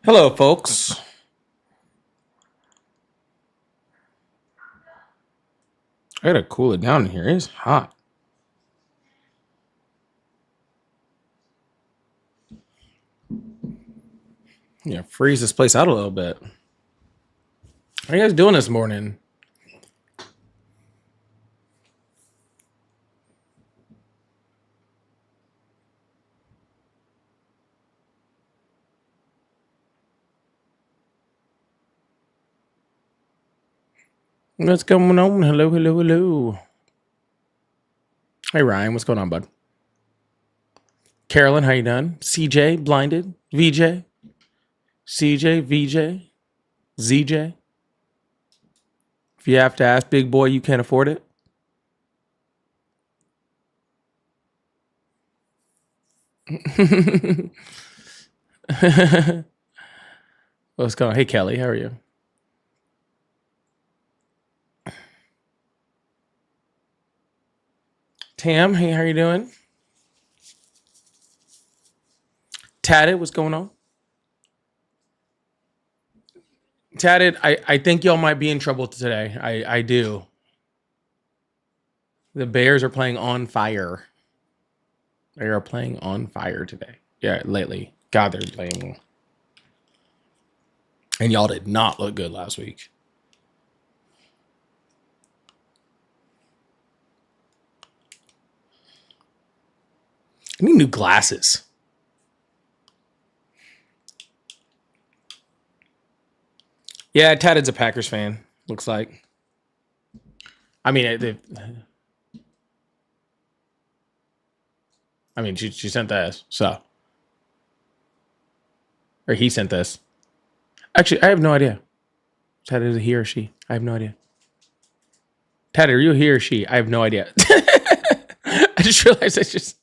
Hello, folks. I gotta cool it down in here. It's hot. Yeah, freeze this place out a little bit. How are you guys doing this morning? What's going on? Hello, hello, hello. Hey, Ryan. What's going on, bud? Carolyn, how you doing? CJ, blinded. VJ, CJ, VJ, ZJ. If you have to ask, big boy, you can't afford it. What's going on? Hey, Kelly, how are you? Tam, hey, how you doing? Tatted, what's going on? Tatted, I think y'all might be in trouble today. I do. The Bears are playing on fire. They are playing on fire today. Yeah, lately. God, they're playing. And y'all did not look good last week. I need new glasses. Yeah, Tatted's a Packers fan. Looks like. I mean, she sent this, so or he sent this. Actually, I have no idea. Tatted is a he or she? I have no idea. Tatted, are you a he or she? I have no idea. I just realized I just.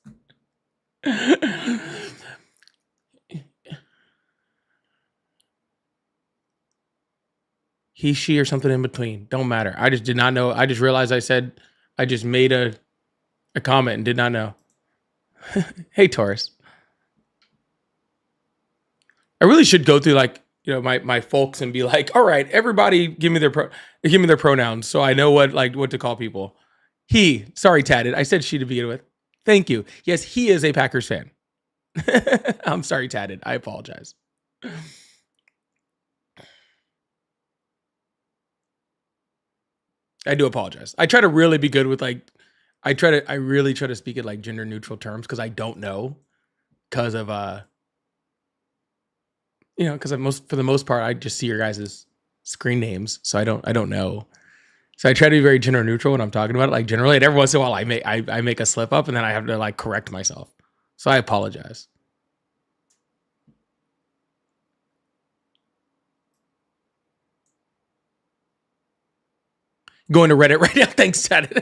He, she, or something in between. Don't matter. I just did not know. I just realized I just made a comment and did not know. Hey, Taurus. I really should go through my folks and be like, all right, everybody give me their pronouns so I know what to call people. He, sorry, Tatted. I said she to begin with. Thank you. Yes, he is a Packers fan. I'm sorry, Tatted. I apologize. I do apologize. I try to really be good with I really try to speak it like gender neutral terms because I don't know because of because for the most part I just see your guys' screen names, so I don't know. So I try to be very gender neutral when I'm talking about it. Like generally, and every once in a while, I make a slip up, and then I have to like correct myself. So I apologize. Going to Reddit right now. Thanks, Chad.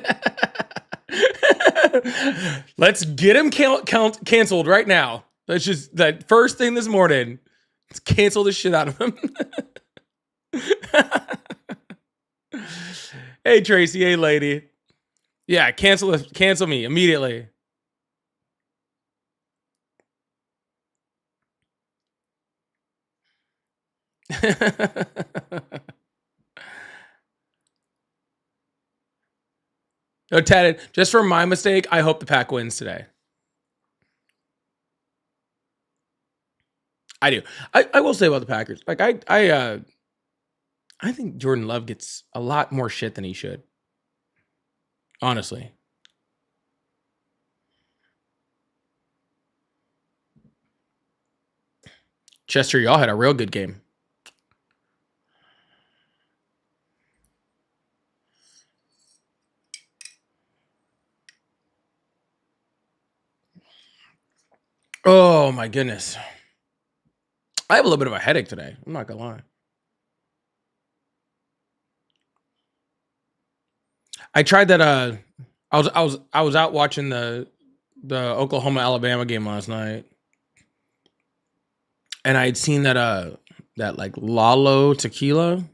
Let's get him canceled right now. Let's just that first thing this morning. Let's cancel the shit out of him. Hey Tracy, hey lady. Yeah, cancel me immediately. No, Tatted, just for my mistake, I hope the Pack wins today. I do. I will say about the Packers, like I think Jordan Love gets a lot more shit than he should. Honestly. Chester, y'all had a real good game. Oh my goodness. I have a little bit of a headache today. I'm not gonna lie. I tried that I was out watching the Oklahoma Alabama game last night. And I had seen that like Lalo tequila.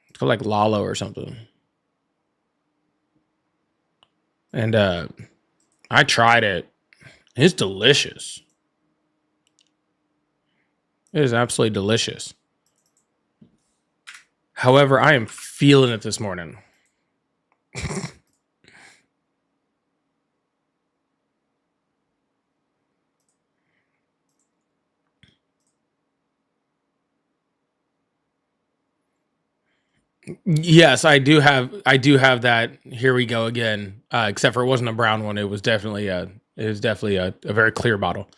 It's called like Lalo or something. And I tried it. It's delicious. It is absolutely delicious. However, I am feeling it this morning. Yes, I do have that. Here we go again. Except for it wasn't a brown one. It was definitely a very clear bottle.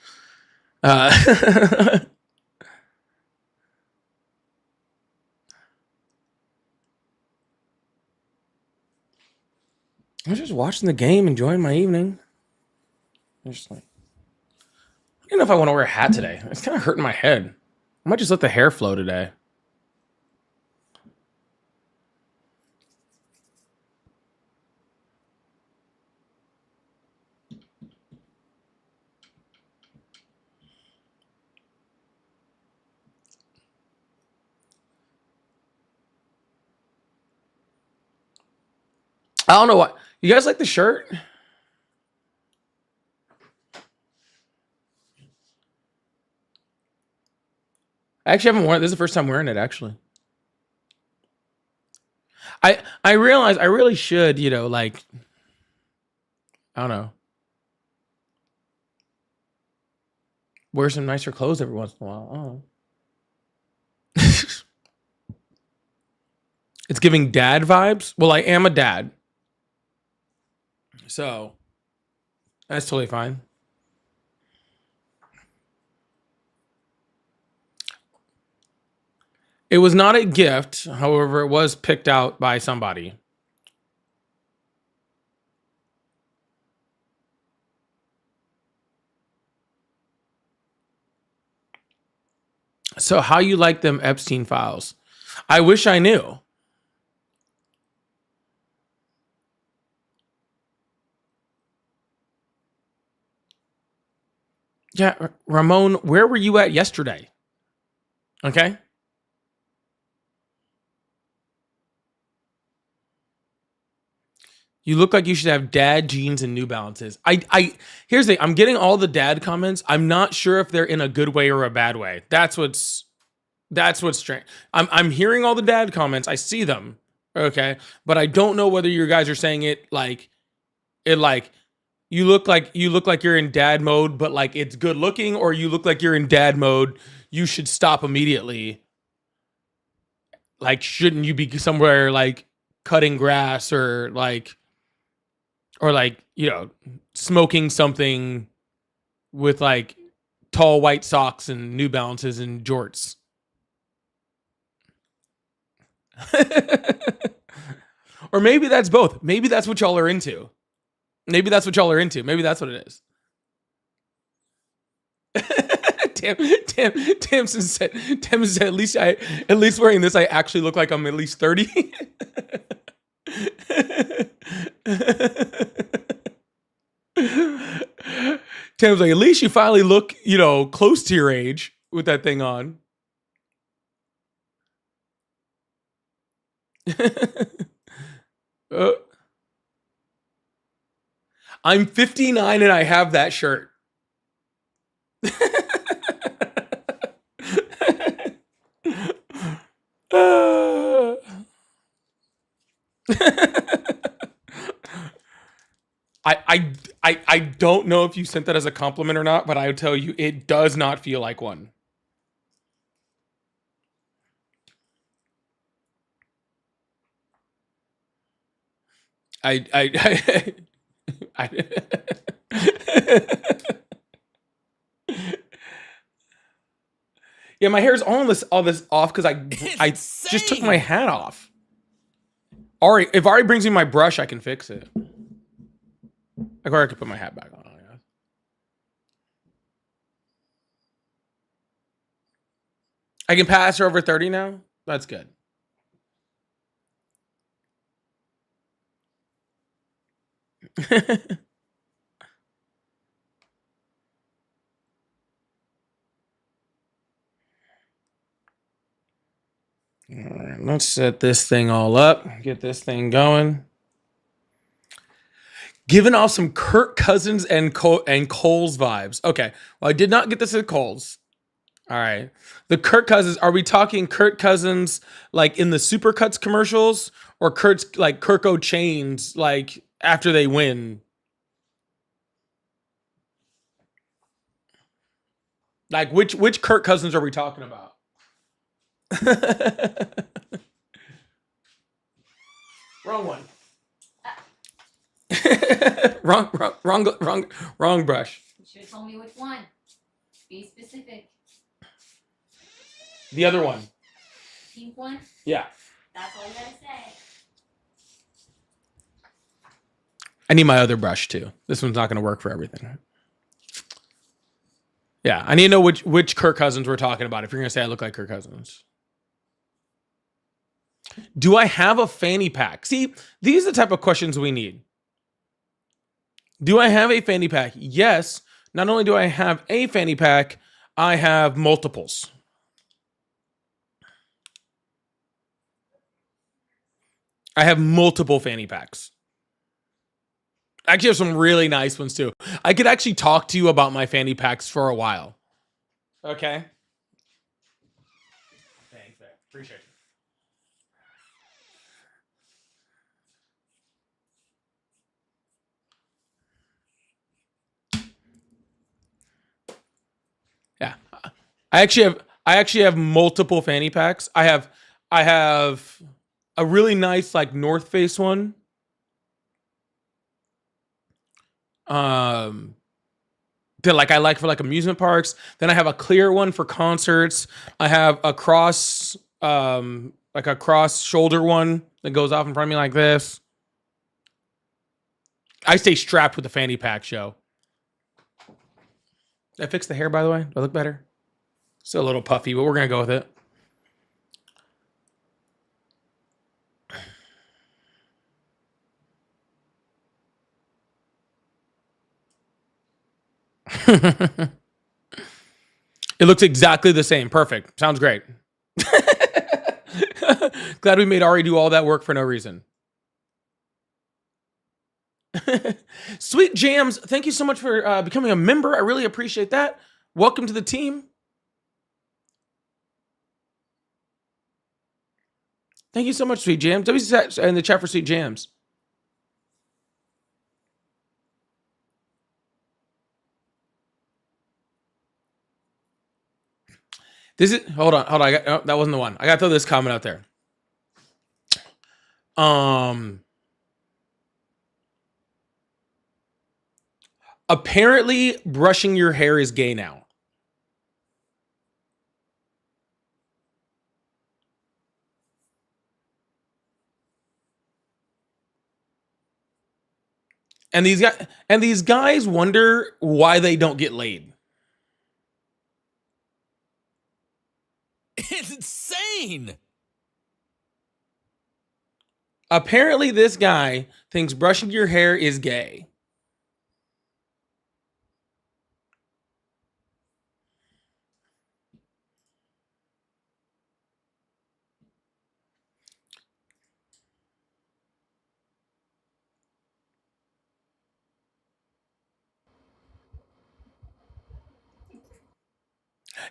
I was just watching the game, enjoying my evening. I'm just like, I don't know if I want to wear a hat today. It's kind of hurting my head. I might just let the hair flow today. I don't know what you guys like the shirt. I actually haven't worn it. This is the first time wearing it. Actually, I realize I really should. Like I don't know, wear some nicer clothes every once in a while. It's giving dad vibes. Well, I am a dad, so that's totally fine. It was not a gift, however, it was picked out by somebody. So, how you like them Epstein files? I wish I knew. Yeah, Ramon, where were you at yesterday? Okay. You look like you should have dad jeans and New Balances. I here's the thing. I'm getting all the dad comments. I'm not sure if they're in a good way or a bad way. That's what's strange. I'm hearing all the dad comments. I see them. Okay. But I don't know whether you guys are saying it like you look like you're in dad mode, but like it's good looking, or you look like you're in dad mode. You should stop immediately. Like, shouldn't you be somewhere like cutting grass or smoking something with like tall white socks and New Balances and jorts? Or maybe that's both. Maybe that's what y'all are into. Maybe that's what y'all are into. Maybe that's what it is. Tamsin said, at least wearing this, I actually look like I'm at least 30. Tam's like, at least you finally look, close to your age with that thing on. uh, I'm 59 and I have that shirt. I don't know if you sent that as a compliment or not, but I would tell you it does not feel like one. I Yeah, my hair's all this off because I just took my hat off. Ari, if Ari brings me my brush, I can fix it. I could put my hat back on. I can pass her over 30 now. That's good. All right, let's set this thing all up. Get this thing going. Giving off some Kirk Cousins and Coles vibes. Okay, well, I did not get this at Coles. All right. The Kirk Cousins, are we talking Kirk Cousins like in the Supercuts commercials or Kurt's like Kirko Chains like after they win? Like which Kirk Cousins are we talking about? Wrong one. wrong brush. You should have told me which one. Be specific. The other one. Pink one? Yeah. That's all you gotta say. I need my other brush too. This one's not going to work for everything. Yeah, I need to know which Kirk Cousins we're talking about. If you're going to say I look like Kirk Cousins. Do I have a fanny pack? See, these are the type of questions we need. Do I have a fanny pack? Yes. Not only do I have a fanny pack, I have multiples. I have multiple fanny packs. I actually have some really nice ones too. I could actually talk to you about my fanny packs for a while. Okay. Thanks, man. Appreciate it. Yeah. I actually have multiple fanny packs. I have a really nice like North Face one. That like I like for like amusement parks. Then I have a clear one for concerts. I have a cross like a cross shoulder one that goes off in front of me like this. I stay strapped with the fanny pack show. Did I fix the hair, by the way? Do I look better? Still a little puffy, but we're gonna go with it. It looks exactly the same. Perfect. Sounds great. Glad we made Ari do all that work for no reason. Sweet Jams, thank you so much for becoming a member. I really appreciate that. Welcome to the team. Thank you so much, Sweet Jams. W in the chat for Sweet Jams. This is hold on. That wasn't the one. I gotta throw this comment out there. Apparently, brushing your hair is gay now. And these guys wonder why they don't get laid. It's insane. Apparently, this guy thinks brushing your hair is gay.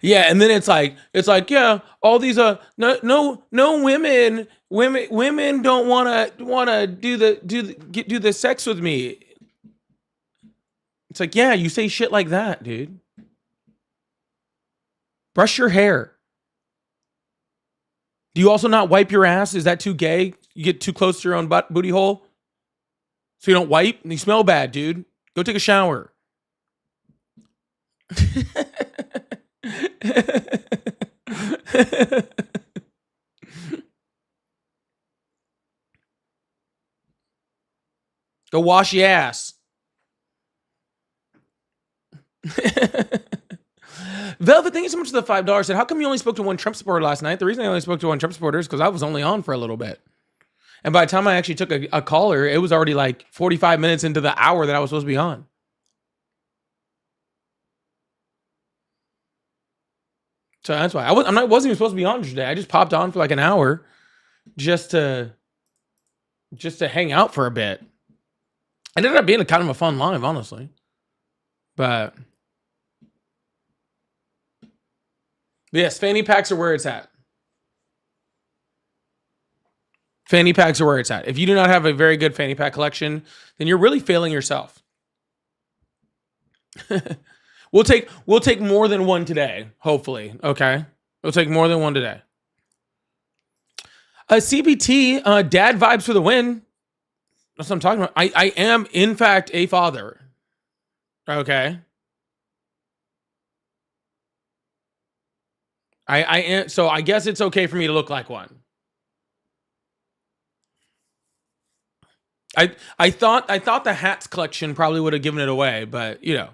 Yeah, and then it's like yeah, all these no women don't wanna do the sex with me. It's like, yeah, you say shit like that, dude. Brush your hair. Do you also not wipe your ass? Is that too gay? You get too close to your own booty hole? So you don't wipe? And you smell bad, dude. Go take a shower. Go wash your ass. Velvet, thank you so much for the $5. Said, how come you only spoke to one Trump supporter last night? The reason I only spoke to one Trump supporter is because I was only on for a little bit. And by the time I actually took a caller, it was already like 45 minutes into the hour that I was supposed to be on. So that's why I wasn't even supposed to be on today. I just popped on for like an hour just to hang out for a bit. It ended up being kind of a fun live, honestly. But Yes, fanny packs are where it's at. Fanny packs are where it's at. If you do not have a very good fanny pack collection, then you're really failing yourself. We'll take more than one today, hopefully. Okay. We'll take more than one today. CBT, dad vibes for the win. That's what I'm talking about. I am, in fact, a father. Okay. I am, so I guess it's okay for me to look like one. I thought the hats collection probably would have given it away, but you know.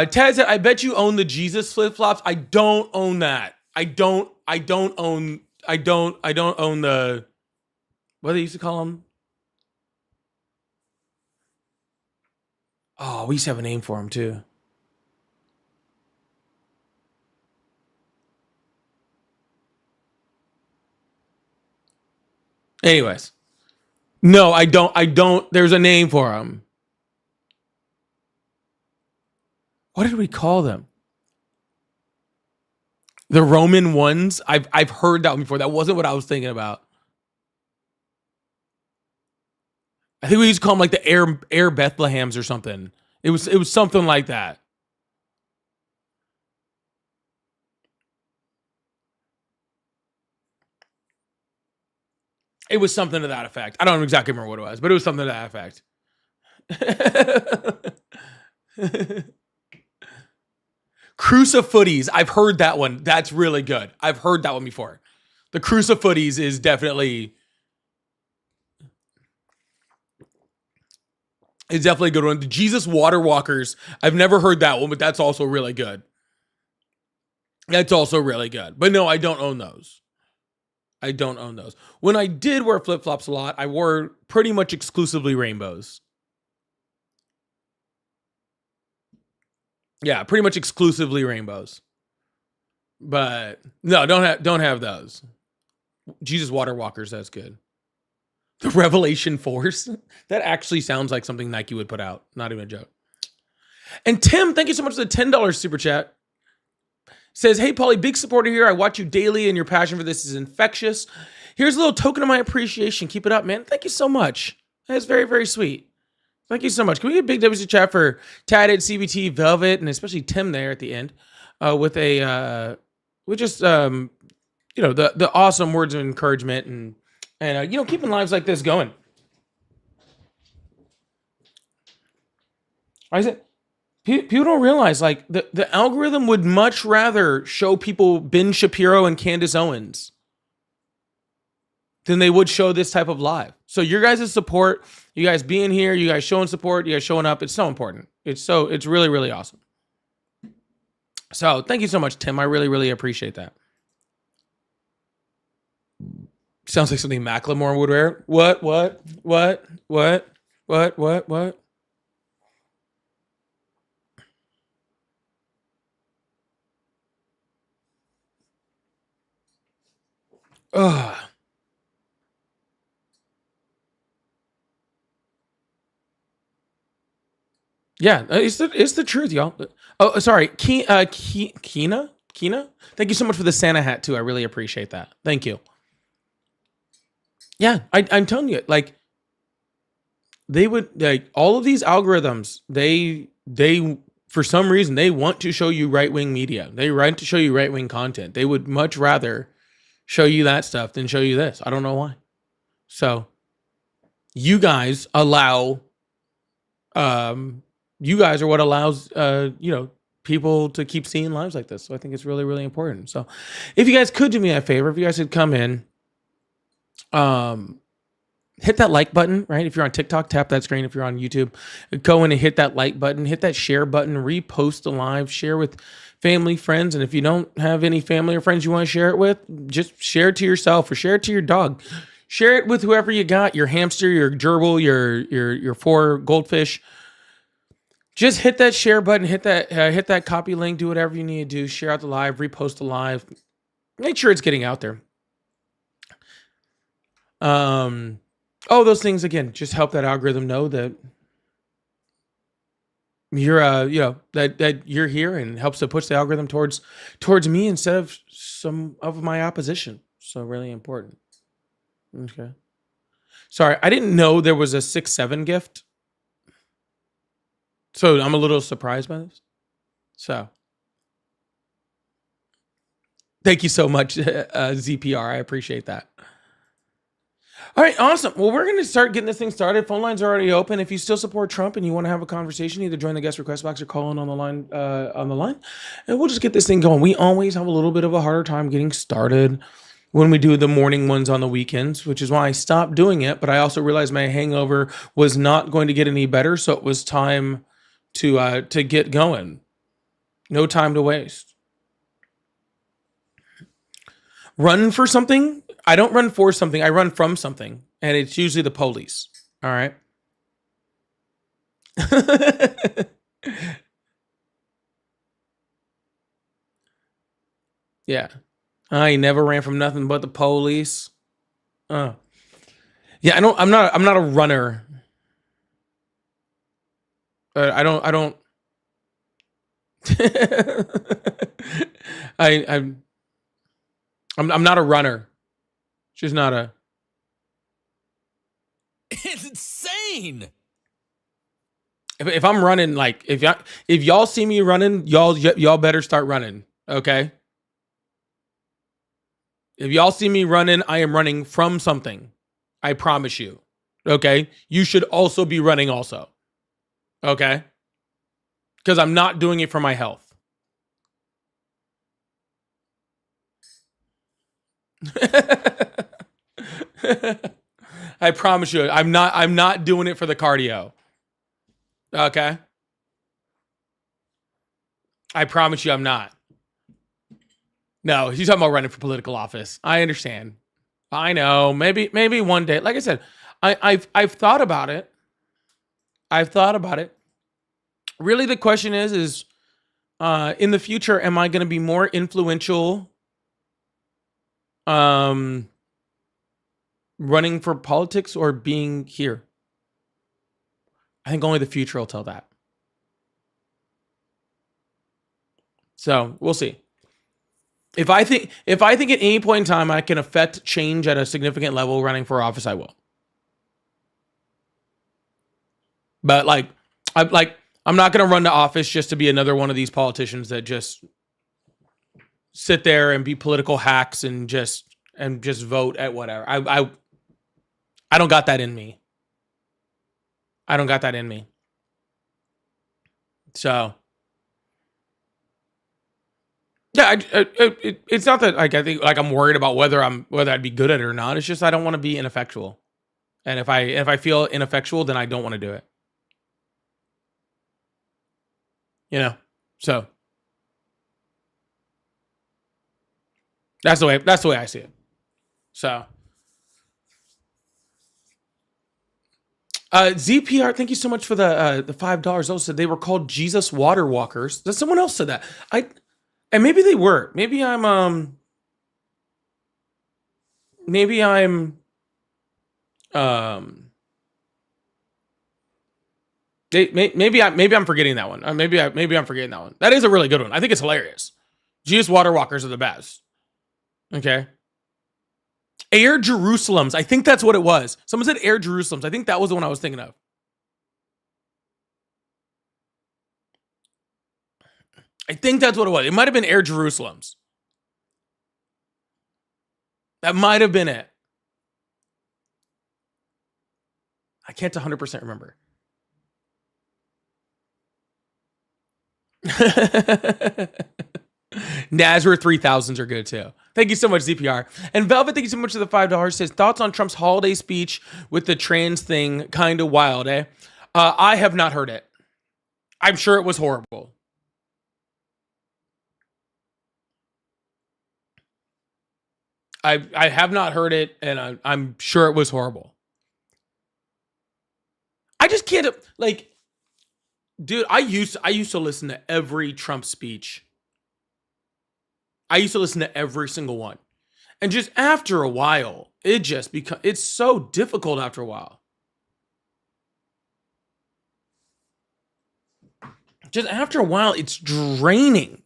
Ted said, I bet you own the Jesus flip flops. I don't own that. I don't own the, what they used to call them. Oh, we used to have a name for them too. Anyways, no, I don't. There's a name for them. What did we call them? The Roman ones. I've heard that one before. That wasn't what I was thinking about. I think we used to call them like the air Bethlehems or something. It was something like that. It was something to that effect. I don't exactly remember what it was, but it was something to that effect. Crucifooties. I've heard that one. That's really good. I've heard that one before. The Crucifooties is definitely a good one. The Jesus Water Walkers. I've never heard that one, but that's also really good. That's also really good. But no, I don't own those. I don't own those. When I did wear flip flops a lot, I wore pretty much exclusively rainbows. Yeah, pretty much exclusively rainbows. But no, don't have those. Jesus Water Walkers, that's good. The Revelation Force. That actually sounds like something Nike would put out. Not even a joke. And Tim, thank you so much for the $10 super chat. Says, hey, Paulie, big supporter here. I watch you daily and your passion for this is infectious. Here's a little token of my appreciation. Keep it up, man. Thank you so much. That's very, very sweet. Thank you so much. Can we get a big WC chat for Tatted, CBT, Velvet, and especially Tim there at the end with the awesome words of encouragement and keeping lives like this going. I said, people don't realize like the algorithm would much rather show people Ben Shapiro and Candace Owens than they would show this type of live. So your guys' support, you guys being here, you guys showing support, you guys showing up, it's so important. It's really, really awesome. So thank you so much, Tim. I really, really appreciate that. Sounds like something Macklemore would wear. What? Ugh. Yeah, it's the truth, y'all. Oh, sorry, Keena. Thank you so much for the Santa hat too. I really appreciate that. Thank you. Yeah, I'm telling you, like they would like all of these algorithms. They for some reason they want to show you right wing media. They want to show you right wing content. They would much rather show you that stuff than show you this. I don't know why. So you guys allow you guys are what allows people to keep seeing lives like this. So I think it's really, really important. So if you guys could do me a favor, if you guys could come in, hit that like button, right? If you're on TikTok, tap that screen. If you're on YouTube, go in and hit that like button, hit that share button, repost the live, share with family, friends. And if you don't have any family or friends you want to share it with, just share it to yourself or share it to your dog. Share it with whoever you got, your hamster, your gerbil, your 4 goldfish. Just hit that share button, hit that copy link, do whatever you need to do, share out the live, repost the live. Make sure it's getting out there. Those things again just help that algorithm know that you're that you're here and helps to push the algorithm towards me instead of some of my opposition. So really important. Okay. Sorry, I didn't know there was a 6-7 gift. So I'm a little surprised by this. So thank you so much, ZPR. I appreciate that. All right, awesome. Well, we're going to start getting this thing started. Phone lines are already open. If you still support Trump and you want to have a conversation, either join the guest request box or call in on the line, and we'll just get this thing going. We always have a little bit of a harder time getting started when we do the morning ones on the weekends, which is why I stopped doing it. But I also realized my hangover was not going to get any better, so it was time to get going. No time to waste. Run for something. I don't run for something. I run from something, and it's usually the police. All right. Yeah. I never ran from nothing but the police. Yeah, I'm not a runner. I don't I'm not a runner. She's not a. It's insane. If I'm running, like if y'all see me running, y'all better start running. Okay. If y'all see me running, I am running from something. I promise you. Okay. You should also be running also. Okay. Because I'm not doing it for my health. I promise you, I'm not doing it for the cardio. Okay. I promise you I'm not. No, he's talking about running for political office. I understand. I know. Maybe one day. Like I said, I've thought about it. I've thought about it. Really, the question is in the future, am I going to be more influential running for politics or being here? I think only the future will tell that. So we'll see. If I think at any point in time I can affect change at a significant level running for office, I will. But I'm not going to run to office just to be another one of these politicians that just sit there and be political hacks and just vote at whatever. I don't got that in me. I don't got that in me. So yeah, it's not that like I think like I'm worried about whether I'd be good at it or not. It's just I don't want to be ineffectual, and if I feel ineffectual, then I don't want to do it. You know, so that's the way I see it. So, ZPR, thank you so much for the $5. Also said they were called Jesus Water Walkers. Someone else said that. And maybe they were. Maybe I'm maybe I'm maybe I'm forgetting that one. Maybe I'm forgetting that one. That is a really good one. I think it's hilarious. Jesus Water Walkers are the best. Okay. Air Jerusalems. I think that's what it was. Someone said Air Jerusalems. I think that was the one I was thinking of. I think that's what it was. It might have been Air Jerusalems. That might have been it. I can't 100% remember. Nazareth 3000s are good too. Thank you so much, ZPR. And Velvet, thank you so much for the $5. Says thoughts on Trump's holiday speech with the trans thing, kind of wild, eh? I have not heard it. I'm sure it was horrible. I have not heard it, and I'm sure it was horrible. I just can't like, dude. I used to listen to every Trump speech. I used to listen to every single one. And just after a while, it's so difficult after a while. just after a while, it's draining.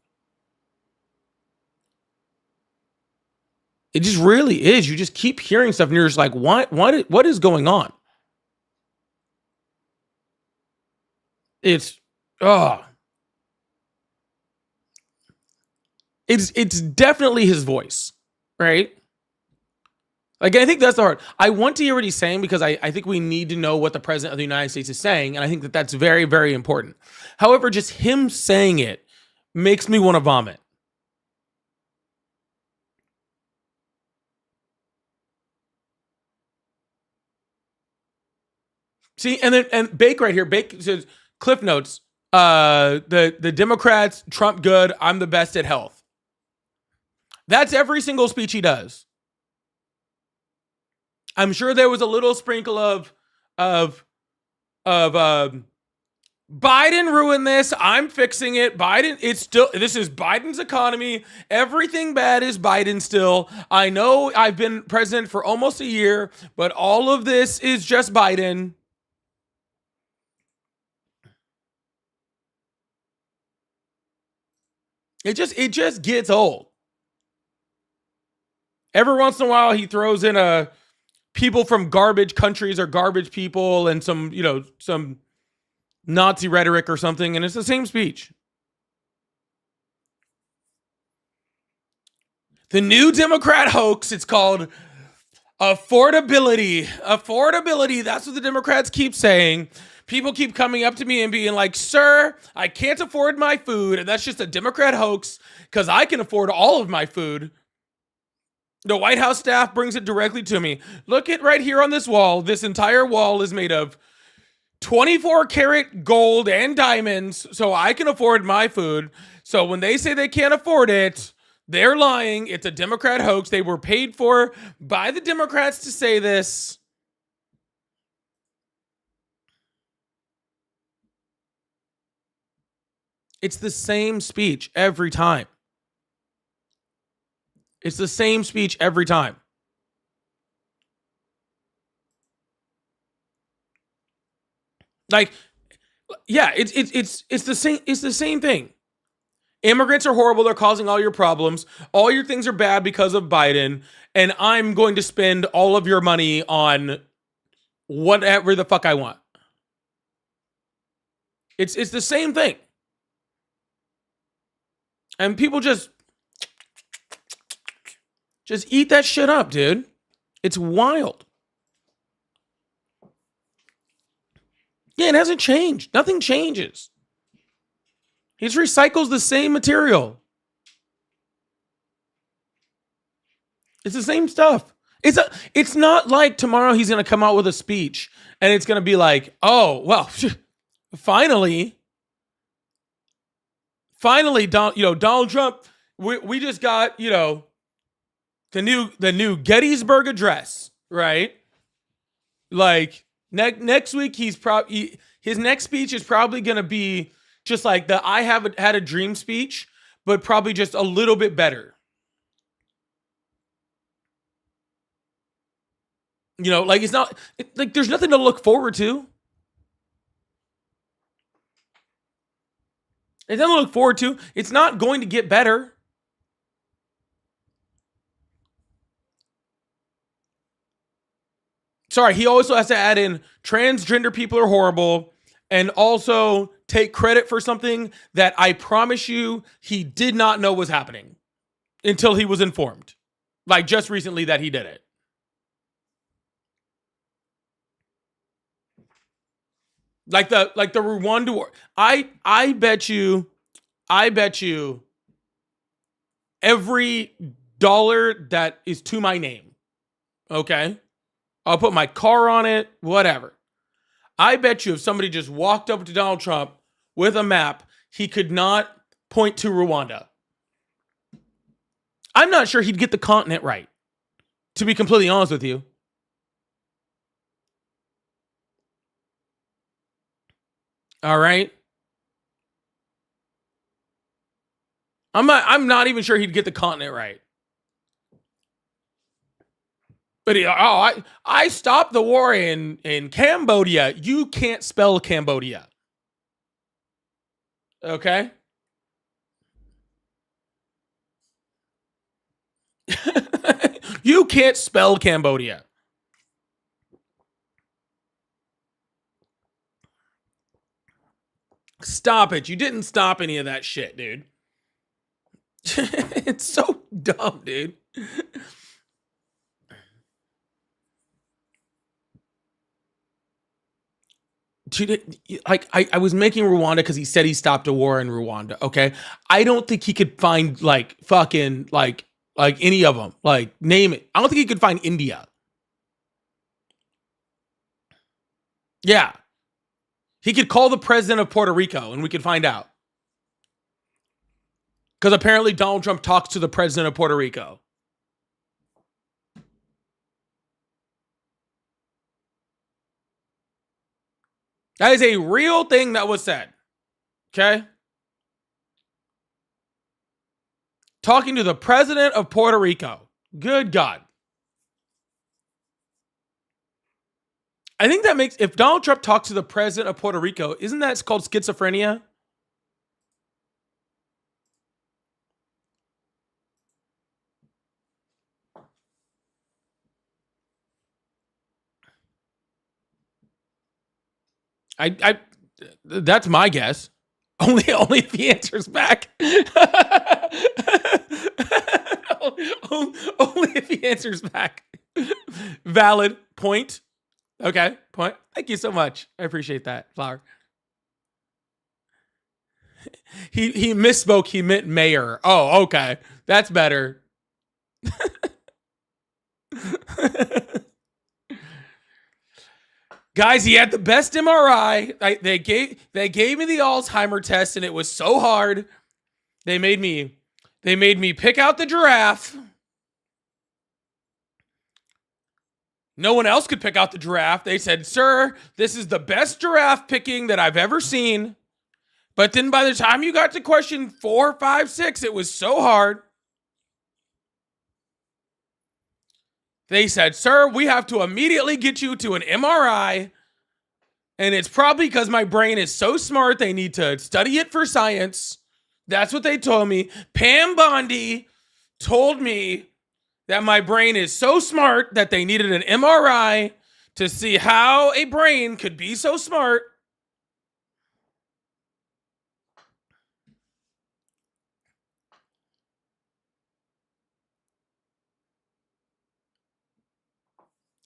It just really is. You just keep hearing stuff and you're just like, what is going on? It's, it's definitely his voice, right? Like, I think that's the hard. I want to hear what he's saying because I think we need to know what the president of the United States is saying. And I think that that's very, very important. However, just him saying it makes me want to vomit. See, and Bake right here. Bake says, Cliff Notes, the Democrats, Trump good, I'm the best at health. That's every single speech he does. I'm sure there was a little sprinkle of Biden ruined this. I'm fixing it. Biden, this is Biden's economy. Everything bad is Biden still. I know I've been president for almost a year, but all of this is just Biden. It just gets old. Every once in a while, he throws in people from garbage countries or garbage people and some Nazi rhetoric or something, and it's the same speech. The new Democrat hoax, it's called affordability. Affordability, that's what the Democrats keep saying. People keep coming up to me and being like, sir, I can't afford my food. And that's just a Democrat hoax because I can afford all of my food. The White House staff brings it directly to me. Look at right here on this wall. This entire wall is made of 24 karat gold and diamonds so I can afford my food. So when they say they can't afford it, they're lying. It's a Democrat hoax. They were paid for by the Democrats to say this. It's the same speech every time. It's the same speech every time. Like, yeah, it's the same thing. Immigrants are horrible. They're causing all your problems. All your things are bad because of Biden. And I'm going to spend all of your money on whatever the fuck I want. It's the same thing. And people just eat that shit up, dude. It's wild. Yeah, it hasn't changed. Nothing changes. He just recycles the same material. It's the same stuff. It's not like tomorrow he's going to come out with a speech and it's going to be like, oh, well, finally, Donald Trump, we just got, the new Gettysburg Address, right? Like next week, his next speech is probably going to be just like the I haven't had a dream speech, but probably just a little bit better. Like it's not like there's nothing to look forward to. It's nothing to look forward to. It's not going to get better. Sorry, he also has to add in transgender people are horrible and also take credit for something that I promise you he did not know was happening until he was informed. Like just recently that he did it. Like the Rwanda war. I bet you every dollar that is to my name. Okay? I'll put my car on it, whatever. I bet you if somebody just walked up to Donald Trump with a map, he could not point to Rwanda. I'm not sure he'd get the continent right, to be completely honest with you. All right? I'm not even sure he'd get the continent right. But I stopped the war in Cambodia. You can't spell Cambodia. Okay. You can't spell Cambodia. Stop it. You didn't stop any of that shit, dude. It's so dumb, dude. Dude, like I was making Rwanda because he said he stopped a war in Rwanda. Okay, I don't think he could find like fucking like any of them. Like name it. I don't think he could find India. Yeah, he could call the president of Puerto Rico and we could find out. Because apparently Donald Trump talks to the president of Puerto Rico. That is a real thing that was said. Okay? Talking to the president of Puerto Rico. Good God. I think that makes, if Donald Trump talks to the president of Puerto Rico, isn't that called schizophrenia? I that's my guess. Only if he answers back. Only if he answers back. Valid point. Okay, point. Thank you so much. I appreciate that, Flower. He misspoke. He meant mayor. Oh, okay. That's better. Guys, he had the best MRI. They gave me the Alzheimer test, and it was so hard. They made me pick out the giraffe. No one else could pick out the giraffe. They said, "Sir, this is the best giraffe picking that I've ever seen." But then by the time you got to question 4, 5, 6, it was so hard. They said, "Sir, we have to immediately get you to an MRI. And it's probably because my brain is so smart, they need to study it for science." That's what they told me. Pam Bondi told me that my brain is so smart that they needed an MRI to see how a brain could be so smart.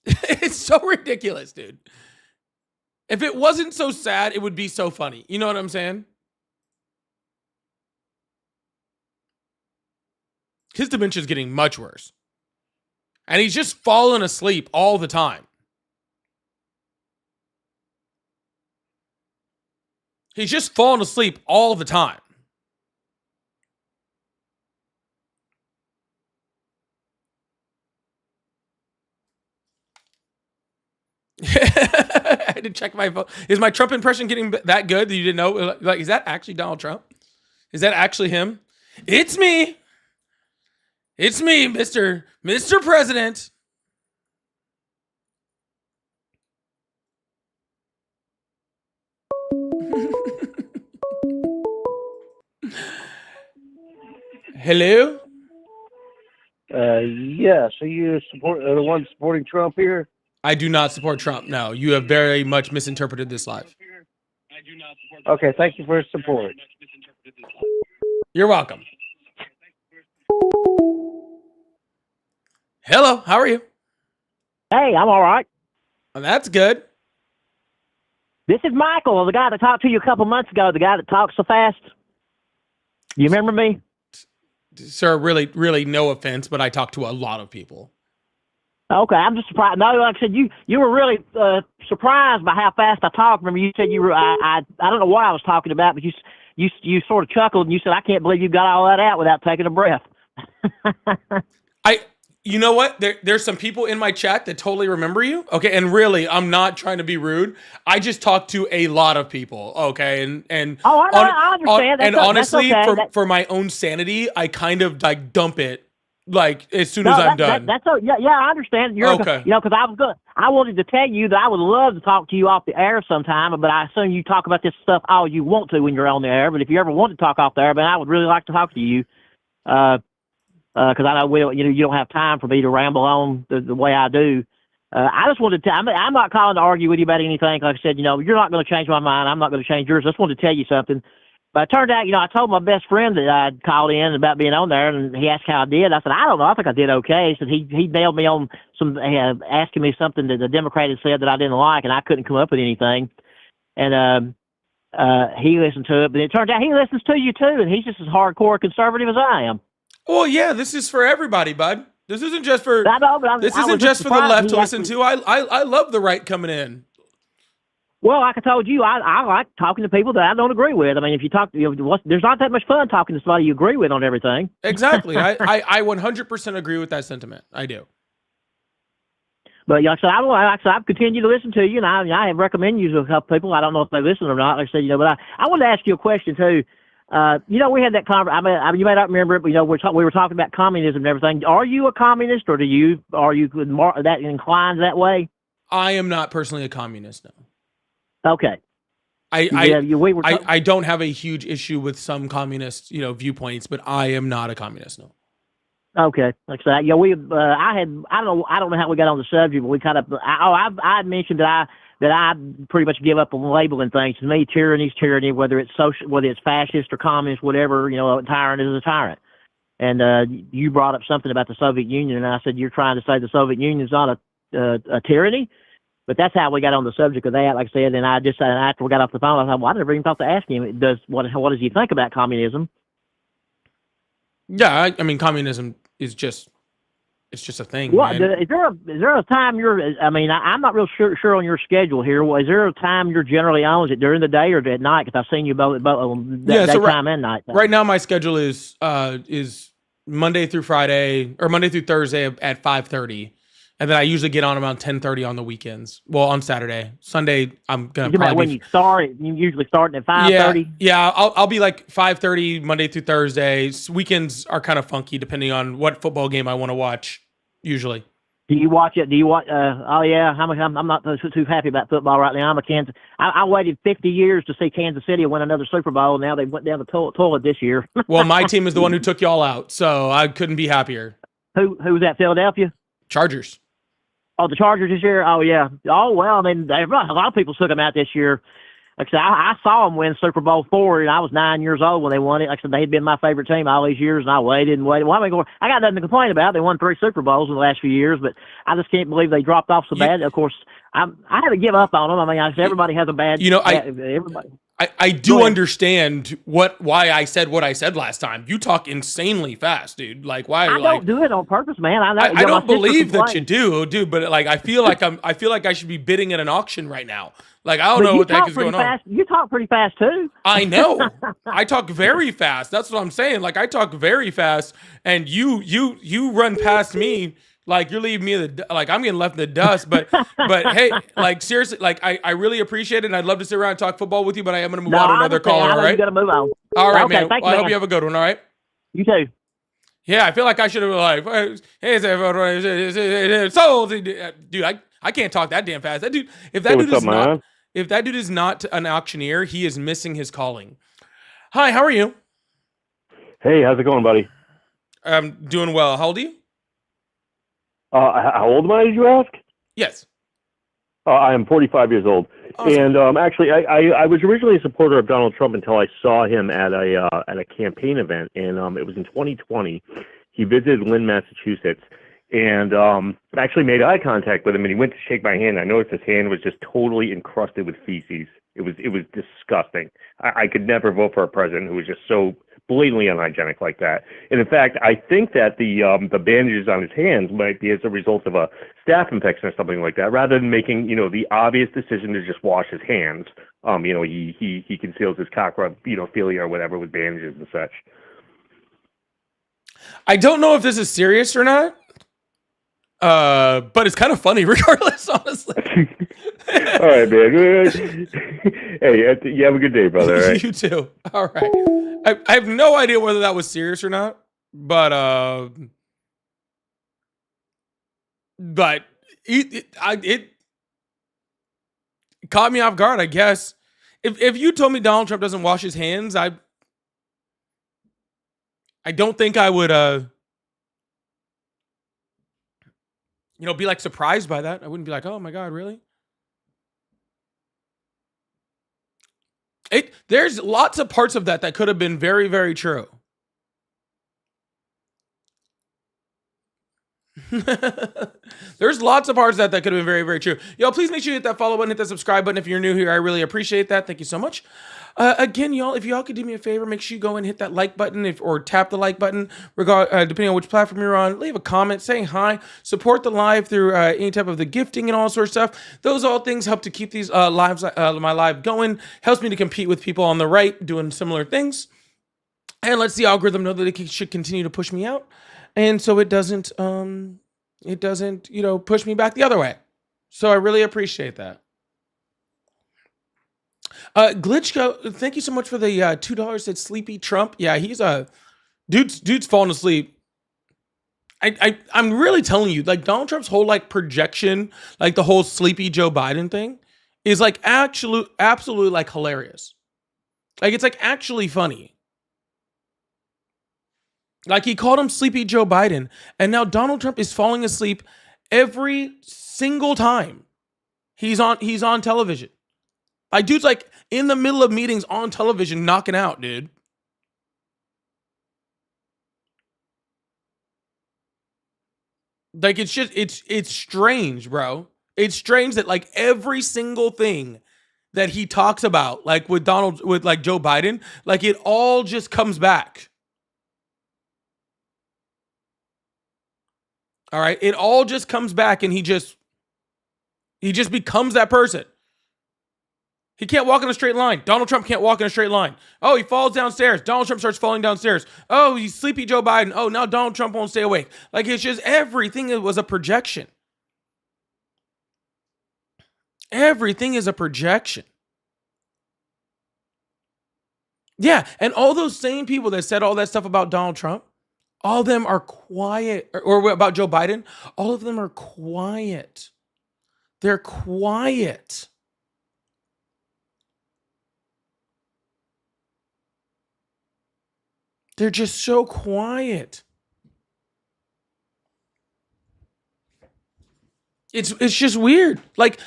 It's so ridiculous, dude. If it wasn't so sad, it would be so funny. You know what I'm saying? His dementia is getting much worse. And he's just falling asleep all the time. He's just falling asleep all the time. I had to check my phone. Is my Trump impression getting that good that you didn't know? Like, is that actually Donald Trump? Is that actually him? It's me. It's me, Mr. President. Hello? Yeah, so you support the one supporting Trump here? I do not support Trump. No, you have very much misinterpreted this live. Okay, thank you for your support. You're welcome. Hello, how are you? Hey, I'm all right. Well, that's good. This is Michael, the guy that talked to you a couple months ago, the guy that talks so fast. You remember me? Sir, really no offense, but I talk to a lot of people. Okay, I'm just surprised. No, like I said, you were really surprised by how fast I talked. Remember, you said you were. I don't know what I was talking about, but you sort of chuckled and you said, "I can't believe you got all that out without taking a breath." You know what? There's some people in my chat that totally remember you. Okay, and really, I'm not trying to be rude. I just talked to a lot of people. Okay, and oh, I understand. And honestly, that's okay. for my own sanity, I kind of like dump it like as soon as I'm done. That's yeah, I understand. You're Okay. You know, because I wanted to tell you that I would love to talk to you off the air sometime, but I assume you talk about this stuff all you want to when you're on the air. But if you ever want to talk off the air, but I would really like to talk to you, because I know you don't have time for me to ramble on the way I do. I just wanted to. I'm not calling to argue with you about anything. Like I said, you're not going to change my mind. I'm not going to change yours. I just wanted to tell you something. But it turned out, I told my best friend that I'd called in about being on there, and he asked how I did. I said, I don't know. I think I did okay. He said he nailed me on some, asking me something that the Democrat had said that I didn't like, and I couldn't come up with anything. And he listened to it, but it turned out he listens to you too, and he's just as hardcore conservative as I am. Well, yeah, this is for everybody, bud. This isn't just for this I isn't was just for the surprised left he to listen actually- to. I love the right coming in. Well, like I told you, I like talking to people that I don't agree with. I mean, if you talk, there's not that much fun talking to somebody you agree with on everything. Exactly. I 100% agree with that sentiment. I do. But like I said, I've continued to listen to you, and I have recommended you to a couple people. I don't know if they listen or not. Like I said, but I wanted to ask you a question too. We had that conversation. I mean, you may not remember it, but we were talking about communism and everything. Are you a communist, or are you that inclined that way? I am not personally a communist. No. Okay. I don't have a huge issue with some communist, viewpoints, but I am not a communist. No. Okay, like I said, I don't know how we got on the subject, but we kind of, I had mentioned that I pretty much give up on labeling things. To me, tyranny's tyranny, whether it's social, whether it's fascist or communist, whatever. A tyrant is a tyrant. And you brought up something about the Soviet Union, and I said you're trying to say the Soviet Union is not a tyranny. But that's how we got on the subject of that, like I said. And I just said after we got off the phone, I thought, well, I never even thought to ask him. What does he think about communism? Yeah, I mean, communism is just a thing. What man. is there a time you're? I mean, I'm not real sure on your schedule here. Is there a time you're generally on? Is it during the day or at night? Because I've seen you both daytime and night. Right now, my schedule is Monday through Friday or Monday through Thursday at 5:30. And then I usually get on around 10:30 on the weekends. Well, on Saturday, Sunday I'm gonna probably when you start. You usually starting at 5:30. Yeah, I'll be like 5:30 Monday through Thursday. Weekends are kind of funky depending on what football game I want to watch. Usually. Do you watch it? Do you watch? Oh yeah, I'm not too happy about football right now. I'm a Kansas. I waited 50 years to see Kansas City win another Super Bowl. Now they went down the toilet this year. Well, my team is the one who took y'all out, so I couldn't be happier. Who was that? Philadelphia Chargers. Oh, the Chargers this year? Oh, yeah. Oh, well, I mean, a lot of people took them out this year. Like I said, I saw them win Super Bowl IV, and I was 9 years old when they won it. Like I said, they had been my favorite team all these years, and I waited and waited. Well, I got nothing to complain about. They won 3 Super Bowls in the last few years, but I just can't believe they dropped off so bad. Of course, I had to give up on them. I mean, everybody has a bad. Everybody. I do understand why I said what I said last time. You talk insanely fast, dude. Like why? I don't do it on purpose, man. I don't believe that you do, dude. But like, I feel like I should be bidding at an auction right now. Like I don't know what the heck is going on. You talk pretty fast too. I know. I talk very fast. That's what I'm saying. Like I talk very fast, and you run past me. Like you're leaving me I'm getting left in the dust, but hey, like seriously, like I really appreciate it, and I'd love to sit around and talk football with you, but I am gonna move on to another caller. All right, you gotta move on. All right, okay, man. Well, I hope you have a good one. All right. You too. Yeah, I feel like I should have hey, so dude, I can't talk that damn fast. That dude, if that dude is not an auctioneer, he is missing his calling. Hi, how are you? Hey, how's it going, buddy? I'm doing well. How old are you? How old am I, did you ask? Yes. I am 45 years old. Awesome. And actually, I was originally a supporter of Donald Trump until I saw him at a campaign event, and it was in 2020. He visited Lynn, Massachusetts, and actually made eye contact with him, and he went to shake my hand. I noticed his hand was just totally encrusted with feces. It was disgusting. I could never vote for a president who was just so blatantly unhygienic like that. And in fact, I think that the bandages on his hands might be as a result of a staph infection or something like that, rather than making, the obvious decision to just wash his hands. He conceals his cockrophilia or whatever with bandages and such. I don't know if this is serious or not. But it's kind of funny regardless, honestly. All right, man. Hey, you have a good day, brother. All right? You too. All right. I have no idea whether that was serious or not, but But it caught me off guard, I guess. If you told me Donald Trump doesn't wash his hands, I don't think I would be like surprised by that. I wouldn't be like, "Oh my God, really?" There's lots of parts of that could have been very, very true. There's lots of parts that could have been very, very true. Y'all, please make sure you hit that follow button, hit that subscribe button if you're new here. I really appreciate that. Thank you so much. Again, y'all, if y'all could do me a favor, make sure you go and hit that like button or tap the like button, depending on which platform you're on. Leave a comment, say hi, support the live through any type of the gifting and all sorts of stuff. Those all things help to keep these my live going. Helps me to compete with people on the right doing similar things, and lets the algorithm know that it should continue to push me out, and so it doesn't push me back the other way. So I really appreciate that. Glitchko, thank you so much for the $2. Said Sleepy Trump. Yeah, he's dude's falling asleep. I'm really telling you, like, Donald Trump's whole like projection, like the whole sleepy Joe Biden thing, is like absolutely like hilarious. Like, it's like actually funny. Like, he called him Sleepy Joe Biden, and now Donald Trump is falling asleep every single time he's on television. Like, dude's like in the middle of meetings on television knocking out, dude. Like, it's just it's strange, bro. It's strange that like every single thing that he talks about, like with like Joe Biden, like it all just comes back. All right, it all just comes back, and he just becomes that person. He can't walk in a straight line. Donald Trump can't walk in a straight line. Oh, he falls downstairs. Donald Trump starts falling downstairs. Oh, he's sleepy Joe Biden. Oh, now Donald Trump won't stay awake. Like, it's just everything was a projection. Everything is a projection. Yeah, and all those same people that said all that stuff about Donald Trump, all of them are quiet, or about Joe Biden, all of them are quiet. They're quiet. They're just so quiet. It's just weird. Like,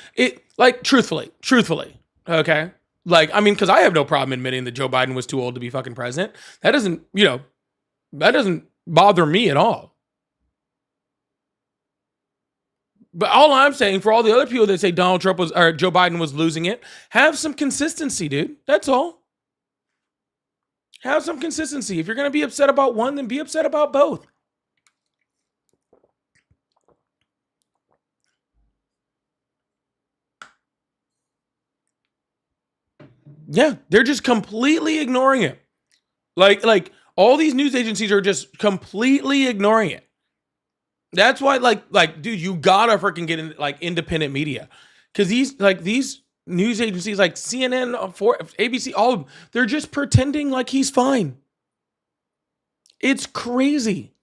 truthfully, okay? Like, I mean, because I have no problem admitting that Joe Biden was too old to be fucking president. That doesn't bother me at all. But all I'm saying, for all the other people that say Joe Biden was losing it, have some consistency, dude. That's all. Have some consistency. If you're going to be upset about one, then be upset about both. Yeah, they're just completely ignoring it. Like all these news agencies are just completely ignoring it. That's why, like, dude, you gotta freaking get in like independent media, because these news agencies like CNN, ABC, all of them, they're just pretending like he's fine. It's crazy.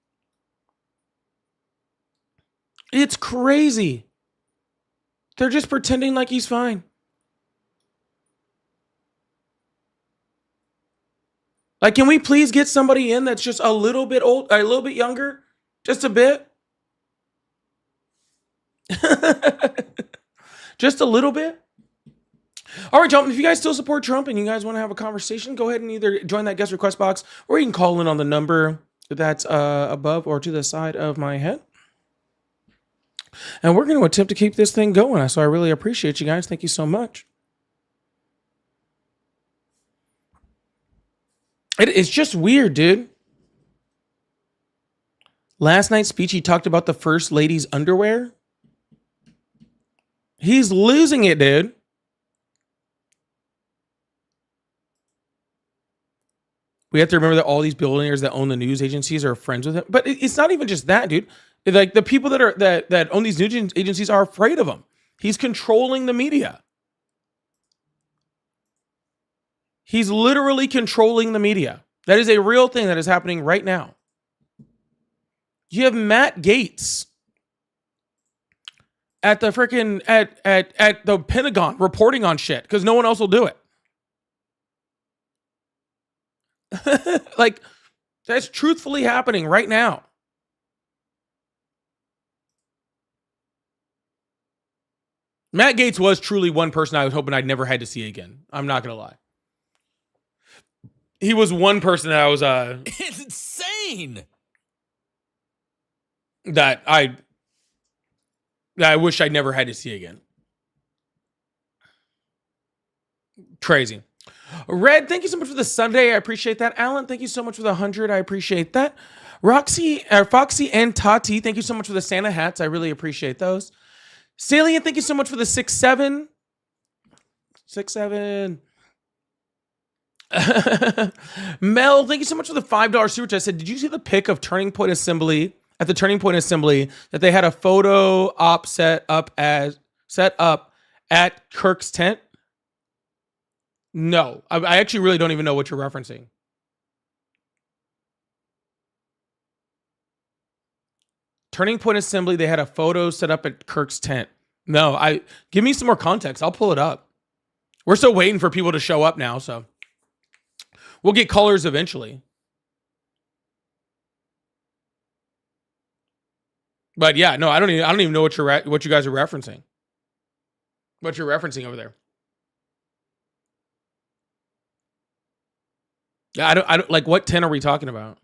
It's crazy. They're just pretending like he's fine. Like, can we please get somebody in that's just a little bit old, a little bit younger, just a bit? Just a little bit? All right, gentlemen, if you guys still support Trump and you guys want to have a conversation, go ahead and either join that guest request box, or you can call in on the number that's above or to the side of my head. And we're going to attempt to keep this thing going. So I really appreciate you guys. Thank you so much. It's just weird, dude. Last night's speech, he talked about the first lady's underwear. He's losing it, dude. We have to remember that all these billionaires that own the news agencies are friends with him. But it's not even just that, dude. Like, the people that own these news agencies are afraid of him. He's controlling the media. He's literally controlling the media. That is a real thing that is happening right now. You have Matt Gaetz. at the freaking at the Pentagon reporting on shit because no one else will do it. Like, that's truthfully happening right now. Matt Gaetz was truly one person I was hoping I'd never had to see again. I'm not gonna lie. He was one person that I was It's insane. that I wish I never had to see again. Crazy. Red, thank you so much for the Sunday. I appreciate that. Alan, thank you so much for the 100. I appreciate that. Foxy and Tati, thank you so much for the Santa hats. I really appreciate those. Salient, thank you so much for the 6-7. 6-7. Mel, thank you so much for the $5 super chat. I said, did you see the pic of Turning Point Assembly at the Turning Point Assembly that they had a photo op set up at Kirk's tent? No, I actually really don't even know what you're referencing. Turning Point Assembly, they had a photo set up at Kirk's tent. No, give me some more context. I'll pull it up. We're still waiting for people to show up now, so we'll get colors eventually. But yeah, no, I don't even know what you guys are referencing. What you're referencing over there. Yeah, I don't like, what tent are we talking about?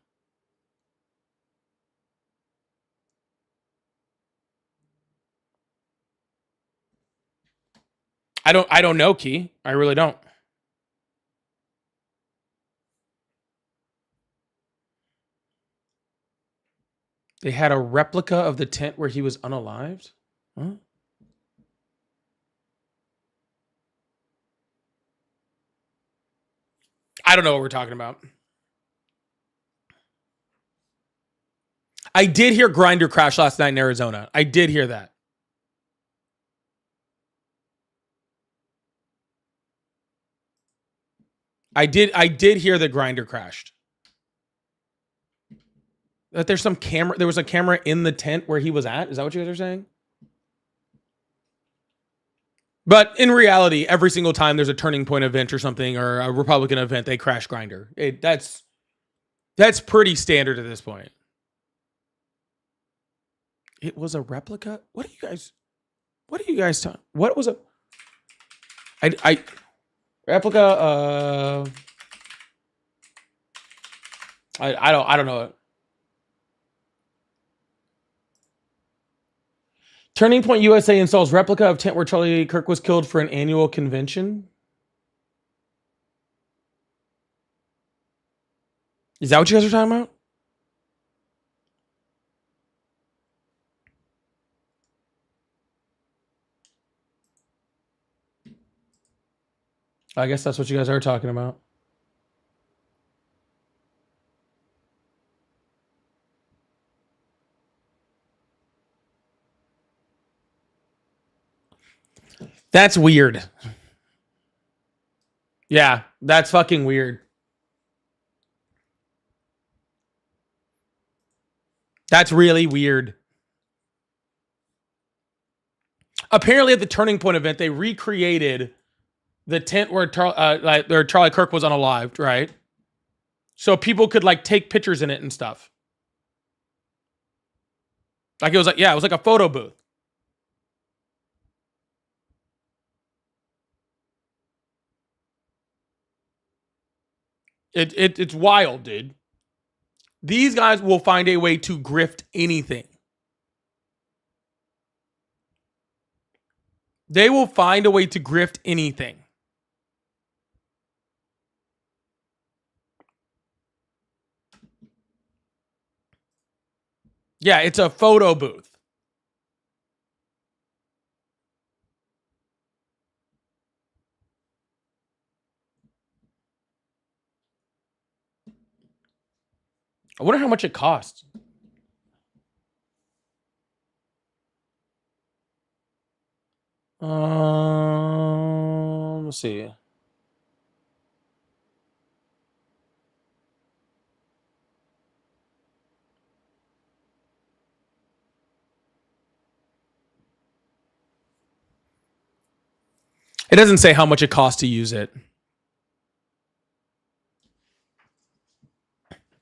I don't know, Key. I really don't. They had a replica of the tent where he was unalived? Huh? I don't know what we're talking about. I did hear Grindr crash last night in Arizona. I did hear that. I did hear that Grindr crashed. That there was a camera in the tent where he was at? Is that what you guys are saying? But in reality, every single time there's a Turning Point event or something, or a Republican event, they crash Grindr. That's pretty standard at this point. It was a replica? What are you guys talking? What was a replica? I don't know. Turning Point USA installs replica of tent where Charlie Kirk was killed for an annual convention. Is that what you guys are talking about? I guess that's what you guys are talking about. That's weird. Yeah, that's fucking weird. That's really weird. Apparently at the Turning Point event, they recreated the tent where Charlie Kirk was unalived, right? So people could like take pictures in it and stuff. Like it was like a photo booth. It's wild, dude. These guys will find a way to grift anything. They will find a way to grift anything. Yeah, it's a photo booth. I wonder how much it costs. Let's see. It doesn't say how much it costs to use it.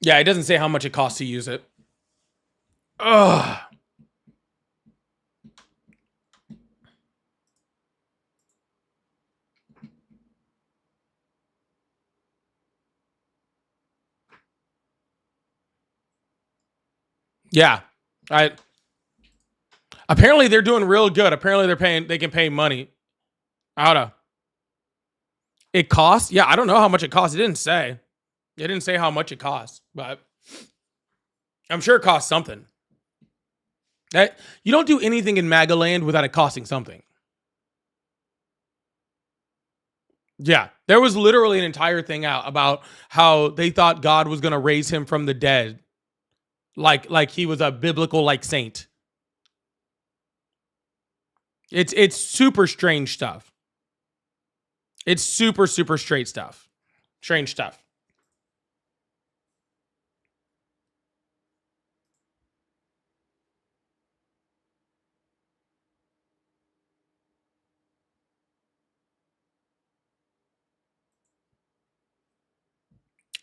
Yeah, it doesn't say how much it costs to use it. Ugh. Yeah. Apparently they're doing real good. Apparently they can pay money. Out of it costs? Yeah, I don't know how much it costs. It didn't say. It didn't say how much it costs, but I'm sure it costs something. You don't do anything in MAGA land without it costing something. Yeah, there was literally an entire thing out about how they thought God was going to raise him from the dead, like he was a biblical like saint. It's super strange stuff. It's super straight stuff. Strange stuff.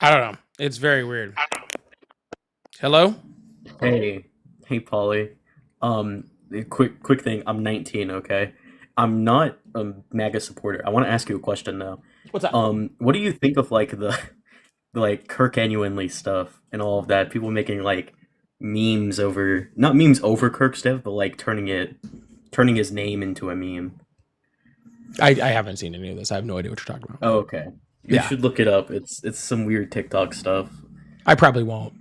I don't know. It's very weird. Hello? Hey, Polly. Quick thing. I'm 19. Okay, I'm not a MAGA supporter. I want to ask you a question though. What's up? What do you think of like the like Kirk Genuinely stuff and all of that? People making like memes over, not memes over Kirk's death, but like turning his name into a meme. I haven't seen any of this. I have no idea what you're talking about. Oh, okay. You should look it up. It's some weird TikTok stuff. I probably won't.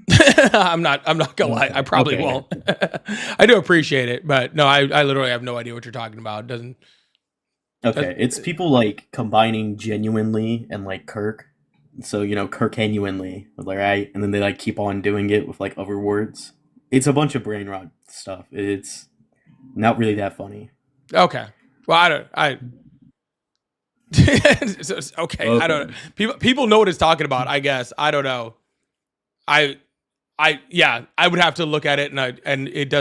I'm not gonna lie. I probably won't. I do appreciate it, but no, I literally have no idea what you're talking about. It doesn't. Okay, it's people like combining genuinely and like Kirk. So, Kirk genuinely, like, right? And then they like keep on doing it with like other words. It's a bunch of brain rot stuff. It's not really that funny. Okay. Well, okay. I don't know. People know what it's talking about, I guess. I don't know. I would have to look at it, and it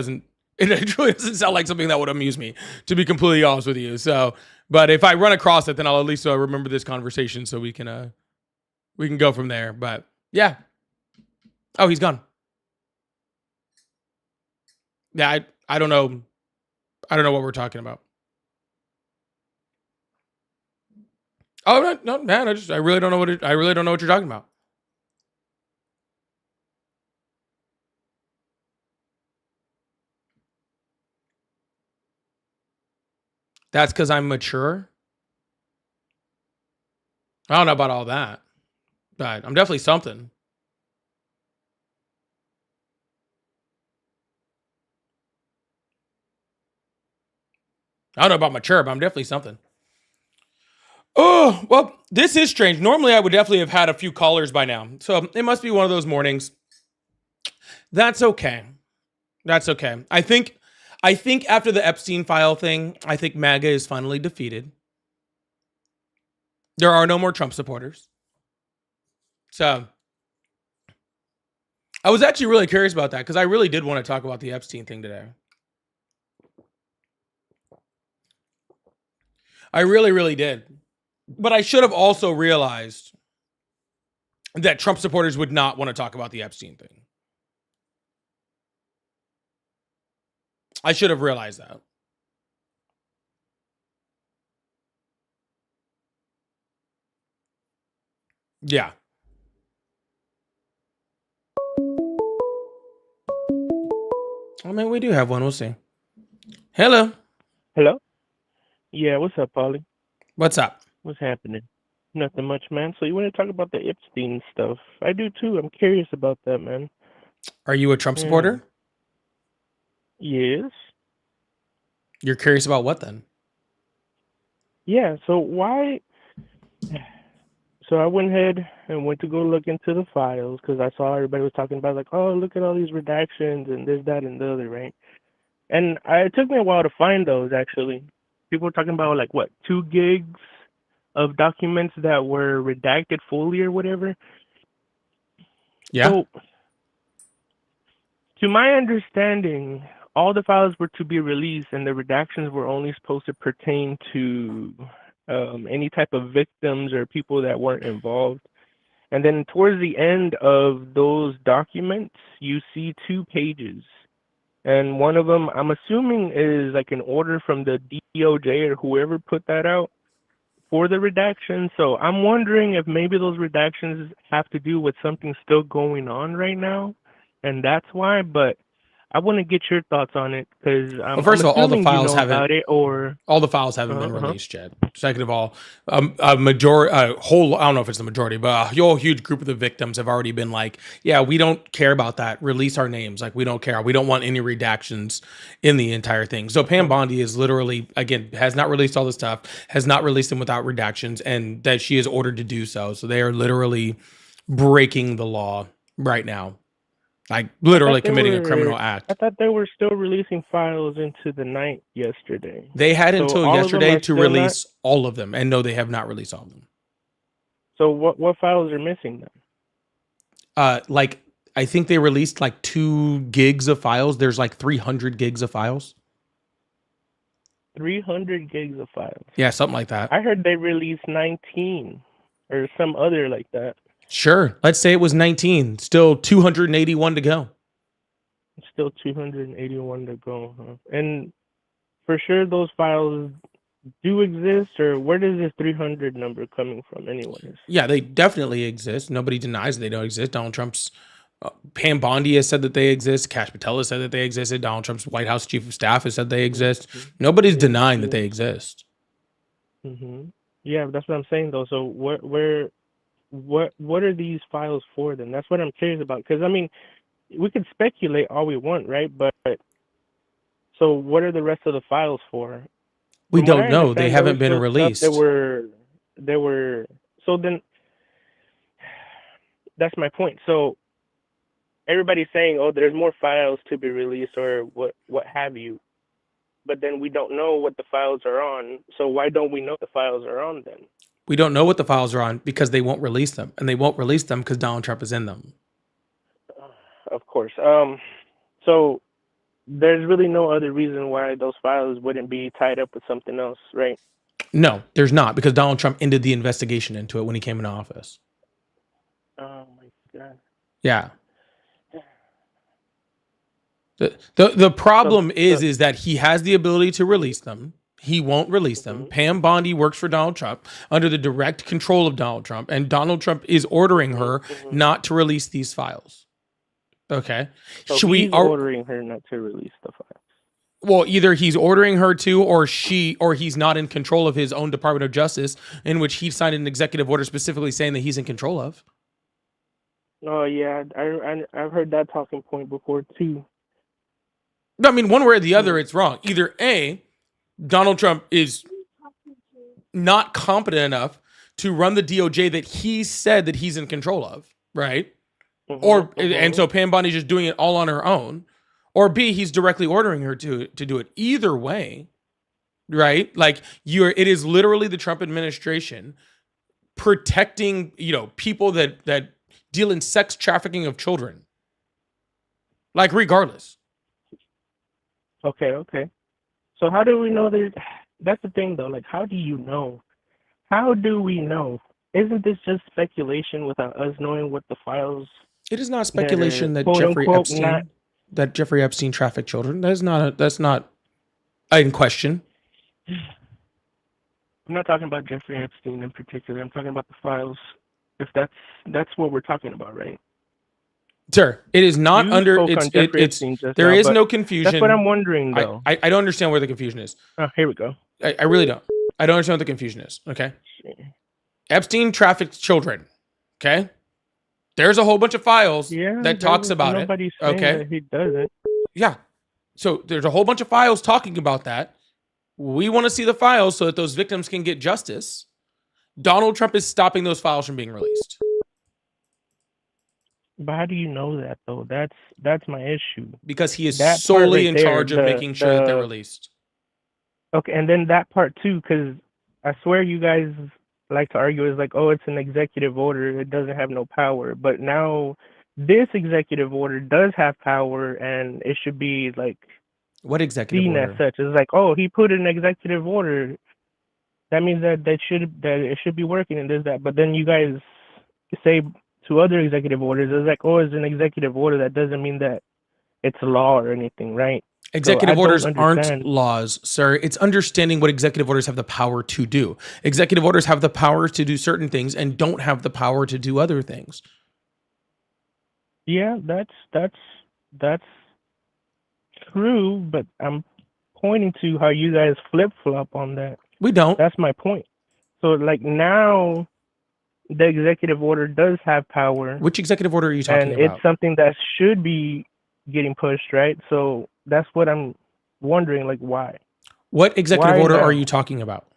really doesn't sound like something that would amuse me, to be completely honest with you. So, but if I run across it, then I'll at least remember this conversation so we can go from there. But yeah. Oh, he's gone. Yeah, I don't know. I don't know what we're talking about. Oh no, man! I really don't know what you're talking about. That's because I'm mature. I don't know about all that, but I'm definitely something. I don't know about mature, but I'm definitely something. Oh, well, this is strange. Normally, I would definitely have had a few callers by now. So it must be one of those mornings. That's okay. That's okay. I think after the Epstein file thing, I think MAGA is finally defeated. There are no more Trump supporters. So I was actually really curious about that because I really did want to talk about the Epstein thing today. I really, really did. But I should have also realized that Trump supporters would not want to talk about the Epstein thing. I should have realized that. Yeah. I mean, we do have one. We'll see. Hello. Hello? Yeah, what's up, Polly? What's up? What's happening? Nothing much, man. So you want to talk about the Epstein stuff? I do too. I'm curious about that, man. Are you a Trump supporter? Yes. You're curious about what then? Yeah, so why? So I went ahead and went to go look into the files because I saw everybody was talking about, like, oh, look at all these redactions and this, that, and the other, right? And it took me a while to find those, actually. People were talking about, like, what, 2 gigs of documents that were redacted fully or whatever. Yeah. So, to my understanding, all the files were to be released and the redactions were only supposed to pertain to any type of victims or people that weren't involved. And then towards the end of those documents, you see 2 pages. And one of them, I'm assuming, is like an order from the DOJ or whoever put that out for the redaction. So I'm wondering if maybe those redactions have to do with something still going on right now, and that's why. But I want to get your thoughts on it because Well, first of all, all the files haven't about it, or all the files haven't been Uh-huh. released yet. Second of all, a majority, whole, I don't know if it's the majority, but a whole huge group of the victims have already been like, yeah, we don't care about that. Release our names. Like, we don't care. We don't want any redactions in the entire thing. So Pam Bondi is literally, again, has not released all the stuff, has not released them without redactions, and that she is ordered to do so. So they are literally breaking the law right now. Like, literally committing a criminal act. I thought they were still releasing files into the night yesterday. They had So until all of them yesterday are to still release all of them. And no, they have not released all of them. So what files are missing then? Like, I think they released like 2 gigs of files. There's like 300 gigs of files. 300 gigs of files. Yeah, something like that. I heard they released 19 or some other like that. Sure. Let's say it was 19. Still 281 to go. Still 281 to go, huh? And for sure those files do exist, or where does this 300 number coming from anyways? Yeah, they definitely exist. Nobody denies they don't exist. Donald Trump's Pam Bondi has said that they exist. Kash Patel has said that they existed. Donald Trump's White House chief of staff has said they exist. Nobody's denying that they exist. Mm-hmm. Yeah, that's what I'm saying though. So what are these files for then? That's what I'm curious about. Because I mean, we could speculate all we want, right? But so what are the rest of the files for? We From what don't I know. understand, They there haven't was been still stuff released. There were so then that's my point. So everybody's saying, oh, there's more files to be released or what have you. But then we don't know what the files are on. So why don't we know what the files are on then? We don't know what the files are on because they won't release them. And they won't release them because Donald Trump is in them. Of course. So there's really no other reason why those files wouldn't be tied up with something else, right? No, there's not, because Donald Trump ended the investigation into it when he came into office. Oh my God. Yeah. The problem is that he has the ability to release them. He won't release them. Pam Bondi works for Donald Trump under the direct control of Donald Trump, and Donald Trump is ordering her not to release these files. Okay. So he's ordering her not to release the files. Well, either he's ordering her to, or he's not in control of his own Department of Justice, in which he signed an executive order specifically saying that he's in control of. Oh yeah, I've heard that talking point before too. I mean, one way or the other, it's wrong. Either A, Donald Trump is not competent enough to run the DOJ that he said that he's in control of, right? And so Pam Bondi's just doing it all on her own. Or B, he's directly ordering her to do it. Either way, right? Like, it is literally the Trump administration protecting, people that deal in sex trafficking of children. Like, regardless. Okay. So how do we know that's the thing though, like how do you know? How do we know? Isn't this just speculation without us knowing what the files? It is not speculation that quote, Jeffrey unquote, Epstein trafficked children. That's not in question. I'm not talking about Jeffrey Epstein in particular. I'm talking about the files. If that's what we're talking about, right? Sir, it is not You under spoke on it's Jeffrey it's Epstein just there now, is but no confusion. That's what I'm wondering though. I don't understand where the confusion is. Oh, here we go. I really don't. I don't understand what the confusion is. Okay. Epstein trafficked children. Okay. There's a whole bunch of files that talks about it. Nobody's saying that he doesn't. Yeah. So there's a whole bunch of files talking about that. We want to see the files so that those victims can get justice. Donald Trump is stopping those files from being released. But how do you know that though? That's my issue. Because he is That solely part in right there, charge of making sure that they're released. Okay, and then that part too, because I swear you guys like to argue is like, oh, it's an executive order, it doesn't have no power. But now this executive order does have power, and it should be like What executive seen order? as such. It's like, oh, he put an executive order. that means that it should be working and there's that. But then you guys say to other executive orders, it's like, oh, it's an executive order. That doesn't mean that it's a law or anything, right? Executive I orders don't aren't understand. laws, sir. It's understanding what executive orders have the power to do. Executive orders have the power to do certain things and don't have the power to do other things. Yeah, that's true, but I'm pointing to how you guys flip-flop on that. We don't. That's my point. So like now the executive order does have power, Which executive order are you talking and about? it's something that should be getting pushed, right? So that's what I'm wondering, like why? What executive Why order now? are you talking about?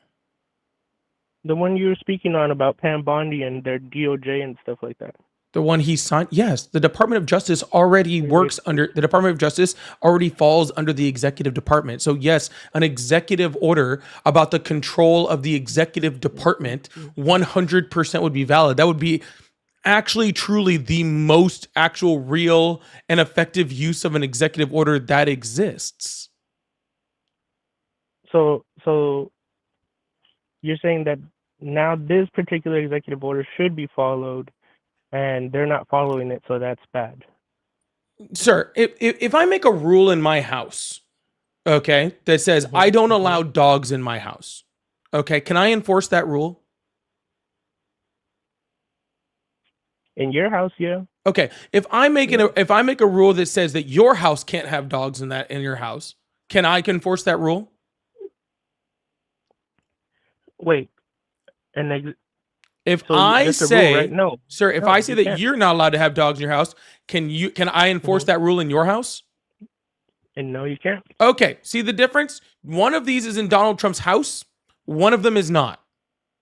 The one you were speaking on about Pam Bondi and their DOJ and stuff like that. The one he signed? Yes, the Department of Justice already works under the Department of Justice already falls under the executive department. So yes, an executive order about the control of the executive department 100% would be valid. That would be actually truly the most actual real and effective use of an executive order that exists. So you're saying that now this particular executive order should be followed, and they're not following it, so that's bad. Sir, if I make a rule in my house, okay, that says I don't allow dogs in my house, okay, can I enforce that rule? In your house, yeah. Okay, if I make a rule that says that your house can't have dogs in your house, can I enforce that rule? Wait, If so I that's a rule, say, right? No, sir, if no, I say you that can't. you're not allowed to have dogs in your house, can I enforce that rule in your house? And no, you can't. Okay, see the difference? One of these is in Donald Trump's house. One of them is not.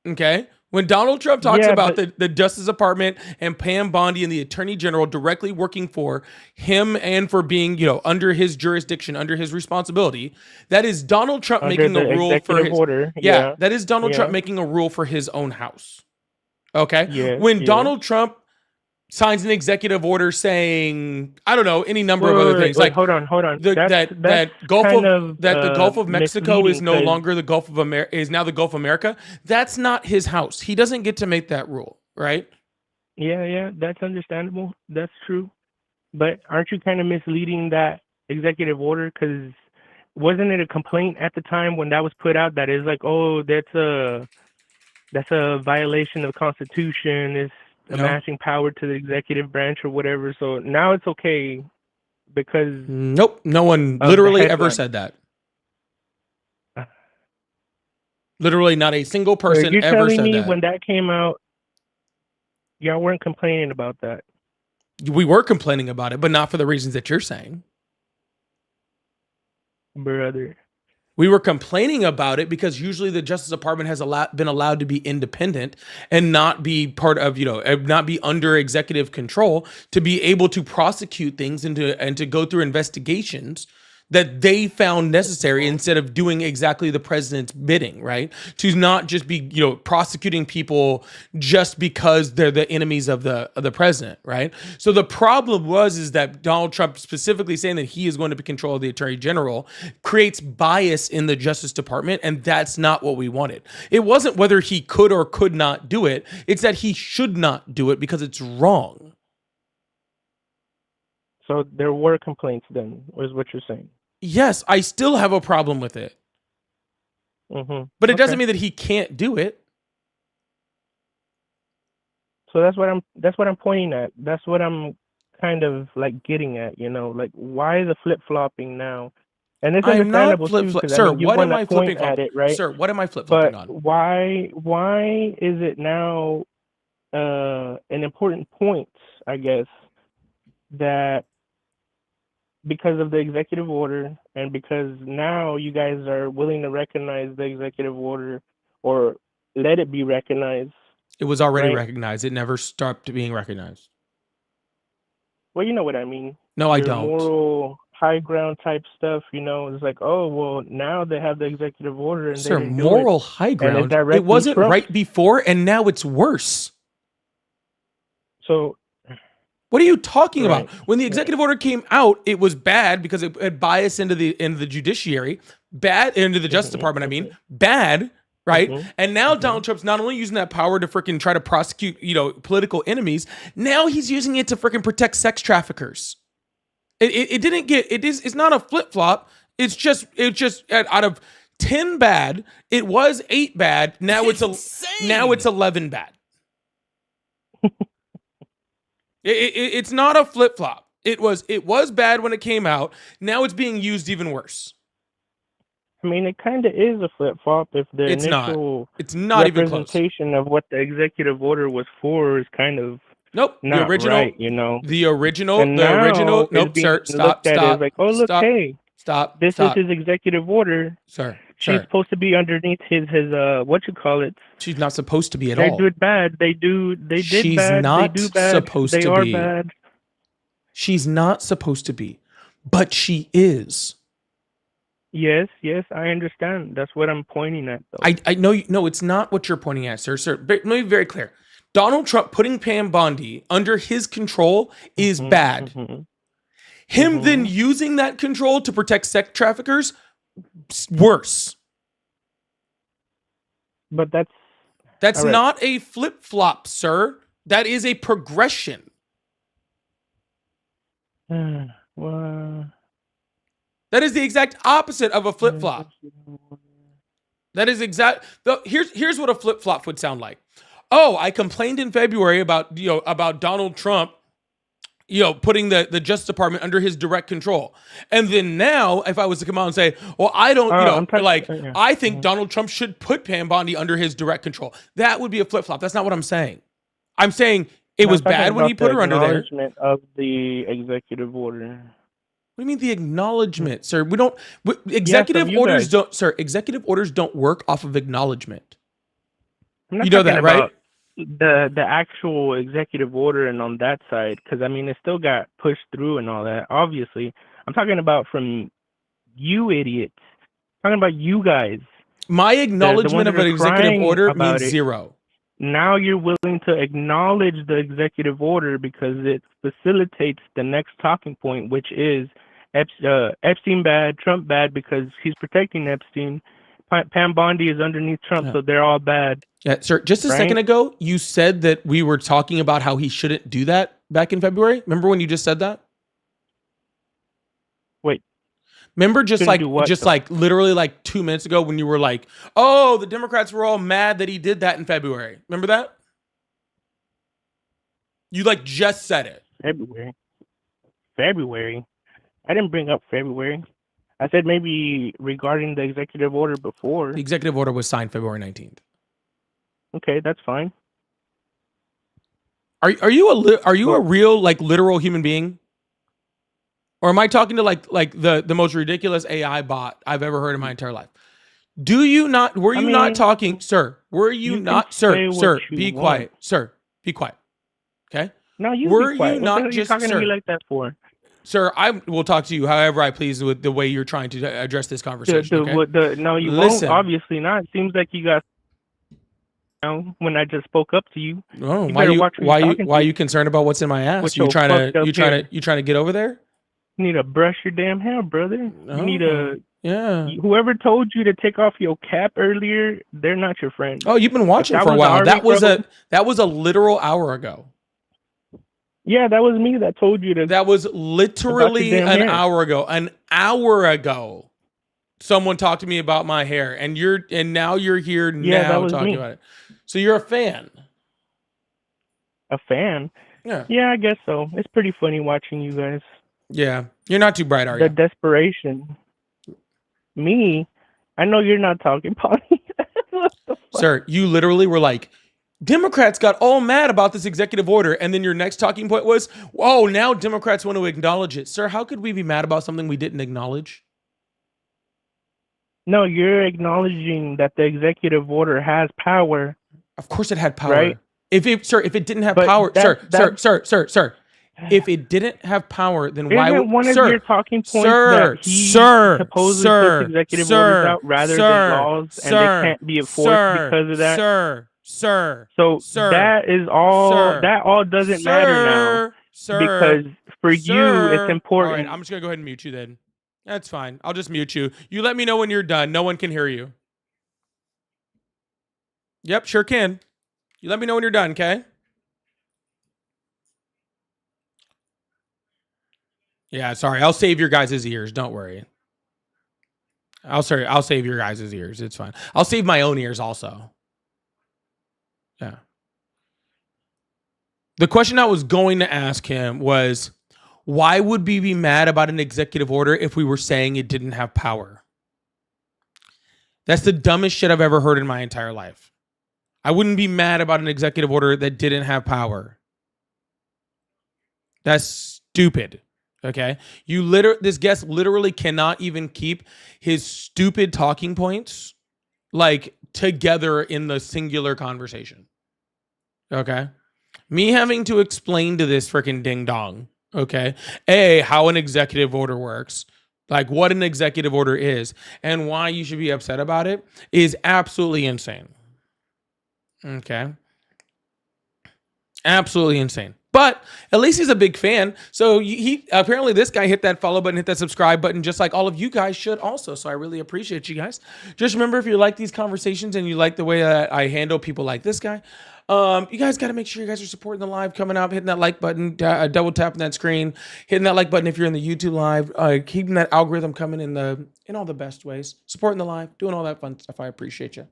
Okay? When Donald Trump talks Yeah, about but- the Justice Department and Pam Bondi and the Attorney General directly working for him and for being, under his jurisdiction, under his responsibility, that is Donald Trump Under making the a rule for executive his order, Yeah, that is Donald Trump Yeah. making a rule for his own house. Okay? Yes, When yes. Donald Trump signs an executive order saying, I don't know, any number of Wait, other wait, things wait, like hold on. the Gulf kind of the Gulf of Mexico is misleading no 'cause- longer the Gulf of America, is now the Gulf of America. That's not his house. He doesn't get to make that rule, right? Yeah, that's understandable. That's true. But aren't you kind of misleading that executive order? Because wasn't it a complaint at the time when that was put out that is like, oh, that's a violation of the Constitution. It's No. amassing power to the executive branch or whatever. So now it's okay because Nope, no one the literally ever headline. said that. Literally, not a single person you're ever telling said me that. when that came out, y'all weren't complaining about that. We were complaining about it, but not for the reasons that you're saying. Brother. We were complaining about it because usually the Justice Department has been allowed to be independent and not be part of, not be under executive control, to be able to prosecute things and to go through investigations that they found necessary instead of doing exactly the president's bidding, right? To not just be, prosecuting people just because they're the enemies of the president, right? So the problem is that Donald Trump specifically saying that he is going to be control of the Attorney General creates bias in the Justice Department, and that's not what we wanted. It wasn't whether he could or could not do it, it's that he should not do it because it's wrong. So there were complaints then, is what you're saying. Yes, I still have a problem with it. Mm-hmm. But it doesn't mean that he can't do it. So that's what I'm pointing at. That's what I'm kind of like getting at, like why the flip flopping now? And it's I'm not understandable too, flip-flop. 'cause, Sir, you what am wanna I point flipping at on? it, right? Sir, what am I flip-flopping But on? why is it now an important point, I guess, that because of the executive order and because now you guys are willing to recognize the executive order or let it be recognized. It was already Right. recognized. It never stopped being recognized. Well, you know what I mean. No, I Your don't. moral high ground type stuff, it's like, oh, well, now they have the executive order and Sir, they didn't do moral it. high And ground. it's directly It wasn't Trump. right before, and now it's worse. So What are you talking Right. about? When the executive order came out, it was bad because it had bias into the judiciary, bad into the Justice Department. I mean, bad, right? Mhm. And now Donald Trump's not only using that power to freaking try to prosecute, political enemies, now he's using it to freaking protect sex traffickers. It's not a flip flop. It's just out of 10 bad, it was 8 bad. Now it's insane. 11 bad. It's not a flip flop. It was bad when it came out. Now it's being used even worse. I mean, it kind of is a flip flop if the It's not. initial It's not even close. representation of what the executive order was for is kind of Nope. not The original. right, you know. The original. And the now original. it's Nope, being sir. Stop. looked at Stop. as like, oh, look, stop. hey, Stop. this Stop. is his executive order. Sir. She's Sir. supposed to be underneath his what you call it. She's not supposed to be at They all. do it bad. They did She's bad. not they do bad. supposed they to are be. bad. She's not supposed to be, but she is. Yes, I understand. That's what I'm pointing at, though. I know. No, it's not what you're pointing at, sir. Sir, let me be very clear. Donald Trump putting Pam Bondi under his control is bad. Him then using that control to protect sex traffickers, worse. But that's That's all right. not a flip flop, sir. That is a progression. Well, That is the exact opposite of a flip flop. That is exact. Here's what a flip flop would sound like. Oh, I complained in February about Donald Trump, putting the Justice Department under his direct control, and then now, if I was to come out and say, well, I don't, I think Donald Trump should put Pam Bondi under his direct control, that would be a flip flop. That's not what I'm saying. I'm saying it was bad when he put her under there. Acknowledgement of the executive order. What do you mean the acknowledgement, sir? Executive orders don't, sir. Executive orders don't work off of acknowledgement. I'm not You know talking that, right? about the actual executive order and on that side, because I mean it still got pushed through and all that. Obviously, I'm talking about from you idiots. I'm talking about you guys. My acknowledgement of an executive order means it. zero. Now you're willing to acknowledge the executive order because it facilitates the next talking point, which is Epstein bad, Trump bad because he's protecting Epstein. Pam Bondi is underneath Trump, so they're all bad. Yeah, sir. Just a second ago, you said that we were talking about how he shouldn't do that back in February. Remember when you just said that? Wait. Remember just Shouldn't do what, though? like literally like 2 minutes ago when you were like, oh, the Democrats were all mad that he did that in February. Remember that? You like just said it. February. I didn't bring up February. I said maybe regarding the executive order before. The executive order was signed February 19th. Okay, that's fine. Are you a real like literal human being? Or am I talking to like the most ridiculous AI bot I've ever heard in my entire life? Were you not talking, sir? Were you not, sir, be quiet. Sir, be quiet. Okay? No, you were be quiet. you What not the hell are you just talking sir, to me like that for? Sir, I will talk to you however I please with the way you're trying to address this conversation. No, you Listen. won't. Obviously not. It seems like you got. When I just spoke up to you. Oh, You why better you watch what why you're you talking why to. you concerned about what's in my ass? With You your trying fucked to up hair. you trying to get over there? You need to brush your damn hair, brother. You need Oh, to. Yeah. Whoever told you to take off your cap earlier, they're not your friend. Oh, you've been watching If that for a was the while. Army That was a literal hour ago. Yeah, that was me that told you to. That was literally damn an hair. hour ago. An hour ago, someone talked to me about my hair, and now you're here Yeah, that now was talking me. about it. So you're a fan. A fan? Yeah. Yeah, I guess so. It's pretty funny watching you guys. Yeah. You're not too bright, are The you? desperation. Me? I know you're not talking, Polly. What the fuck? Sir, you literally were like, Democrats got all mad about this executive order, and then your next talking point was, oh, now Democrats want to acknowledge it. Sir, how could we be mad about something we didn't acknowledge? No, you're acknowledging that the executive order has power. Of course it had power. Right. If it didn't have But power, that- sir, if it didn't have power, then why Isn't would one of sir, your talking points sir, that he sir, supposedly sir, puts executive sir, orders out rather sir, than laws, and sir, they can't be enforced because of that? Sir, So that is all. sir, That all doesn't matter now sir, because for you sir. it's important. All right, I'm just gonna go ahead and mute you then. That's fine. I'll just mute you. You let me know when you're done. No one can hear you. Yep, sure can. You let me know when you're done, okay? Yeah, sorry. I'll save your guys' ears. Don't worry. I'll save your guys' ears. It's fine. I'll save my own ears also. Yeah. The question I was going to ask him was, why would we be mad about an executive order if we were saying it didn't have power? That's the dumbest shit I've ever heard in my entire life. I wouldn't be mad about an executive order that didn't have power. That's stupid. Okay? This guest literally cannot even keep his stupid talking points like together in the singular conversation. Okay? Me having to explain to this freaking ding dong, okay, how an executive order works, like what an executive order is, and why you should be upset about it is absolutely insane. Okay. Absolutely insane. But at least he's a big fan. So he apparently this guy hit that follow button, hit that subscribe button, just like all of you guys should also. So I really appreciate you guys. Just remember, if you like these conversations and you like the way that I handle people like this guy, you guys got to make sure you guys are supporting the live, coming up, hitting that like button, double tapping that screen, hitting that like button if you're in the YouTube live, keeping that algorithm coming in all the best ways, supporting the live, doing all that fun stuff. I appreciate you.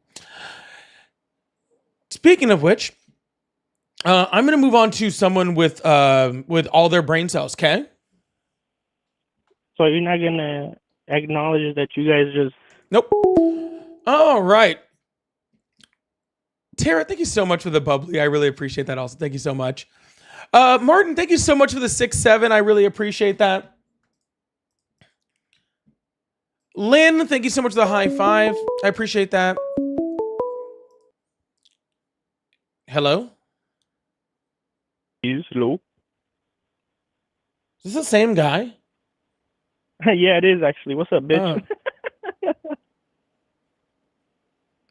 Speaking of which, I'm going to move on to someone with all their brain cells. Okay. So you're not gonna acknowledge that you guys just... Nope. All right. Tara, thank you so much for the bubbly. I really appreciate that also. Thank you so much. Martin, thank you so much for the 6-7. I really appreciate that. Lynn, thank you so much for the high five. I appreciate that. Hello? Hello? Is this the same guy? Yeah, it is actually. What's up, bitch?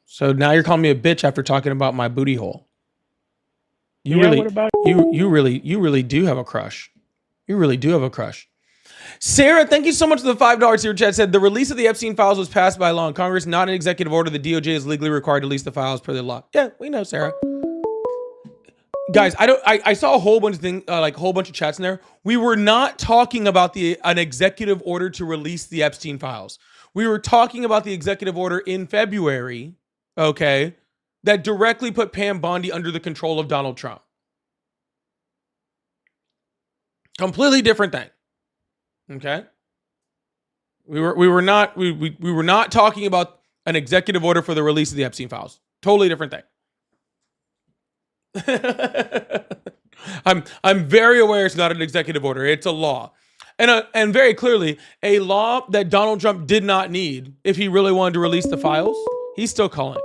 So now you're calling me a bitch after talking about my booty hole. What about You really do have a crush. You really do have a crush. Sarah, thank you so much for the $5 here. Chat said the release of the Epstein files was passed by law in Congress, not an executive order. The DOJ is legally required to release the files per the law. Yeah, we know, Sarah. Guys, I saw a whole bunch of things, like a whole bunch of chats in there. We were not talking about an executive order to release the Epstein files. We were talking about the executive order in February, okay, that directly put Pam Bondi under the control of Donald Trump. Completely different thing. Okay? We were not talking about an executive order for the release of the Epstein files. Totally different thing. I'm very aware it's not an executive order. It's a law. And very clearly, a law that Donald Trump did not need if he really wanted to release the files. He's still calling.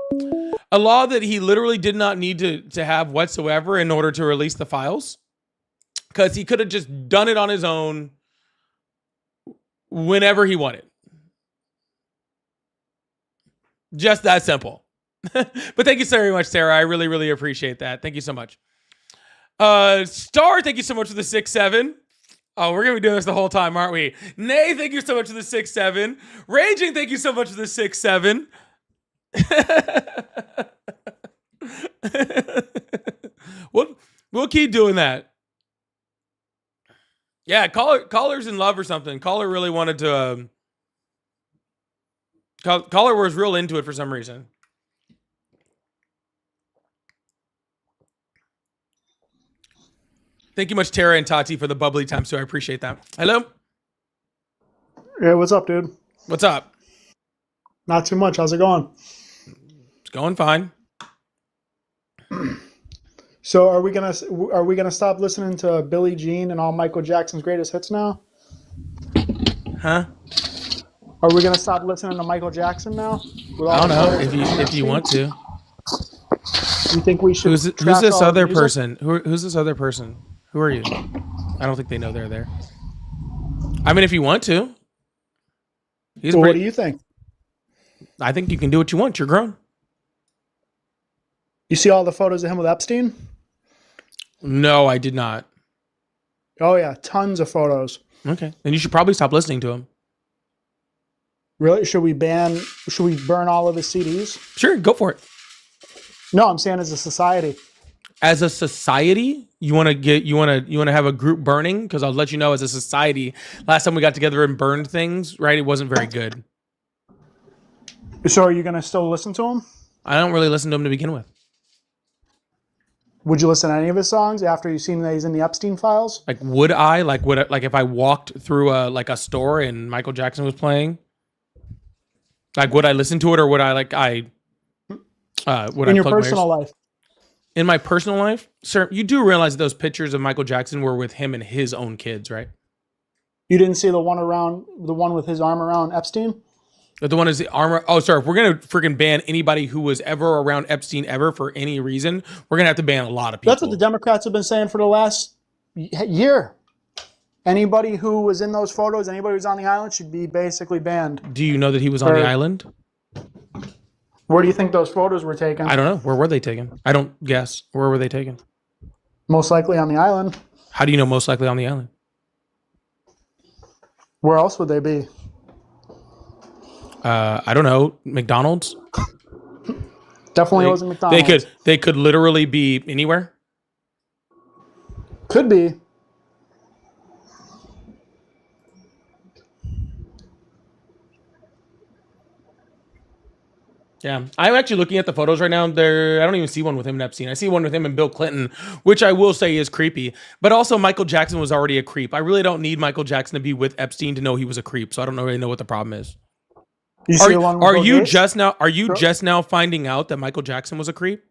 A law that he literally did not need to have whatsoever in order to release the files. Because he could have just done it on his own whenever he wanted. Just that simple. But thank you so very much, Sarah. I really, really appreciate that. Thank you so much. Star, thank you so much for the 6-7. Oh, we're going to be doing this the whole time, aren't we? Nay, thank you so much for the 6-7. Raging, thank you so much for the 6-7. We'll keep doing that. Yeah, Caller's in love or something. Caller really wanted to... Caller was real into it for some reason. Thank you much, Tara and Tati, for the bubbly time, so I appreciate that. Hello? Yeah, what's up, dude? What's up? Not too much. How's it going? It's going fine. So are we gonna stop listening to Billie Jean and all Michael Jackson's greatest hits now? Huh? Are we gonna stop listening to Michael Jackson now? I don't know if you want to. You think we should? Who's this other person? Who's this other person? Who are you? I don't think they know they're there. I mean, if you want to. What do you think? I think you can do what you want. You're grown. You see all the photos of him with Epstein? No, I did not. Oh yeah, tons of photos. Okay, then you should probably stop listening to him. Really? Should we burn all of his CDs? Sure, go for it. No, I'm saying as a society. As a society, you want to have a group burning? Because I'll let you know, as a society, last time we got together and burned things, right? It wasn't very good. So are you going to still listen to him? I don't really listen to him to begin with. Would you listen to any of his songs after you've seen that he's in the Epstein files? Like, would I like if I walked through a store and Michael Jackson was playing? Like, would I listen to it, or would I would In I your plug personal life? In my personal life, sir, you do realize that those pictures of Michael Jackson were with him and his own kids, right? You didn't see the one with his arm around Epstein? The one is the armor. Oh, sorry. If we're gonna freaking ban anybody who was ever around Epstein ever for any reason, we're gonna have to ban a lot of people. That's what the Democrats have been saying for the last year. Anybody who was in those photos, anybody who's on the island, should be basically banned. Do you know that he was on the island? Where do you think those photos were taken? I don't know. Where were they taken? I don't guess. Where were they taken? Most likely on the island. How do you know most likely on the island? Where else would they be? I don't know. McDonald's? Definitely wasn't McDonald's. They could literally be anywhere. Could be. Yeah, I'm actually looking at the photos right now. I don't even see one with him and Epstein. I see one with him and Bill Clinton, which I will say is creepy. But also, Michael Jackson was already a creep. I really don't need Michael Jackson to be with Epstein to know he was a creep. So I don't really know what the problem is. Are you just now finding out that Michael Jackson was a creep?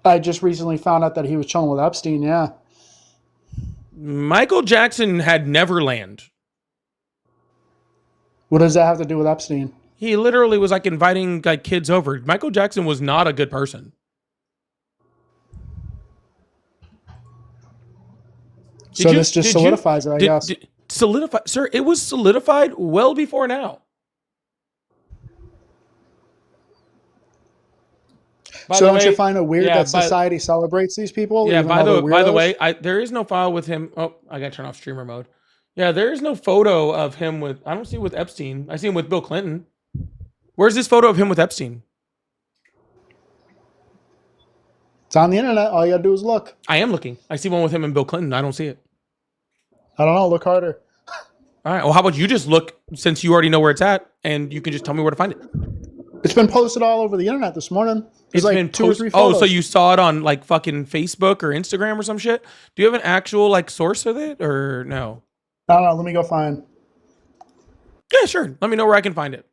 I just recently found out that he was chilling with Epstein. Yeah. Michael Jackson had Neverland. What does that have to do with Epstein? He literally was like inviting like kids over. Michael Jackson was not a good person. So this just solidifies it, I guess. Solidified, sir. It was solidified well before now. So don't you find it weird that society celebrates these people? Yeah. By the way, there is no file with him. Oh, I got to turn off streamer mode. Yeah, there is no photo of him with. I don't see him with Epstein. I see him with Bill Clinton. Where's this photo of him with Epstein? It's on the internet. All you gotta do is look. I am looking. I see one with him and Bill Clinton. I don't see it. I don't know. Look harder. All right. Well, how about you just look, since you already know where it's at, and you can just tell me where to find it. It's been posted all over the internet this morning. It's like been 2 or 3 photos. Oh, so you saw it on like fucking Facebook or Instagram or some shit? Do you have an actual like source of it or no? I don't know. Let me go find. Yeah, sure. Let me know where I can find it.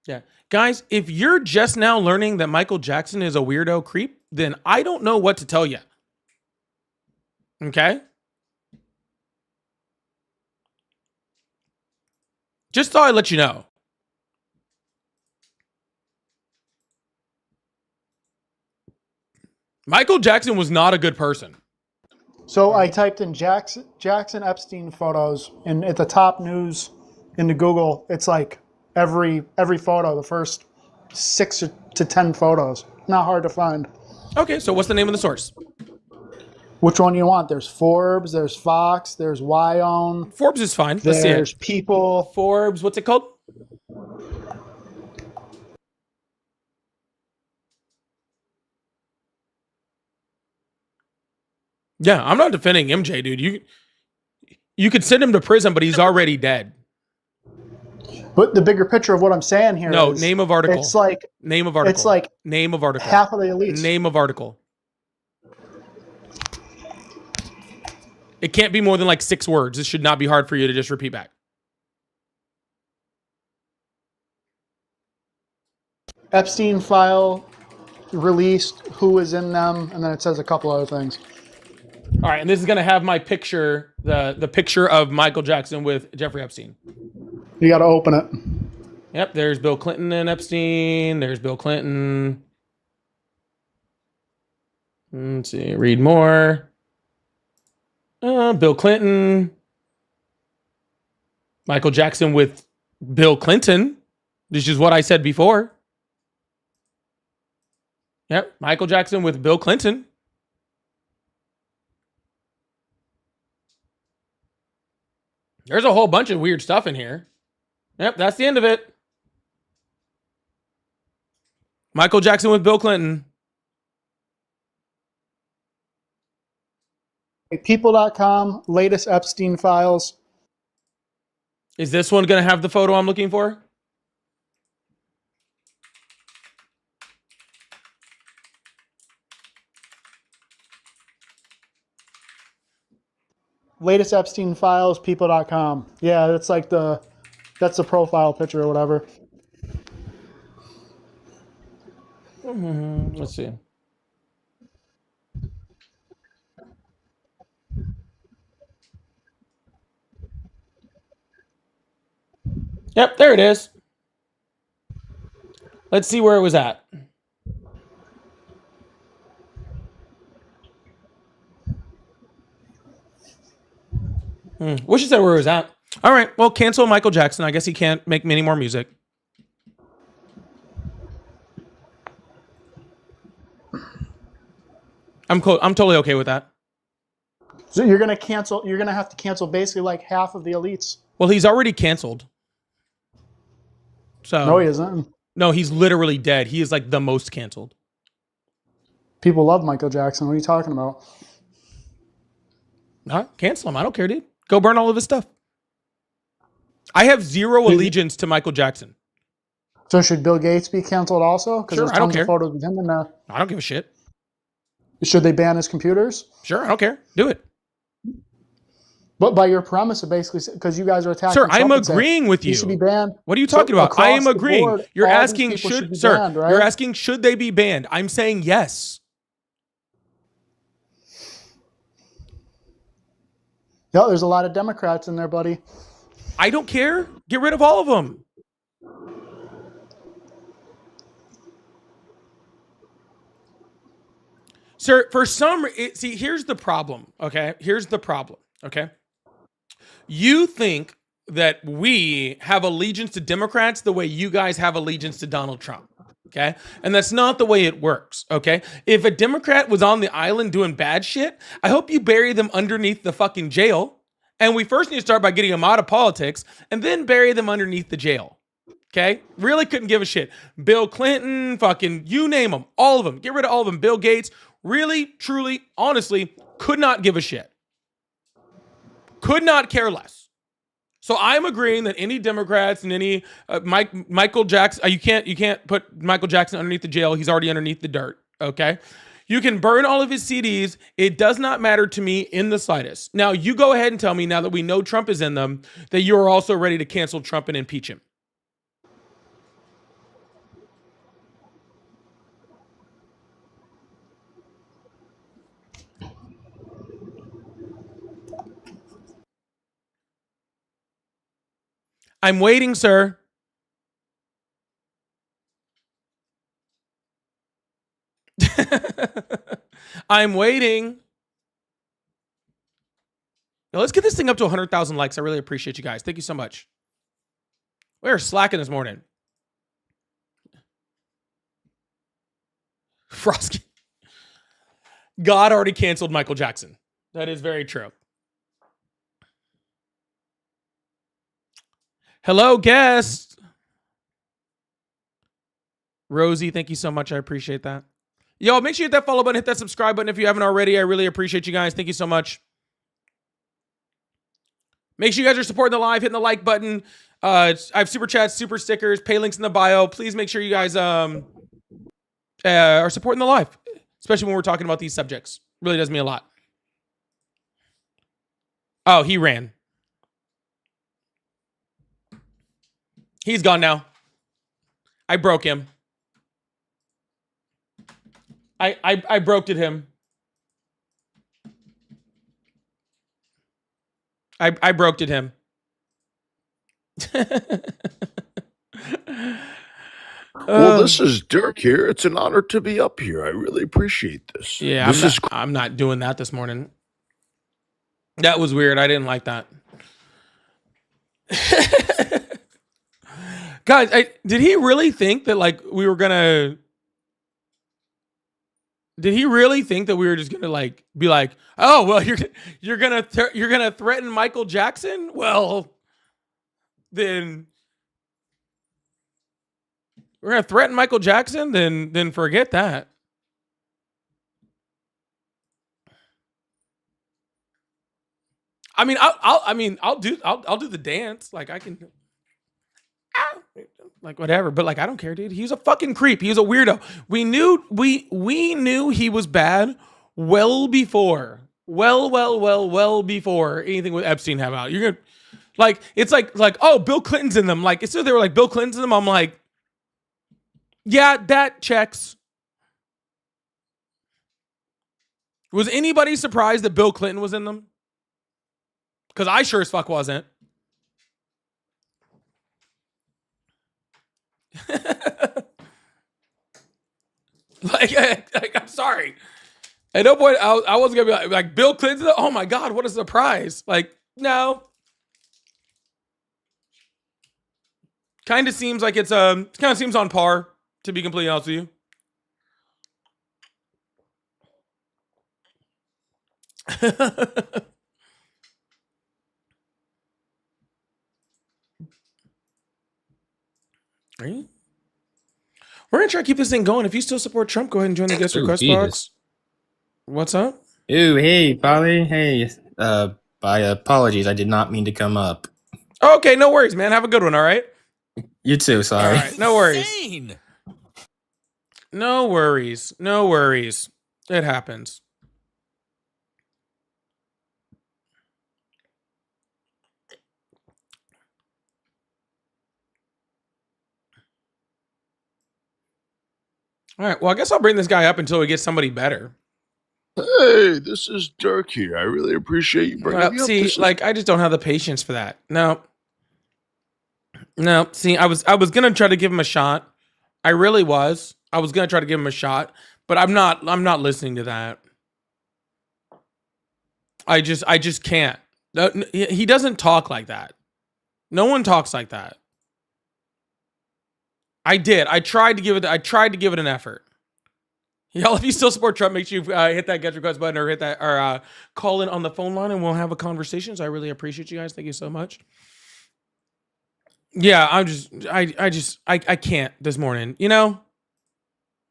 Yeah. Guys, if you're just now learning that Michael Jackson is a weirdo creep, then I don't know what to tell you. Okay? Just thought I'd let you know. Michael Jackson was not a good person. So I typed in Jackson Epstein photos, and at the top news into Google, it's like every photo, the first 6 to 10 photos. Not hard to find. Okay, so what's the name of the source? Which one do you want? There's Forbes, there's Fox, there's Wyone. Forbes is fine. Let's see it. There's People. Forbes, what's it called? Yeah, I'm not defending MJ, dude. You could send him to prison, but he's already dead. But the bigger picture of what I'm saying here is... name of article. It's like... Name of article. It's like... Name of article. Half of the elites. Name of article. It can't be more than like 6 words. This should not be hard for you to just repeat back. Epstein file released, who was in them, and then it says a couple other things. All right, and this is going to have my picture, the picture of Michael Jackson with Jeffrey Epstein. You got to open it. Yep, there's Bill Clinton and Epstein. There's Bill Clinton. Let's see, read more. Bill Clinton. Michael Jackson with Bill Clinton. This is what I said before. Yep, Michael Jackson with Bill Clinton. There's a whole bunch of weird stuff in here. Yep, that's the end of it. Michael Jackson with Bill Clinton. People.com, latest Epstein files. Is this one going to have the photo I'm looking for? Latest Epstein files, people.com. Yeah, that's like that's the profile picture or whatever. Let's see. Yep, there it is. Let's see where it was at. Wish it said where it was at. All right, well, cancel Michael Jackson. I guess he can't make any more music. I'm totally okay with that. So you're gonna cancel. You're gonna have to cancel basically like half of the elites. Well, he's already canceled. So No, he isn't. No, he's literally dead. He is like the most canceled. People love Michael Jackson. What are you talking about? Cancel him. I don't care, dude. Go burn all of his stuff. I have zero allegiance to Michael Jackson. So should Bill Gates be canceled also? Because Sure, there's I don't tons care. of photos with him in there. I don't give a shit. Should they ban his computers? Sure, I don't care. Do it. But by your premise, it basically because you guys are attacking. Sir, I'm Trump and saying agreing with you. He should be banned. What are you talking about? I am across the agreeing. board, You're all these asking people should be sir, banned, right? you're asking should they be banned? I'm saying yes. Yeah, there's a lot of Democrats in there, buddy. I don't care. Get rid of all of them. Sir, for some see, here's the problem, okay? Here's the problem, okay? You think that we have allegiance to Democrats the way you guys have allegiance to Donald Trump, okay? And that's not the way it works, okay? If a Democrat was on the island doing bad shit, I hope you bury them underneath the fucking jail. And we first need to start by getting them out of politics and then bury them underneath the jail. Okay? Really couldn't give a shit. Bill Clinton, fucking, you name them. All of them. Get rid of all of them. Bill Gates. Really, truly, honestly, could not give a shit. Could not care less. So I'm agreeing that any Democrats and any Michael Jackson, you can't put Michael Jackson underneath the jail. He's already underneath the dirt. Okay? You can burn all of his CDs. It does not matter to me in the slightest. Now, you go ahead and tell me, now that we know Trump is in them, that you're also ready to cancel Trump and impeach him. I'm waiting, sir. I'm waiting. Now let's get this thing up to 100,000 likes. I really appreciate you guys. Thank you so much. We are slacking this morning. Frosky. God already canceled Michael Jackson. That is very true. Hello, guest. Rosie, thank you so much. I appreciate that. Yo, make sure you hit that follow button, hit that subscribe button if you haven't already. I really appreciate you guys. Thank you so much. Make sure you guys are supporting the live, hitting the like button. I have super chats, super stickers, pay links in the bio. Please make sure you guys are supporting the live, especially when we're talking about these subjects. Really does me a lot. Oh, he ran. He's gone now. I broke him. I broke at him. I broke at him. Well, this is Dirk here. It's an honor to be up here. I really appreciate this. Yeah, I'm not doing that this morning. That was weird. I didn't like that. Guys, did he really think that like we were gonna? Did he really think that we were just gonna like be like, oh well, you're gonna threaten Michael Jackson? Well, then we're gonna threaten Michael Jackson, then forget that. I mean, I'll do the dance. Like I can, like whatever. But like I don't care, dude. He's a fucking creep. He was a weirdo. We knew he was bad well before anything with Epstein happened out. You're gonna like it's like oh, Bill Clinton's in them. Like it's they were like Bill Clinton's in them. I'm like, yeah, that checks. Was anybody surprised that Bill Clinton was in them? Because I sure as fuck wasn't. like, I'm sorry. At no point, I wasn't going to be like Bill Clinton. Oh my God, what a surprise. Like, no. Kind of seems like it kind of seems on par, to be completely honest with you. Right? We're gonna try to keep this thing going. If you still support Trump, go ahead and join the guest request box. What's up? Ooh, hey, Polly. Hey, my apologies. I did not mean to come up. Okay, no worries, man. Have a good one, all right? You too, sorry. All right, no worries. Insane. No worries. No worries. It happens. All right, well, I guess I'll bring this guy up until we get somebody better. Hey, this is Dirk here. I really appreciate you bringing me up. See, like, I just don't have the patience for that. No. See, I was gonna try to give him a shot. I really was. I was gonna try to give him a shot, but I'm not listening to that. I just can't. He doesn't talk like that. No one talks like that. I did. I tried to give it an effort. Y'all, if you still support Trump, make sure you hit that get request button or hit that or call in on the phone line and we'll have a conversation. So I really appreciate you guys. Thank you so much. Yeah, I can't this morning. You know,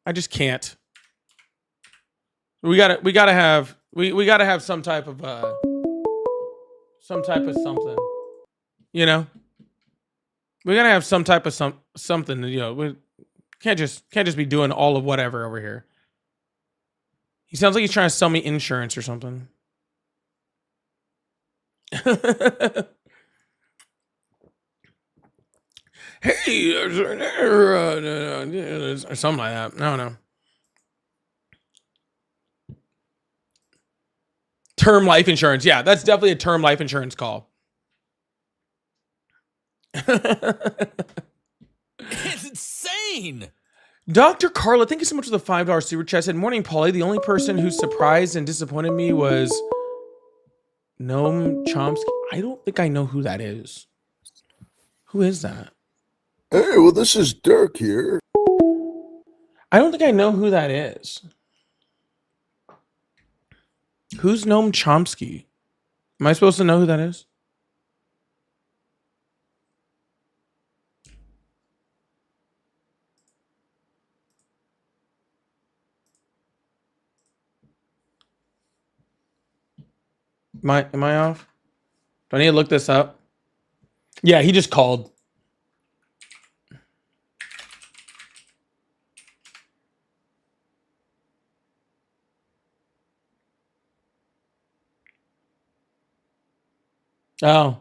I just can't. We gotta have some type of something. You know, we gotta have some type of something. You know, we can't just be doing all of whatever over here. He sounds like he's trying to sell me insurance or something. Hey, or something like that. I don't know. Term life insurance. Yeah, that's definitely a term life insurance call. It's insane. Dr. Carla, thank you so much for the $5 super chat. Said, morning, Paulie. The only person who surprised and disappointed me was Noam Chomsky. I don't think I know who that is. Who is that? Hey, well, this is Dirk here. I don't think I know who that is. Who's Noam Chomsky? Am I supposed to know who that is? Am I off? Do I need to look this up? Yeah, he just called. Oh,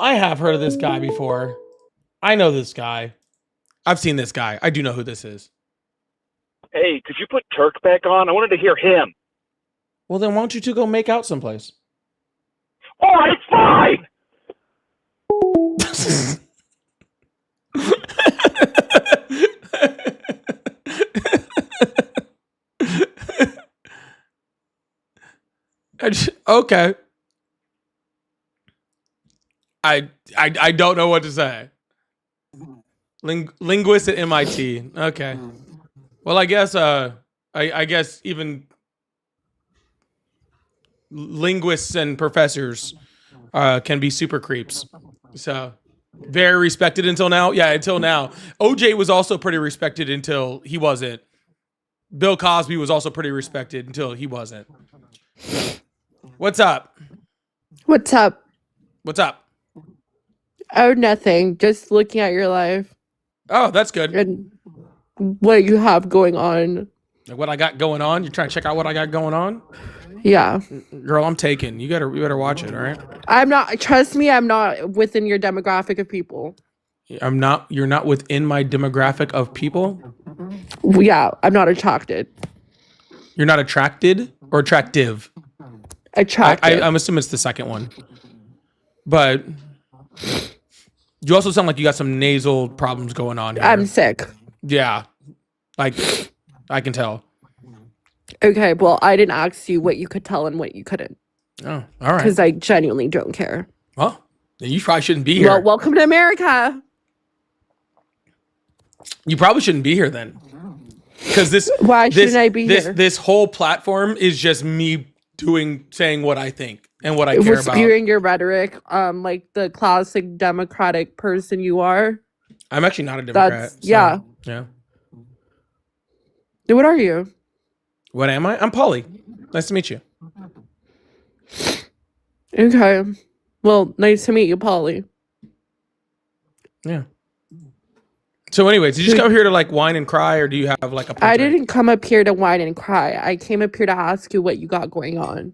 I have heard of this guy before. I know this guy. I've seen this guy. I do know who this is. Hey, could you put Turk back on? I wanted to hear him. Well, then why don't you two go make out someplace? All right, fine. Okay. I don't know what to say. Linguist at MIT. Okay. Well, I guess I guess even linguists and professors can be super creeps. So Very respected until now. Yeah, until now. OJ was also pretty respected until he wasn't. Bill Cosby was also pretty respected until he wasn't. What's up? What's up? What's up? Oh, nothing. Just looking at your life Oh, that's good. and what you have going on. Like what I got going on? You're trying to check out what I got going on? Yeah. Girl, I'm taken. You better watch it, all right? I'm not, trust me, I'm not within your demographic of people. You're not within my demographic of people? Yeah, I'm not attracted. You're not attracted or attractive? Attracted. I'm assuming it's the second one. But you also sound like you got some nasal problems going on here. I'm sick. Yeah. Like, I can tell. Okay, well, I didn't ask you what you could tell and what you couldn't. Oh, all right. Because I genuinely don't care. Well, then you probably shouldn't be here. Well, welcome to America. You probably shouldn't be here then. Because Why shouldn't I be here? This whole platform is just me saying what I think and what I care We're about. spewing your rhetoric, like the classic Democratic person you are. I'm actually not a Democrat. Yeah. Yeah. What are you? What am I? I'm Polly. Nice to meet you. Okay. Well, nice to meet you, Polly. Yeah. So anyways, did you just come here to like whine and cry, or do you have like a point I to make? didn't come up here to whine and cry. I came up here to ask you what you got going on.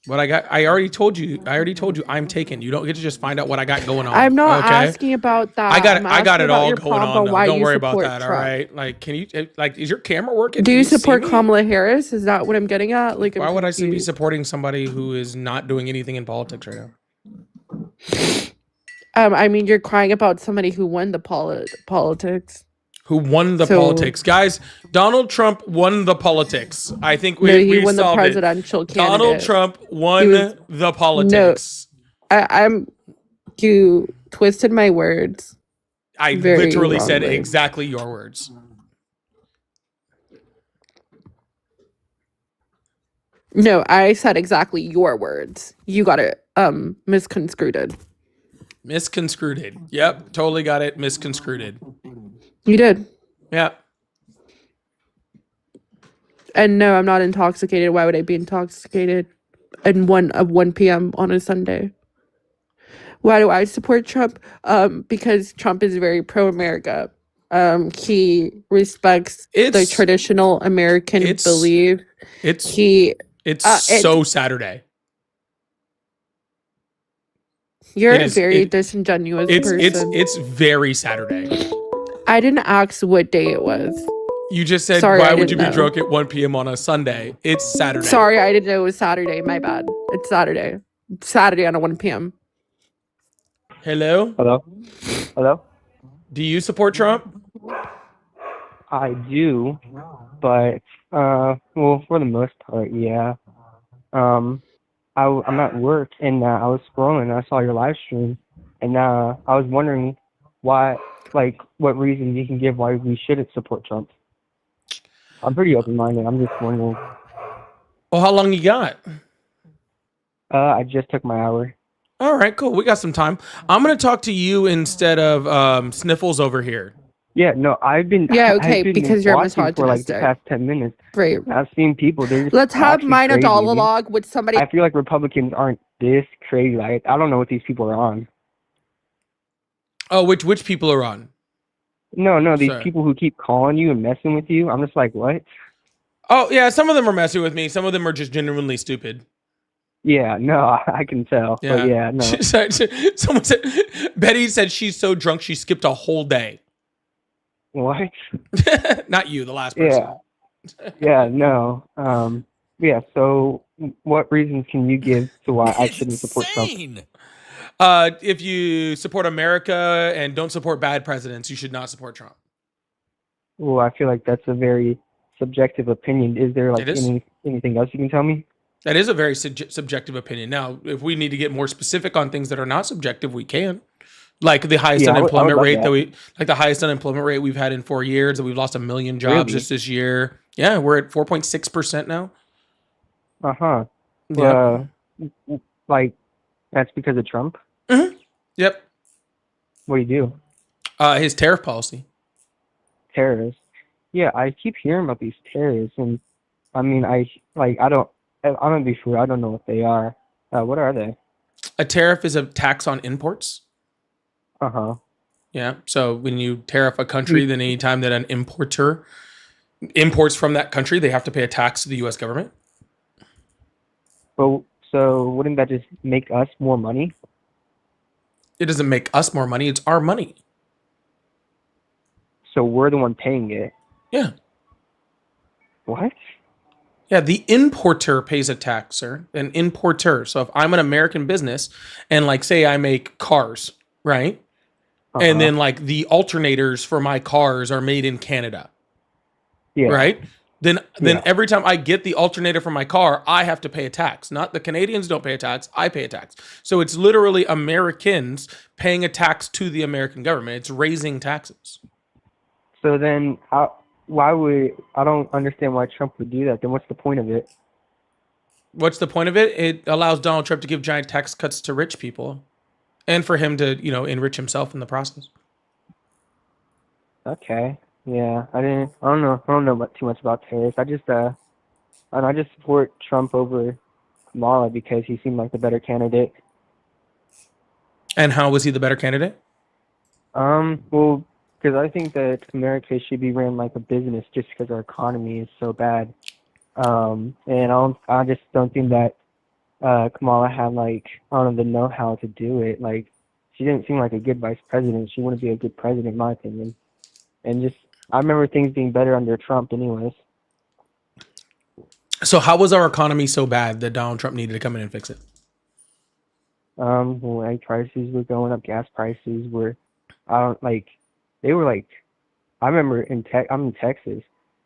What I got, I already told you I'm taken. You don't get to just find out what I got going on. I'm not okay? asking about that. I got I'm I got asking it about all your going problem, on. Though. why Don't you worry about support that. All Trump. right. Like, can you like is your camera working? Do Can you see support me? Kamala Harris? Is that what I'm getting at? Like, I'm Why would I be confused. supporting somebody who is not doing anything in politics right now? I mean, you're crying about somebody who won the politics. Who won the So- politics? Guys, Donald Trump won the politics. I think No, he we won the solved it. presidential candidate. Donald Trump won He was- the politics. You twisted my words. I very literally said wrongly. exactly your words. No, I said exactly your words. You got it misconstrued. Misconstrued. Yep, totally got it. Misconstrued. You did. Yep. And no, I'm not intoxicated. Why would I be intoxicated at 1 p.m. on a Sunday? Why do I support Trump? Because Trump is very pro-America. He respects the traditional American belief. It's It's so Saturday. You're It a is- very it- disingenuous It's person. it's very Saturday. I didn't ask what day it was. You just said, Sorry, why I would you didn't be know. drunk at 1 p.m. on a Sunday? It's Saturday. Sorry, I didn't know it was Saturday. My bad. It's Saturday. Saturday on a 1 p.m. Hello? Hello? Hello? Do you support Trump? I do, but, well, for the most part, yeah. I'm at work, and I was scrolling, and I saw your live stream, and I was wondering why, like, what reasons you can give why we shouldn't support Trump. I'm pretty open-minded. I'm just wondering. Well, how long you got? I just took my hour. All right, cool. We got some time. I'm going to talk to you instead of Sniffles over here. Yeah, no, I've been okay, I've been because you're watching for like the misogynistic. past 10 minutes. Great. I've seen people. They're just Let's have actually minor crazy. dialogue with somebody. I feel like Republicans aren't this crazy. Like, I don't know what these people are on. Oh, which people are on? No, these Sorry. people who keep calling you and messing with you. I'm just like, what? Oh, yeah, some of them are messing with me. Some of them are just genuinely stupid. Yeah, no, I can tell. Yeah. But yeah, no. Someone said, Betty said she's so drunk she skipped a whole day. What? Not you, the last person. Yeah, no. Yeah, so what reasons can you give to why I shouldn't support Trump? If you support America and don't support bad presidents, you should not support Trump. Well, I feel like that's a very subjective opinion. Is there like It is. anything else you can tell me? That is a very subjective opinion. Now, if we need to get more specific on things that are not subjective, we can. Like the highest Yeah, I would unemployment love rate that. like the highest unemployment rate we've had in 4 years, that we've lost 1 million jobs Really? just this year. Yeah, we're at 4.6% now. Uh-huh. Yeah. Like, that's because of Trump? Yep. What do you do? His tariff policy. Terrorists. Yeah, I keep hearing about these terrorists, and I mean, I'm gonna be sure. I don't know what they are. What are they? A tariff is a tax on imports. Uh-huh. Yeah. So when you tariff a country, then anytime that an importer imports from that country, they have to pay a tax to the U.S. government. But so wouldn't that just make us more money? It doesn't make us more money. It's our money. So we're the one paying it. Yeah. What? Yeah, the importer pays a tax, sir. An importer. So if I'm an American business and like say I make cars, right? And then like the alternators for my cars are made in Canada. Yeah. Right? Then every time I get the alternator for my car, I have to pay a tax. Not the Canadians don't pay a tax, I pay a tax. So it's literally Americans paying a tax to the American government. It's raising taxes. So then I don't understand why Trump would do that. Then what's the point of it? What's the point of it? It allows Donald Trump to give giant tax cuts to rich people and for him to, enrich himself in the process. Okay. Yeah. I don't know too much about tariffs. I just support Trump over Kamala because he seemed like the better candidate. And how was he the better candidate? Well, because I think that America should be ran like a business just because our economy is so bad. And I just don't think that Kamala had the know-how to do it. Like, she didn't seem like a good vice president. She wouldn't be a good president, in my opinion. And I remember things being better under Trump anyways. So how was our economy so bad that Donald Trump needed to come in and fix it? Egg prices were going up, gas prices were, they were like, I remember I'm in Texas,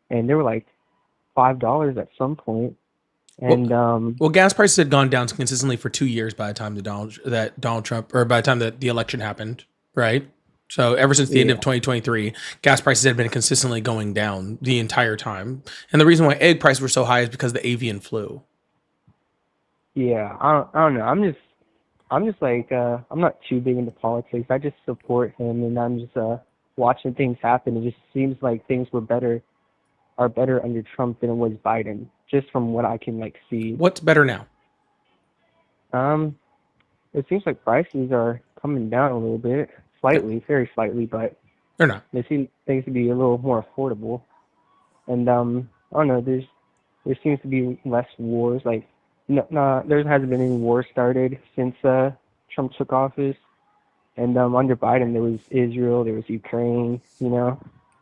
and they were like $5 at some point. And well, gas prices had gone down consistently for 2 years by the time that Donald Trump, or by the time that the election happened, right? So ever since the end of 2023, gas prices had been consistently going down the entire time. And the reason why egg prices were so high is because of the avian flu. Yeah, I don't know. I'm just like, I'm not too big into politics. I just support him, and I'm just watching things happen. It just seems like things are better under Trump than it was Biden, just from what I can see. What's better now? It seems like prices are coming down a little bit, slightly, very slightly, but they're not. They seem things to be a little more affordable, and I don't know. There seems to be less wars. No, there hasn't been any war started since Trump took office. And under Biden, there was Israel, there was Ukraine,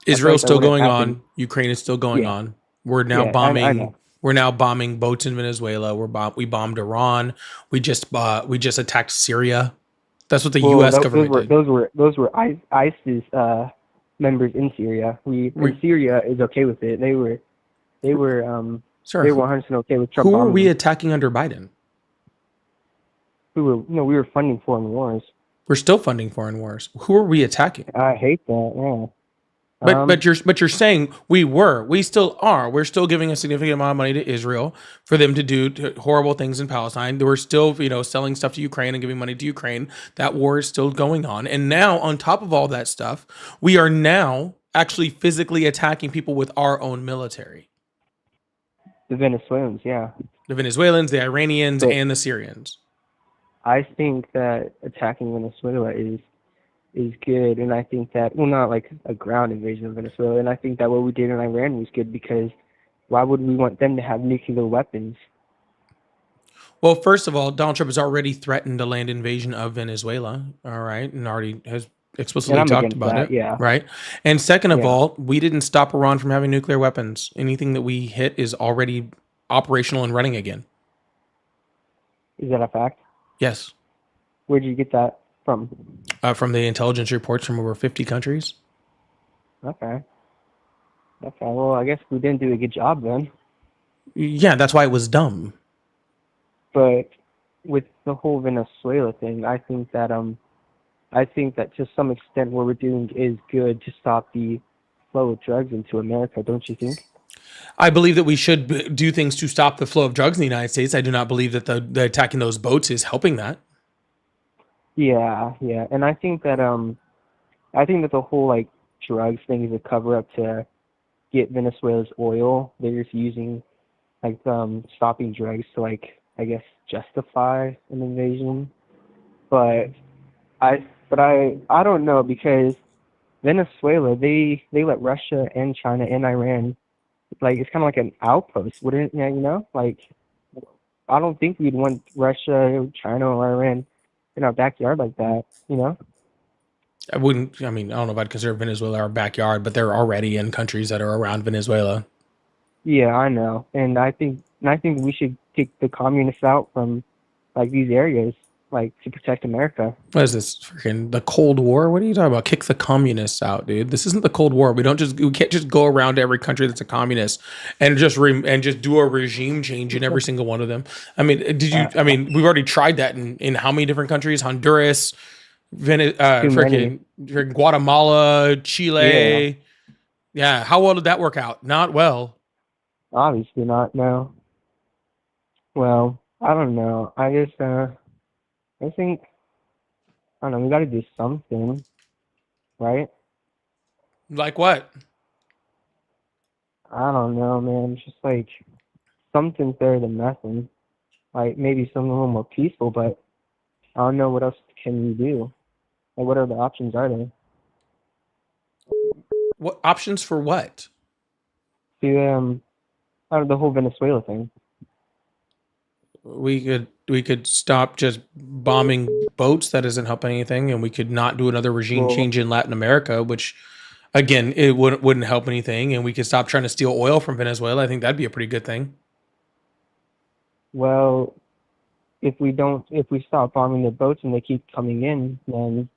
Israel's still going on. Ukraine is still going on. We're now bombing. I know. We're now bombing boats in Venezuela. We bombed Iran. We just attacked Syria. That's what the U.S. government did. Those were ISIS members in Syria. Syria is okay with it. They were Sir, they were 100% okay with Trump. Who bombing. were we attacking under Biden? We were funding foreign wars. We're still funding foreign wars. Who are we attacking? I hate that. Yeah. But you're saying we still are. We're still giving a significant amount of money to Israel for them to do horrible things in Palestine. We're still, selling stuff to Ukraine and giving money to Ukraine. That war is still going on. And now, on top of all that stuff, we are now actually physically attacking people with our own military. The Venezuelans, yeah. The Venezuelans, the Iranians, and the Syrians. I think that attacking Venezuela is good, and I think that, not like a ground invasion of Venezuela, and I think that what we did in Iran was good, because why would we want them to have nuclear weapons? Well, first of all, Donald Trump has already threatened a land invasion of Venezuela, all right, and already has explicitly talked about it, yeah. right? And second of all, we didn't stop Iran from having nuclear weapons. Anything that we hit is already operational and running again. Is that a fact? Yes. Where'd you get that from? From the intelligence reports from over 50 countries. Okay. Well, I guess we didn't do a good job then. Yeah, that's why it was dumb. But with the whole Venezuela thing, I think that to some extent what we're doing is good to stop the flow of drugs into America, don't you think? I believe that we should do things to stop the flow of drugs in the United States. I do not believe that the attacking those boats is helping that. Yeah. And I think that I think that the whole like drugs thing is a cover up to get Venezuela's oil. They're just using like stopping drugs to like I guess justify an invasion. But I don't know because Venezuela they let Russia and China and Iran like it's kind of like an outpost, wouldn't you know? Like I don't think we'd want Russia, China, or Iran in our backyard like that, you know? I wouldn't. I mean, I don't know if I'd consider Venezuela our backyard, but they're already in countries that are around Venezuela. Yeah, I know, and I think we should kick the communists out from like these areas, like to protect America. What is this? Freaking the Cold War? What are you talking about? Kick the communists out, dude. This isn't the Cold War. We can't just go around to every country that's a communist and just do a regime change in every single one of them. I mean, we've already tried that in how many different countries? Honduras, freaking Guatemala, Chile. Yeah. How well did that work out? Not well. Obviously not. No. Well, I don't know. I think I don't know. We got to do something, right? Like what? I don't know, man. It's just like something's better than nothing. Like maybe something a little more peaceful, but I don't know what else can we do. Like, what other options are there? What options for what? To out of the whole Venezuela thing. We could stop just bombing boats. That doesn't help anything, and we could not do another regime change in Latin America, which again it wouldn't help anything. And we could stop trying to steal oil from Venezuela. I think that'd be a pretty good thing. Well, if we stop bombing the boats and they keep coming in, then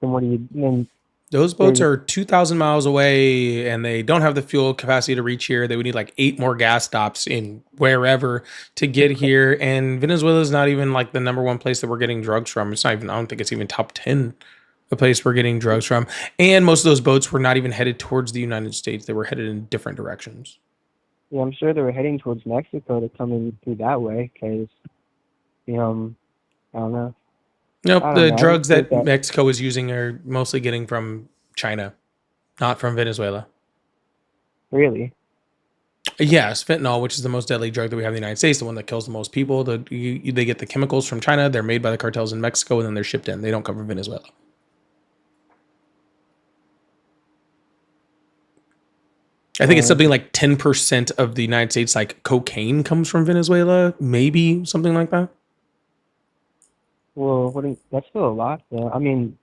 what do you then? Those boats are 2,000 miles away, and they don't have the fuel capacity to reach here. They would need like 8 more gas stops in wherever to get here. And Venezuela is not even like the number one place that we're getting drugs from. It's not even. I don't think it's even top 10 the place we're getting drugs from. And most of those boats were not even headed towards the United States. They were headed in different directions. Yeah, I'm sure they were heading towards Mexico to come in through that way because, I don't know. Nope, the drugs that Mexico is using are mostly getting from China, not from Venezuela. Really? Yes, fentanyl, which is the most deadly drug that we have in the United States, the one that kills the most people. They get the chemicals from China. They're made by the cartels in Mexico, and then they're shipped in. They don't come from Venezuela. I think it's something like 10% of the United States, like cocaine, comes from Venezuela. Maybe something like that. Well, that's still a lot, though. I mean,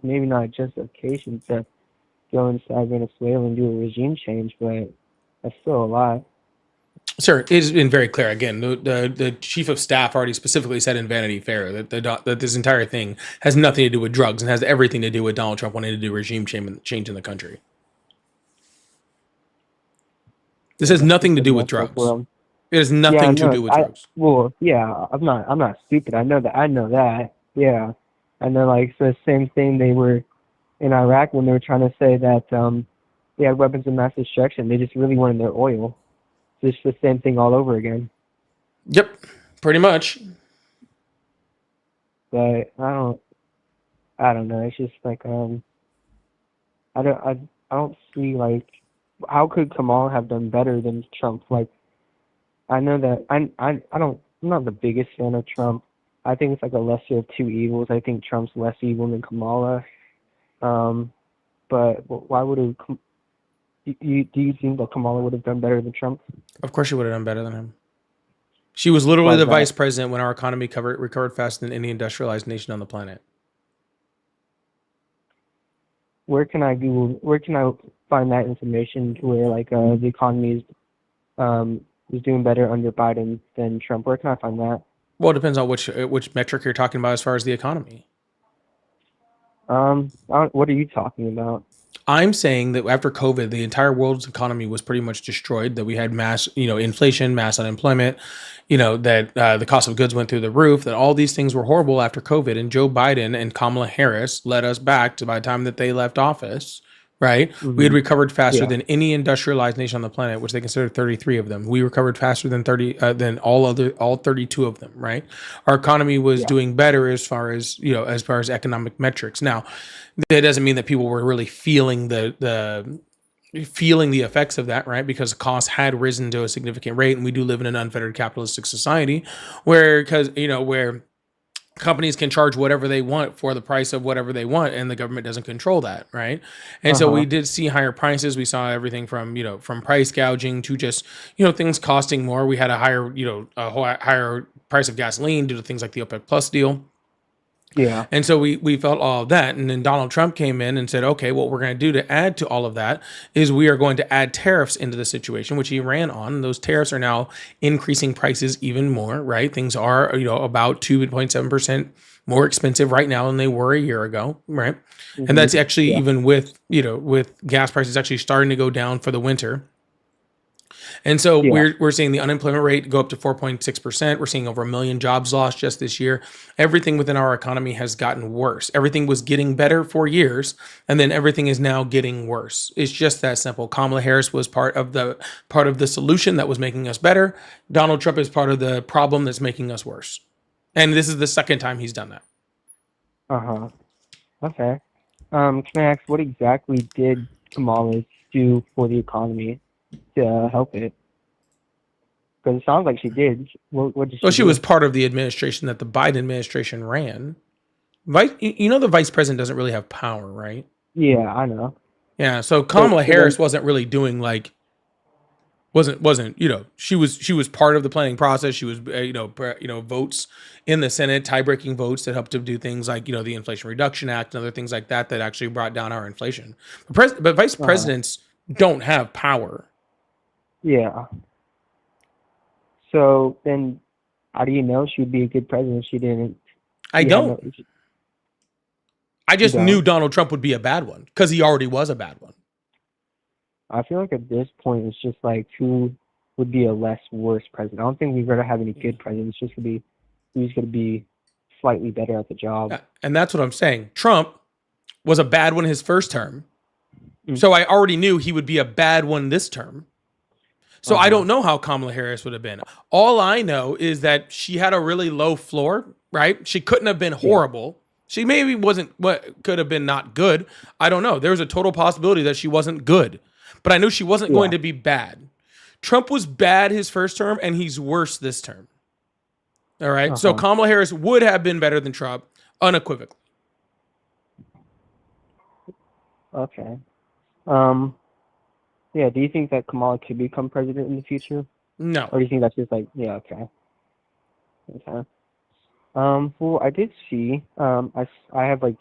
maybe not justification to go inside Venezuela and do a regime change, but that's still a lot. Sir, it has been very clear. Again, the chief of staff already specifically said in Vanity Fair that this entire thing has nothing to do with drugs and has everything to do with Donald Trump wanting to do regime change in the country. This has nothing to do with drugs. It has nothing to do with drugs. Well, yeah, I'm not stupid. I know that. Yeah. And then like the same thing they were in Iraq when they were trying to say that they had weapons of mass destruction. They just really wanted their oil. It's just the same thing all over again. Yep, pretty much. But I don't know. It's just like I don't see like how could Kamala have done better than Trump? Like I know that I'm not the biggest fan of Trump. I think it's like a lesser of two evils. I think Trump's less evil than Kamala. But why would it? Do you think that Kamala would have done better than Trump? Of course, she would have done better than him. She was literally the vice president when our economy recovered faster than any industrialized nation on the planet. Where can I find that information to where like the economy is doing better under Biden than Trump? Where can I find that? Well, it depends on which metric you're talking about as far as the economy. What are you talking about? I'm saying that after COVID, the entire world's economy was pretty much destroyed, that we had mass, inflation, mass unemployment, that the cost of goods went through the roof, that all these things were horrible after COVID. And Joe Biden and Kamala Harris led us back to by the time that they left office, right? We had recovered faster Yeah. than any industrialized nation on the planet, which they consider 33 of them. We recovered faster than all 32 of them, right? Our economy was Yeah. doing better as far as economic metrics. Now, that doesn't mean that people were really feeling the effects of that, right? Because costs had risen to a significant rate, and we do live in an unfettered capitalistic society where companies can charge whatever they want for the price of whatever they want, and the government doesn't control that, right? And so we did see higher prices. We saw everything from price gouging to just things costing more. We had a higher price of gasoline due to things like the OPEC Plus deal. Yeah. And so we felt all of that. And then Donald Trump came in and said, okay, what we're going to do to add to all of that is we are going to add tariffs into the situation, which he ran on. And those tariffs are now increasing prices even more, right? Things are, about 2.7% more expensive right now than they were a year ago, right? And that's actually even with gas prices actually starting to go down for the winter. And so we're seeing the unemployment rate go up to 4.6%. We're seeing over 1 million jobs lost just this year. Everything within our economy has gotten worse. Everything was getting better for years, and then everything is now getting worse. It's just that simple. Kamala Harris was part of the solution that was making us better. Donald Trump is part of the problem that's making us worse. And this is the second time he's done that. Okay. Can I ask, what exactly did Kamala do for the economy to help it? Because it sounds like she did. What did she Well, she do? was part of the administration that the Biden administration ran. The vice president doesn't really have power, right? Yeah, I know. Yeah, so Kamala Harris wasn't really doing she was part of the planning process. She was votes in the Senate, tie-breaking votes that helped to do things like the Inflation Reduction Act and other things like that actually brought down our inflation. But vice presidents don't have power. Yeah. So then, how do you know she would be a good president? She didn't. I she had don't. no- I just You don't? knew Donald Trump would be a bad one because he already was a bad one. I feel like at this point, it's just like who would be a less worse president. I don't think we've ever had any good presidents. It's just who's going to be slightly better at the job. And that's what I'm saying. Trump was a bad one his first term. So I already knew he would be a bad one this term. So I don't know how Kamala Harris would have been. All I know is that she had a really low floor, right? She couldn't have been horrible. She maybe could have been not good. I don't know. There's a total possibility that she wasn't good. But I knew she wasn't going to be bad. Trump was bad his first term, and he's worse this term. All right? So Kamala Harris would have been better than Trump, unequivocally. Okay. Yeah, do you think that Kamala could become president in the future? No. Or do you think that's just like, yeah, okay. Okay. Well, I did see, I have like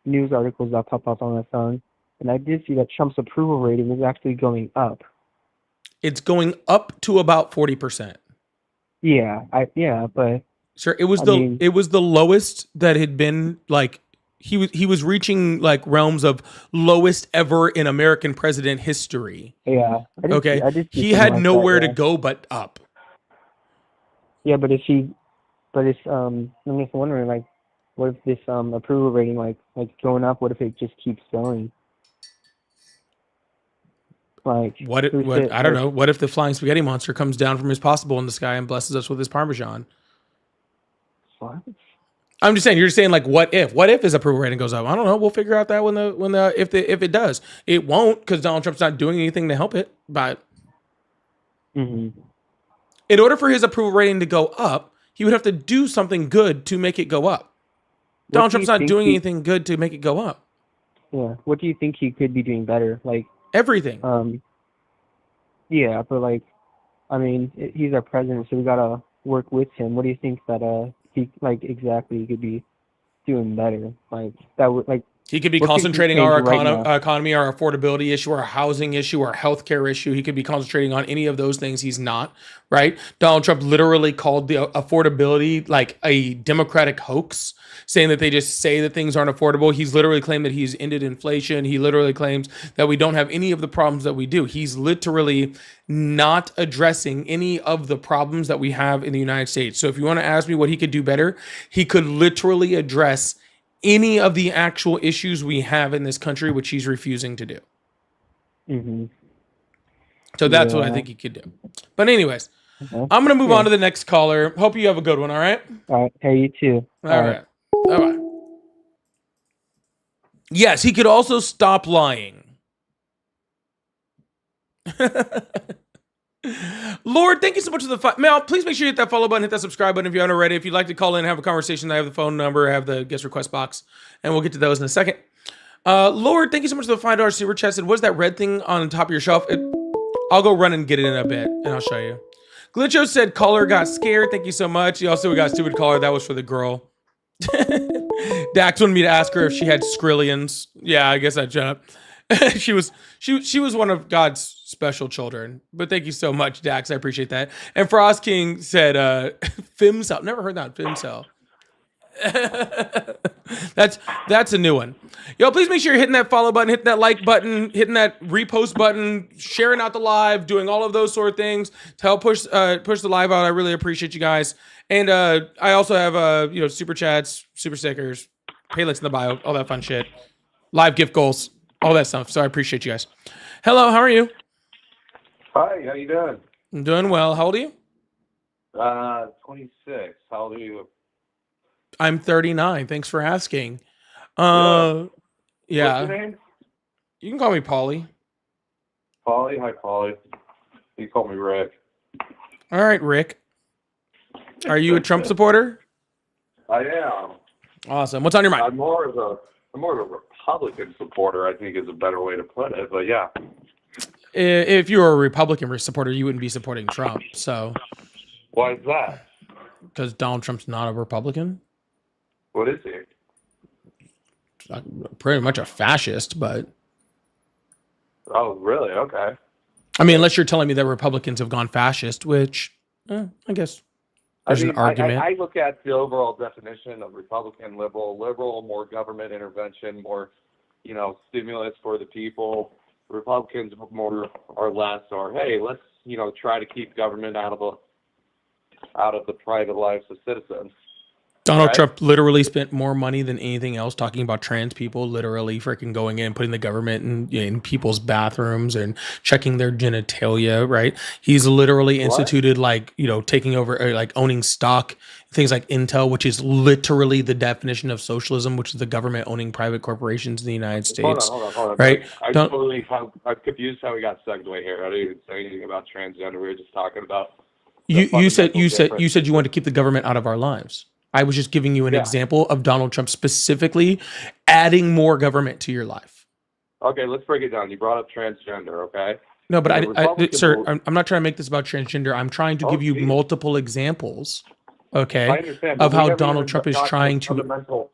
news articles that pop up on my phone, and I did see that Trump's approval rating is actually going up. It's going up to about 40%. Yeah, but sure, it was the lowest that had been like he was reaching like realms of lowest ever in American president history. Yeah. Okay. See He something had like nowhere that, to go but up. Yeah, but I'm just wondering, like, what if this approval rating like going up? What if it just keeps going? Like, I don't know. What if the flying spaghetti monster comes down from his possible in the sky and blesses us with his Parmesan? What? I'm just saying. You're just saying like, what if? What if his approval rating goes up? I don't know. We'll figure out that if it does. It won't because Donald Trump's not doing anything to help it. But in order for his approval rating to go up, he would have to do something good to make it go up. Donald Trump's not doing anything good to make it go up. Yeah. What do you think he could be doing better? Like everything. Yeah, but like, I mean, he's our president, so we gotta work with him. What do you think that he like exactly could be doing better? Like that would like. He could be concentrating on our economy, our affordability issue, our housing issue, our healthcare issue. He could be concentrating on any of those things. He's not, right? Donald Trump literally called the affordability like a Democratic hoax, saying that they just say that things aren't affordable. He's literally claimed that he's ended inflation. He literally claims that we don't have any of the problems that we do. He's literally not addressing any of the problems that we have in the United States. So if you want to ask me what he could do better, he could literally address any of the actual issues we have in this country, which he's refusing to do. Mhm. So that's what I Yeah. think he could do. But anyways, Okay. I'm gonna move Yeah. on to the next caller. Hope you have a good one. All right. All right. Hey, you too. All right. Bye bye. Yes, he could also stop lying. Lord, thank you so much for the Mel, please make sure you hit that follow button, hit that subscribe button if you aren't already. If you'd like to call in and have a conversation, I have the phone number, I have the guest request box, and we'll get to those in a second. Lord, thank you so much for the $5 super chat. Said, what's that red thing on top of your shelf? I'll go run and get it in a bit, and I'll show you. Glitcho said, caller got scared. Thank you so much. You also got stupid caller. That was for the girl. Dax wanted me to ask her if she had Skrillions. Yeah, I guess I'd shut up. she was one of God's special children. But thank you so much, Dax. I appreciate that. And Frost King said, Fimcell. Never heard that, Fimcell. That's a new one. Yo, please make sure you're hitting that follow button, hitting that like button, hitting that repost button, sharing out the live, doing all of those sort of things to help push the live out. I really appreciate you guys. And I also have super chats, super stickers, pay links in the bio, all that fun shit, live gift goals, all that stuff. So I appreciate you guys. Hello, how are you? Hi, how you doing? I'm doing well. How old are you? 26. How old are you? I'm 39. Thanks for asking. Yeah. Yeah. What's your name? You can call me Paulie. Polly? Hi, Polly. You call me Rick. All right, Rick. Are you a Trump supporter? I am. Awesome. What's on your mind? I'm more of a Republican supporter, I think is a better way to put it. But yeah. If you were a Republican supporter, you wouldn't be supporting Trump. So. Why is that? Because Donald Trump's not a Republican. What is he? Pretty much a fascist, but. Oh, really? Okay. I mean, unless you're telling me that Republicans have gone fascist, which I guess there's an argument. I look at the overall definition of Republican, liberal, more government intervention, more, stimulus for the people. Republicans more or less are, hey, let's, try to keep government out of the private lives of citizens. Donald Trump literally spent more money than anything else talking about trans people, literally freaking going in, putting the government in people's bathrooms and checking their genitalia, right? He's literally instituted taking over, owning stock, things like Intel, which is literally the definition of socialism, which is the government owning private corporations in the United States. Hold on. Right? I'm confused how we got segued here. I didn't even say anything about transgender. We were just talking about. You said you wanted to keep the government out of our lives. I was just giving you an example of Donald Trump specifically adding more government to your life. Okay, let's break it down. You brought up transgender, okay? No, but sir, I'm not trying to make this about transgender. I'm trying to give you multiple examples, okay, I understand, of but we how haven't Donald even Trump is got to trying the to. fundamental.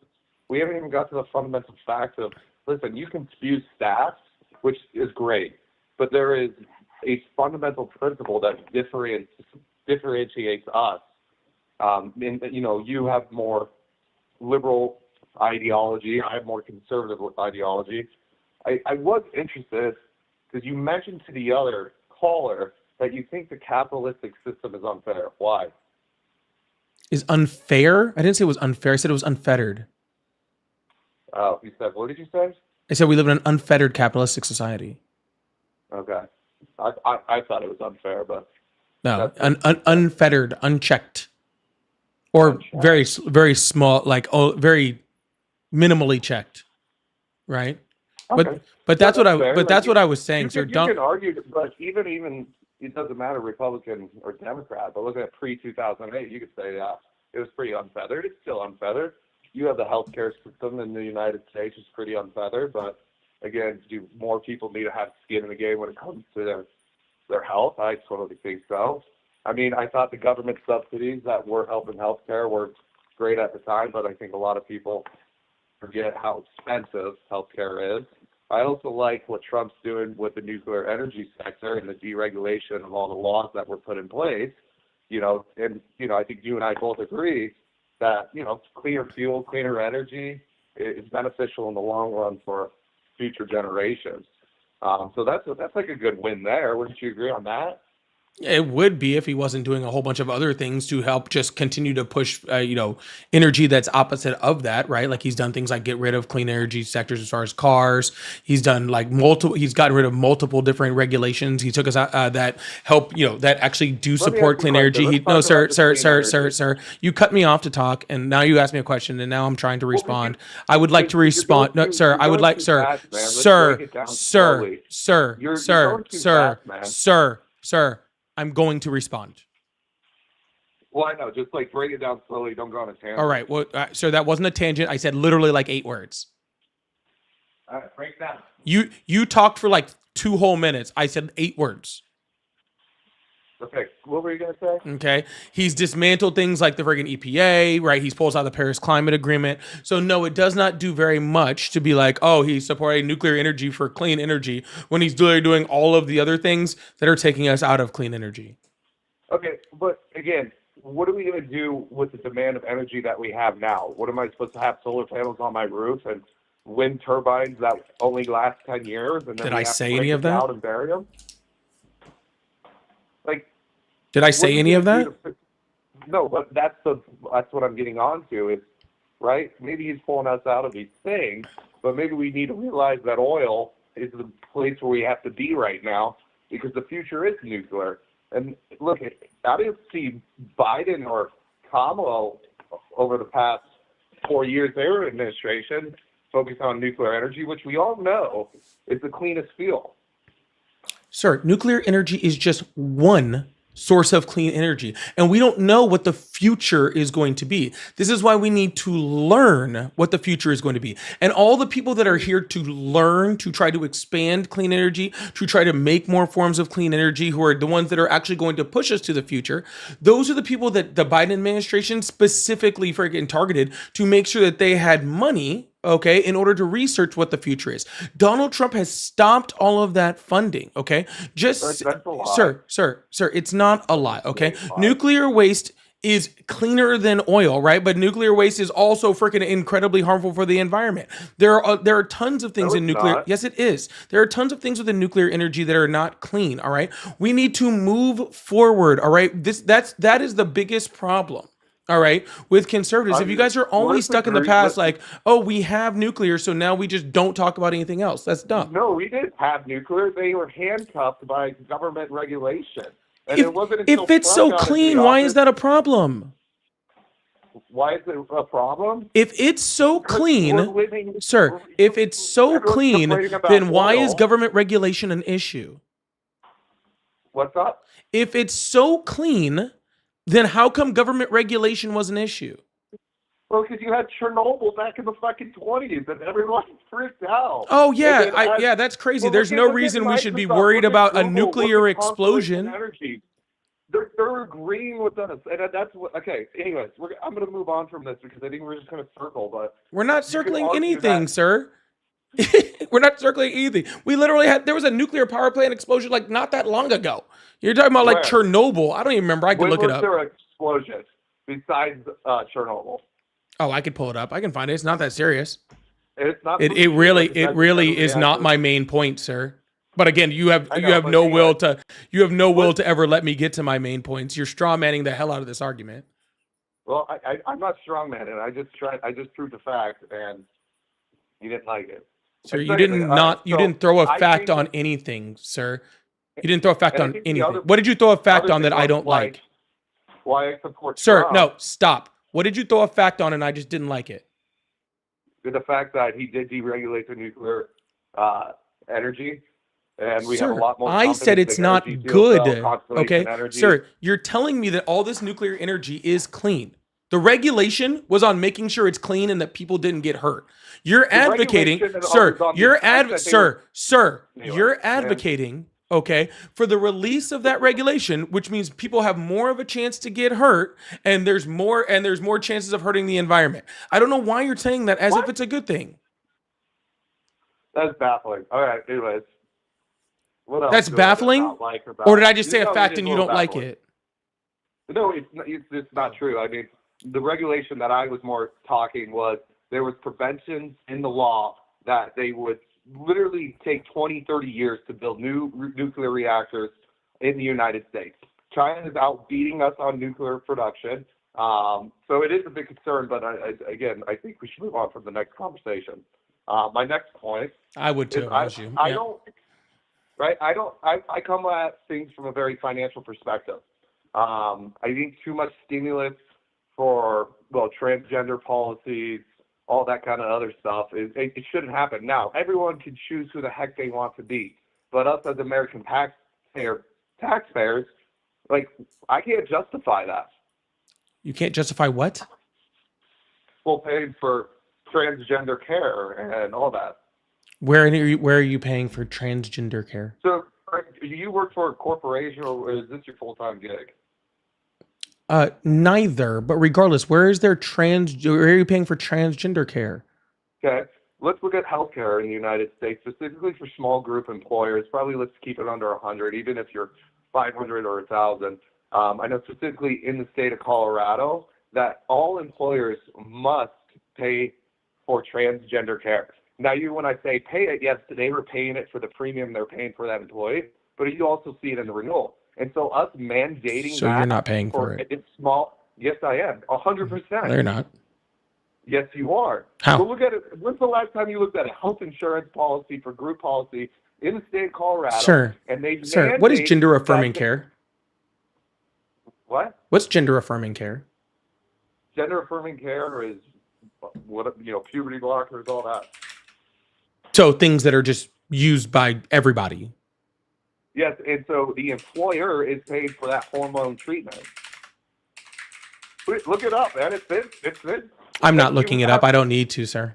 We haven't even got to the fundamental fact of, listen, you can spew stats, which is great, but there is a fundamental principle that differentiates us. You have more liberal ideology. I have more conservative ideology. I was interested because you mentioned to the other caller that you think the capitalistic system is unfair. Why? Is unfair? I didn't say it was unfair. I said it was unfettered. Oh, you said, what did you say? I said we live in an unfettered capitalistic society. Okay. I thought it was unfair, but no, unfettered, unchecked. Or very, very small, very minimally checked, right? Okay. But that's what I was saying, sir. You can argue, but even it doesn't matter Republican or Democrat. But looking at pre-2008, you could say it was pretty unfeathered. It's still unfeathered. You have the healthcare system in the United States is pretty unfeathered, but again, do more people need to have skin in the game when it comes to their health? I totally think so. I mean, I thought the government subsidies that were helping healthcare were great at the time, but I think a lot of people forget how expensive healthcare is. I also like what Trump's doing with the nuclear energy sector and the deregulation of all the laws that were put in place. I think you and I both agree that, cleaner fuel, cleaner energy is beneficial in the long run for future generations. So that's like a good win there. Wouldn't you agree on that? It would be if he wasn't doing a whole bunch of other things to help just continue to push, energy that's opposite of that, right? Like he's done things like get rid of clean energy sectors as far as cars. He's done like he's gotten rid of multiple different regulations. He took us out that help, that actually do Let me support ask you a clean question. energy. Let's No, talk sir, about the sir, clean sir, energy. sir, sir. You cut me off to talk, and now you asked me a question, and now I'm trying to respond. I would like to respond. No, sir, I would like, sir, fast, man. Let's sir, break it down sir, slowly. sir, You're sir, going too sir, fast, man. sir. I'm going to respond. Well, I know. Just like break it down slowly. Don't go on a tangent. All right. Well, sir, that wasn't a tangent. I said literally like 8 words. All right, break it down. You talked for like 2 whole minutes. I said 8 words. Okay. What were you gonna say? Okay. He's dismantled things like the friggin' EPA, right? He's pulls out the Paris Climate Agreement. So no, it does not do very much to be like, oh, he's supporting nuclear energy for clean energy when he's literally doing all of the other things that are taking us out of clean energy. Okay, but again, what are we going to do with the demand of energy that we have now? What am I supposed to have solar panels on my roof and wind turbines that only last 10 years? And then Did we I have to say break any of them that? down and bury them? Like, Did I what say are you any of gonna that? do to- No, but that's what I'm getting on to is, right? Maybe he's pulling us out of these things, but maybe we need to realize that oil is the place where we have to be right now because the future is nuclear. And look, I didn't see Biden or Kamala over the past 4 years, their administration focused on nuclear energy, which we all know is the cleanest fuel. Sir, nuclear energy is just one source of clean energy, and we don't know what the future is going to be. This is why we need to learn what the future is going to be. And all the people that are here to learn, to try to expand clean energy, to try to make more forms of clean energy, who are the ones that are actually going to push us to the future, those are the people that the Biden administration specifically freaking targeted to make sure that they had money, okay, in order to research what the future is. Donald Trump has stopped all of that funding, okay? That's a lie. Sir, it's not a lie, okay? Nuclear waste is cleaner than oil, right? But nuclear waste is also freaking incredibly harmful for the environment. There are tons of things No, in it's nuclear. not. Yes, it is. There are tons of things within nuclear energy that are not clean, all right? We need to move forward, all right? That is the biggest problem. All right, with conservatives, if you guys are only stuck in the past, like, oh, we have nuclear, so now we just don't talk about anything else. That's dumb. No, we didn't have nuclear. They were handcuffed by government regulation. And it wasn't until If it's Trump so got into clean, the why office- is that a problem? Why is it a problem? If it's so Because clean, we're living- sir, if it's so everyone's clean, complaining about then why is oil. government regulation an issue? What's up? If it's so clean, then how come government regulation was an issue? Well, because you had Chernobyl back in the fucking 20s and everyone freaked out. Oh yeah, And then yeah, that's crazy. well, There's look no at reason we should be Microsoft, worried look at about a Google, nuclear look at Constellation explosion. Energy. They're agreeing with us, and that's what. Okay, anyways, I'm going to move on from this because I think we're just going to circle. But We're not you circling could argue anything, that- sir. We're not circling anything. We literally there was a nuclear power plant explosion like not that long ago. You're talking about like Where? Chernobyl. I don't even remember. I could When look it was up. there an explosion besides Chernobyl? Oh, I could pull it up. I can find it. It's not that serious. It's not. It really is not my main point, sir. But again, you have no will to ever let me get to my main points. You're straw manning the hell out of this argument. Well, I'm not strongman, and I just proved a fact, and you didn't like it. Sir, And you secondly, didn't throw a I fact think- on anything, sir. You didn't throw a fact And I on think the anything. other- What did you throw a fact other on that thing I was don't like? Why I support Sir, Trump, no, stop. What did you throw a fact on and I just didn't like it? the fact that he did deregulate the nuclear energy, and we have a Sir, lot more. I said companies it's like not Energy, good. Fuel Cell, Constellation Okay, Energy. sir, you're telling me that all this nuclear energy is clean. The regulation was on making sure it's clean and that people didn't get hurt. You're The advocating, regulation was sir. on the You're fact that they you're Anyway, advocating, okay, for the release of that regulation, which means people have more of a chance to get hurt, and there's more chances of hurting the environment. I don't know why you're saying that as if it's a good thing. That's baffling. All right, anyways. What else That's do I baffling? not like about Or did I it? just say No, a it fact is and a you little don't like baffling. it? No, it's not true. I mean, the regulation that I was more talking was there was preventions in the law that they would literally take 20, 30 years to build new nuclear reactors in the United States. China is out beating us on nuclear production. So it is a big concern, but again, I think we should move on from the next conversation. My next point I would too. is if I was you. I Yeah. don't, right? I come at things from a very financial perspective. I think too much stimulus for, well, transgender policies, all that kind of other stuff, it shouldn't happen. Now, everyone can choose who the heck they want to be, but us as American taxpayers, like, I can't justify that. You can't justify what? Well, paying for transgender care and all that. Where are you paying for transgender care? So, do you work for a corporation, or is this your full-time gig? Neither, but regardless, where are you paying for transgender care? Okay, let's look at healthcare in the United States, specifically for small group employers. Probably let's keep it under 100, even if you're 500 or 1,000. I know specifically in the state of Colorado that all employers must pay for transgender care. Now, when I say pay it, yes, they were paying it for the premium they're paying for that employee, but you also see it in the renewal. And so us mandating So that you're not paying for it. It's small. Yes, I am. 100%. They're not. Yes, you are. How? So look at it. When's the last time you looked at a health insurance policy for group policy in the state of Colorado? Sir, And they sir, what is mandate gender affirming that- care? What? What's gender affirming care? Gender affirming care is what, puberty blockers, all that. So things that are just used by everybody. Yes, and so the employer is paid for that hormone treatment. Look it up, man. It's been. I'm not looking it up. I don't need to, sir.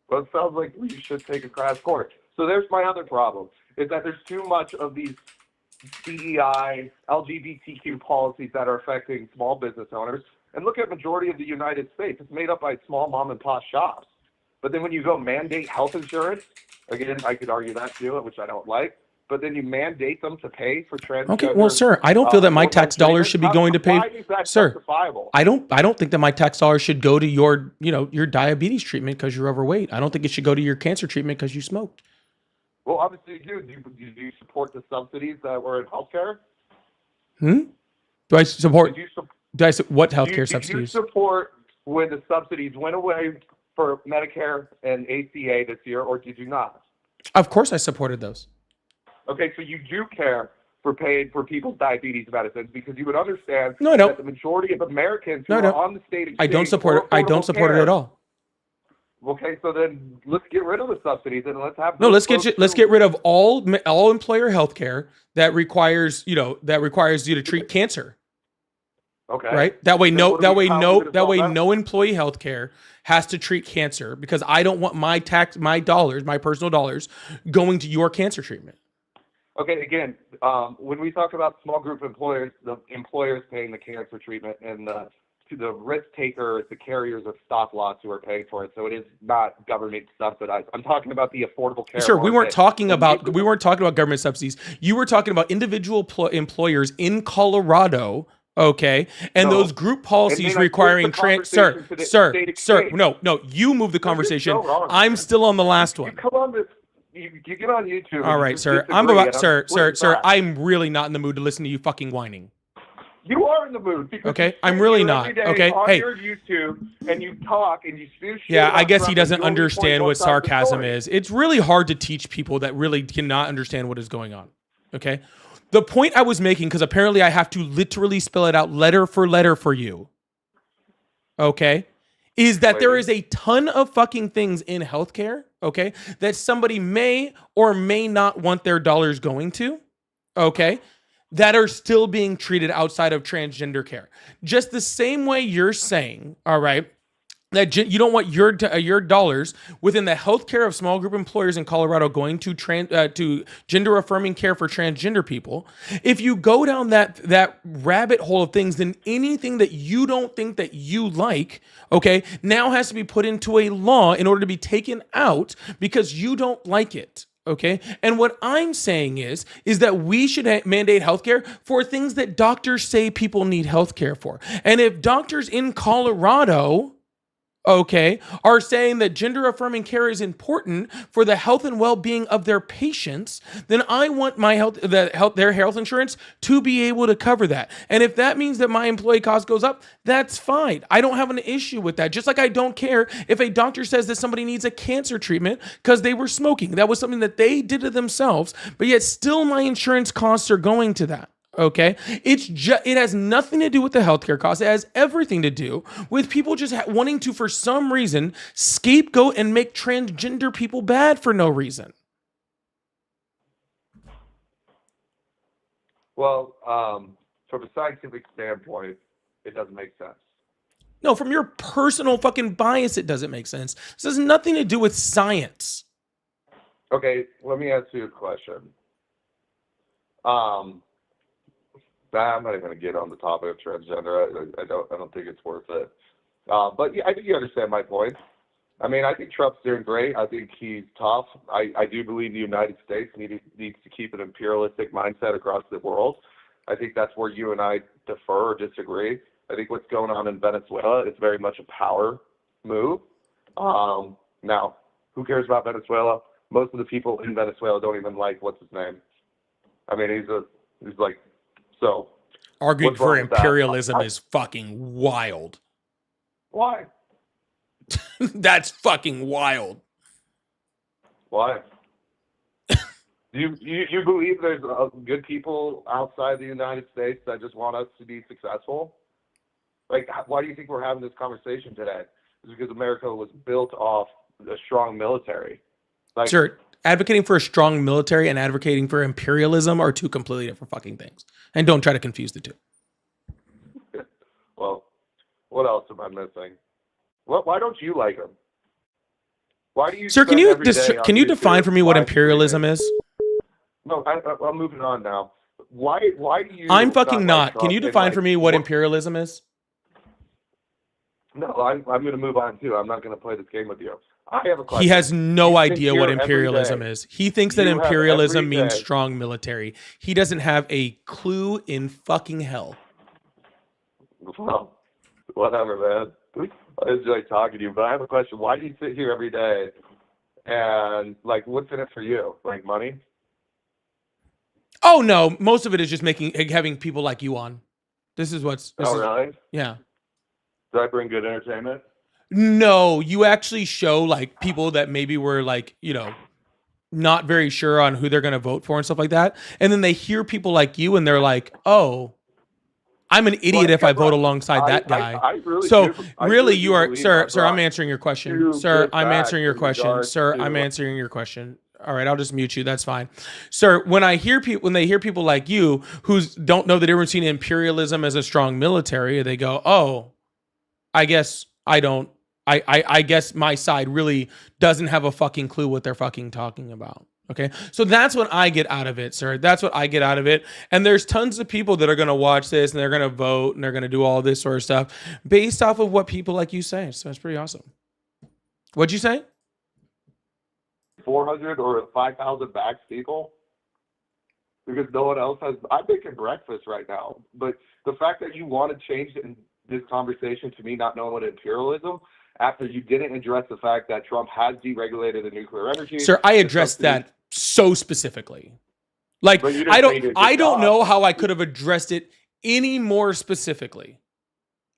Well, it sounds like you should take a crash course. So there's my other problem, is that there's too much of these DEI, LGBTQ policies that are affecting small business owners. And look at majority of the United States. It's made up by small mom and pop shops. But then when you go mandate health insurance, again, I could argue that too, which I don't like. But then you mandate them to pay for transgender. Okay, well, sir, I don't feel that my tax dollars should be going to pay. Why is that Sir, justifiable? I don't think that my tax dollars should go to your diabetes treatment because you're overweight. I don't think it should go to your cancer treatment because you smoked. Well, obviously you do. Do you support the subsidies that were in healthcare? Do I support? Did you What healthcare Did you subsidies? support when the subsidies went away for Medicare and ACA this year, or did you not? Of course, I supported those. Okay, so you do care for paying for people's diabetes medicines because you would understand No, I don't. that the majority of Americans who No, I are don't. on the state exchange I don't support it. I don't affordable support it care. at all. Okay, so then let's get rid of the subsidies and let's have No, those let's folks get rid of all employer health care that requires you to treat cancer. Okay. Right? That way Then no what are we- how are we gonna solve that? no employee health care has to treat cancer because I don't want my personal dollars going to your cancer treatment. Okay, again, when we talk about small group employers, the employers paying the cancer treatment and the risk taker, the carriers of stop loss who are paying for it. So it is not government subsidized. I'm talking about the Affordable Care. Sure, we weren't Market. talking about government subsidies. You were talking about individual employers in Colorado, okay? And No. those group policies And then I requiring switched the conversation to the state exchange. No, you moved the conversation. so wrong, I'm man. still on the last one. Come on, you get on YouTube. All and right, just sir. disagree, Sir, and I'm really not in the mood to listen to you fucking whining. You are in the mood. Because Okay, you I'm sit really here not. every day Okay, on hey. your YouTube and you talk and you spew shit Yeah, I about guess Trump he and doesn't you only point understand one what side of the sarcasm story. is. It's really hard to teach people that really cannot understand what is going on. Okay? The point I was making, because apparently I have to literally spell it out letter for letter for you. Okay? Is that there is a ton of fucking things in healthcare, okay, that somebody may or may not want their dollars going to, okay, that are still being treated outside of transgender care. Just the same way you're saying, all right, that you don't want your dollars within the healthcare of small group employers in Colorado going to gender affirming care for transgender people. If you go down that rabbit hole of things, then anything that you don't think that you like, okay, now has to be put into a law in order to be taken out because you don't like it. Okay. And what I'm saying is that we should mandate healthcare for things that doctors say people need healthcare for. And if doctors in Colorado, okay, are saying that gender affirming care is important for the health and well-being of their patients, then I want their health insurance to be able to cover that. And if that means that my employee cost goes up, that's fine. I don't have an issue with that. Just like I don't care if a doctor says that somebody needs a cancer treatment because they were smoking. That was something that they did to themselves, but yet still my insurance costs are going to that. Okay, it has nothing to do with the healthcare costs. It has everything to do with people just wanting to, for some reason, scapegoat and make transgender people bad for no reason. Well, from a scientific standpoint, it doesn't make sense. No, from your personal fucking bias, it doesn't make sense. This has nothing to do with science. Okay, let me ask you a question. I'm not even going to get on the topic of transgender. I don't think it's worth it. But yeah, I think you understand my point. I mean, I think Trump's doing great. I think he's tough. I do believe the United States needs to keep an imperialistic mindset across the world. I think that's where you and I differ or disagree. I think what's going on in Venezuela is very much a power move. Now, who cares about Venezuela? Most of the people in Venezuela don't even like what's his name. I mean, he's like, so. Arguing what's wrong for with that? imperialism is fucking wild. Why? That's fucking wild. Why? Do you believe there's good people outside the United States that just want us to be successful? Like, why do you think we're having this conversation today? It's because America was built off a strong military. Like, Sir, advocating for a strong military and advocating for imperialism are two completely different fucking things. And don't try to confuse the two. well, what else am I missing? Why don't you like them? Why do you? Sir, can spend you every day on YouTube define for me what live imperialism streaming? is? No, I'm moving on now. Why do you? I'm fucking not. like Can you Trump and, define like, for me what imperialism is? No, I'm going to move on too. I'm not going to play this game with you. I have a question. He has no You idea sit what here every imperialism day. is. He thinks that You have imperialism every means day. strong military. He doesn't have a clue in fucking hell. Well, whatever, man. I enjoy talking to you, but I have a question. Why do you sit here every day and, like, what's in it for you? Like, money? Oh no, most of it is just having people like you on. This is Really? Yeah. Do I bring good entertainment? No, you actually show like people that maybe were like, not very sure on who they're going to vote for and stuff like that. And then they hear people like you and they're like, oh, I'm an idiot if I vote alongside that guy. I really So do. I really do you are, believe sir, I sir, I'm brought answering your question. two Sir, good I'm facts answering your in question. regards Sir, to- I'm answering your question. All right, I'll just mute you. That's fine. Sir, when they hear people like you who don't know the difference between imperialism as a strong military, they go, oh, I guess I don't. I guess my side really doesn't have a fucking clue what they're fucking talking about. Okay. So that's what I get out of it, sir. That's what I get out of it. And there's tons of people that are going to watch this and they're going to vote and they're going to do all this sort of stuff based off of what people like you say. So it's pretty awesome. What'd you say? 400 or 5,000 vax people because no one else has. I'm making breakfast right now, but the fact that you want to change this conversation to me not knowing what imperialism after you didn't address the fact that Trump has deregulated the nuclear energy. Sir, I addressed that so specifically. Like But you didn't I say don't you did a good I don't job. know how I could have addressed it any more specifically.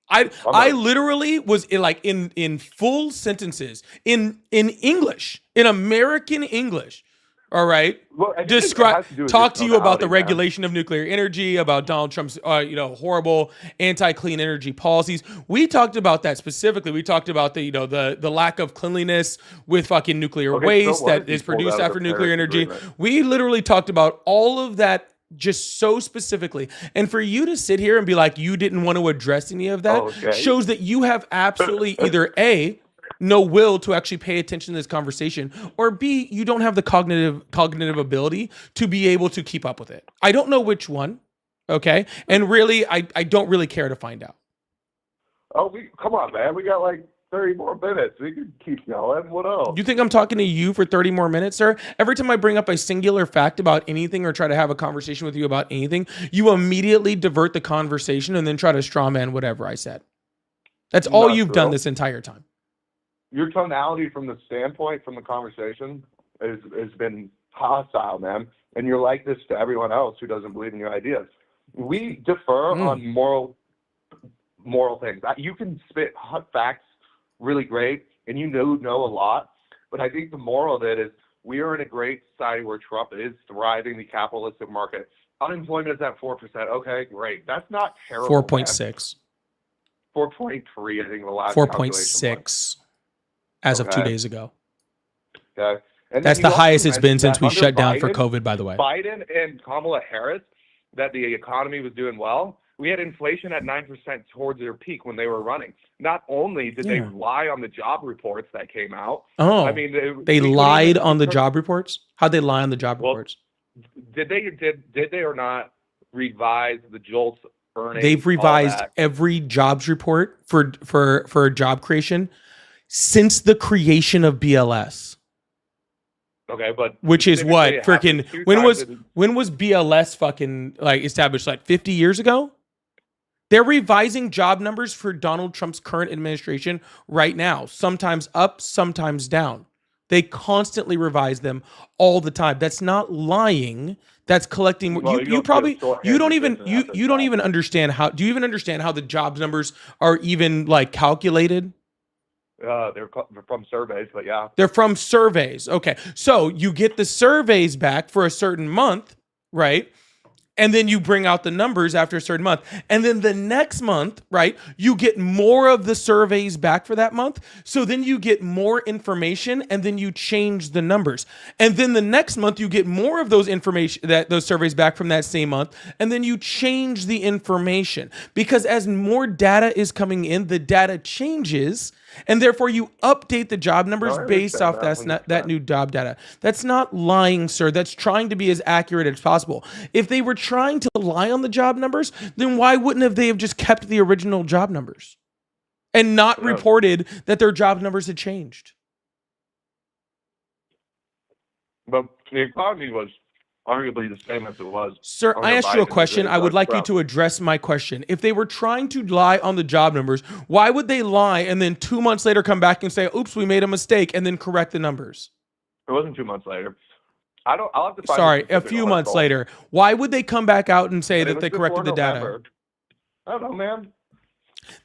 I literally was in full sentences in English, in American English. All right. Well, I think it Describe has to do with talk your to you about the tonality, man. regulation of nuclear energy, about Donald Trump's horrible anti-clean energy policies. We talked about that specifically. We talked about the lack of cleanliness with fucking nuclear Okay, so waste what that if you is pulled produced out of after the nuclear Paris energy. Agreement? We literally talked about all of that just so specifically. And for you to sit here and be like you didn't want to address any of that Okay. shows that you have absolutely either A, no will to actually pay attention to this conversation, or B, you don't have the cognitive ability to be able to keep up with it. I don't know which one. Okay. And really, I don't really care to find out. Oh, come on, man. We got like 30 more minutes. We can keep going. What else? You think I'm talking to you for 30 more minutes, sir? Every time I bring up a singular fact about anything or try to have a conversation with you about anything, you immediately divert the conversation and then try to straw man whatever I said. That's all Not you've true. done this entire time. your tonality from the standpoint from the conversation has been hostile, man. And you're like this to everyone else who doesn't believe in your ideas. We defer on moral things. You can spit hot facts really great, and you know a lot. But I think the moral of it is we are in a great society where Trump is thriving the capitalistic market. Unemployment is at 4%. Okay, great. That's not terrible. 4.6. 4.3, I think the last calculation was. 4.6 as of 2 days ago. Okay. And That's then the you also highest it's been mentioned since that we under shut down for Biden- COVID, by the way. Biden and Kamala Harris, that the economy was doing well. We had inflation at 9% towards their peak when they were running. Not only did they lie on the job reports that came out. Oh, I mean, they we couldn't lied even- on the job reports? How'd they lie on the job reports? Did they or not revise the JOLTS earnings? They've all revised that? every jobs report for job creation since the creation of BLS. Okay, but Which is what typically it happens freaking two when times was BLS fucking like established, like 50 years ago? They're revising job numbers for Donald Trump's current administration right now, sometimes up, sometimes down. They constantly revise them all the time. That's not lying. That's collecting. Well, you probably you don't even understand how. Do you even understand how the jobs numbers are even like calculated? they're from surveys, but yeah. They're from surveys. Okay. So you get the surveys back for a certain month, right? And then you bring out the numbers after a certain month. And then the next month, right, you get more of the surveys back for that month. So then you get more information and then you change the numbers. And then the next month you get more of those those surveys back from that same month. And then you change the information. Because as more data is coming in, the data changes. And therefore you update the job numbers based off that new job data. That's not lying, sir. That's trying to be as accurate as possible. If they were trying to lie on the job numbers, then why wouldn't they have just kept the original job numbers and not reported that their job numbers had changed? But the economy was arguably the same as it was. Sir, I under asked you a Biden question. and I would like you Trump. to address my question. If they were trying to lie on the job numbers, why would they lie and then 2 months later come back and say, oops, we made a mistake, and then correct the numbers? It wasn't 2 months later. I'll have to find Sorry, the a specific few months article. later. Why would they come back out and say It that was they before corrected the data? November. I don't know, man.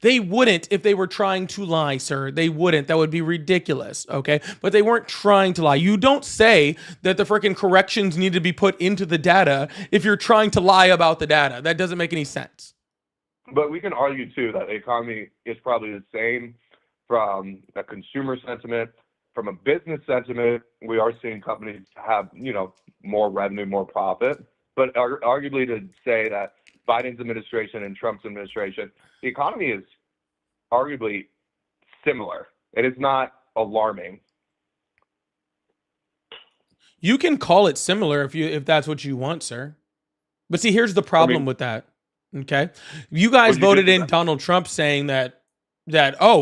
They wouldn't if they were trying to lie, sir. They wouldn't. That would be ridiculous, okay? But they weren't trying to lie. You don't say that the freaking corrections need to be put into the data if you're trying to lie about the data. That doesn't make any sense. But we can argue, too, that the economy is probably the same from a consumer sentiment, from a business sentiment. We are seeing companies have, more revenue, more profit. But arguably to say that Biden's administration and Trump's administration, the economy is arguably similar. It is not alarming. You can call it similar if that's what you want, sir. But see, here's the problem with that. Okay, you guys voted in Donald Trump saying that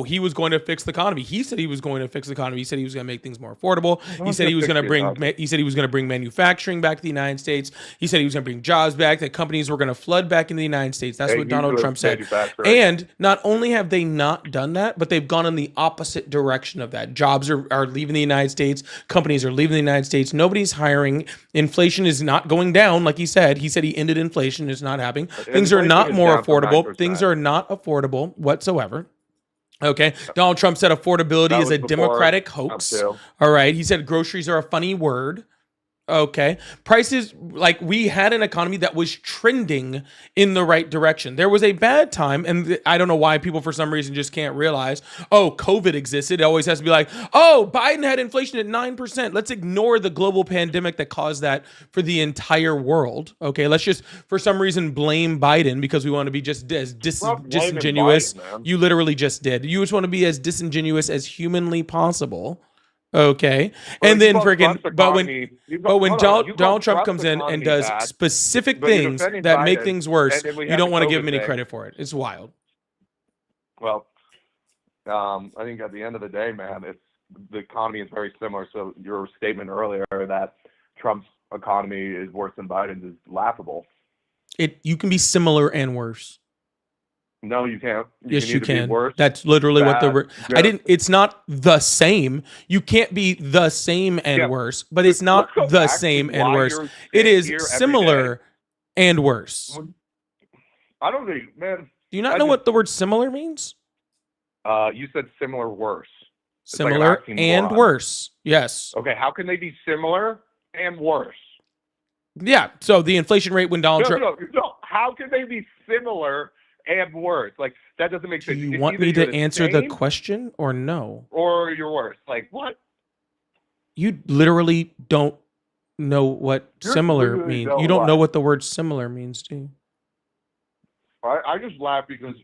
he was going to fix the economy. He said he was going to fix the economy. He said he was going to make things more affordable. He said he was going to bring manufacturing back to the United States. He said he was going to bring jobs back. That companies were going to flood back into the United States. That's what Donald Trump said. And not only have they not done that, but they've gone in the opposite direction of that. Jobs are leaving the United States. Companies are leaving the United States. Nobody's hiring. Inflation is not going down, like he said. He said he ended inflation. It's not happening. Things are not more affordable. Things are not affordable whatsoever. Okay. Donald Trump said affordability is a Democratic hoax. All right. He said groceries are a funny word. Okay. Prices, like we had an economy that was trending in the right direction. There was a bad time, and I don't know why people for some reason just can't realize, COVID existed. It always has to be like, Biden had inflation at 9%. Let's ignore the global pandemic that caused that for the entire world. Okay. Let's just, for some reason, blame Biden because we want to be just as disingenuous. Biden, you literally just did. You just want to be as disingenuous as humanly possible. Okay. And then freaking, but when Donald Trump comes in and does specific things that make things worse, you don't want to give him any credit for it. It's wild. Well, I think at the end of the day, man, the economy is very similar. So your statement earlier that Trump's economy is worse than Biden's is laughable. You can be similar and worse. No, you can't. Yes, you either be can. worse, That's literally what the. bad, I good. didn't. It's not the same. You can't be the same and Yeah. worse, but it's not Let's go the back to same and why worse. you're It is here every similar and worse. I don't think, man. Do you not I know just- what the word similar means? You said similar worse. It's like I'm Similar asking and moron. worse. Yes. Okay, how can they be similar and worse? Yeah. So the inflation rate when Donald Trump. No. How can they be similar and worse? Like that doesn't make Do sense. you It's want either me you're to the answer the same question or no? or you're worse. Like what? You literally don't know what You similar literally means. don't You don't know what? what the word similar means, do you? I just laugh because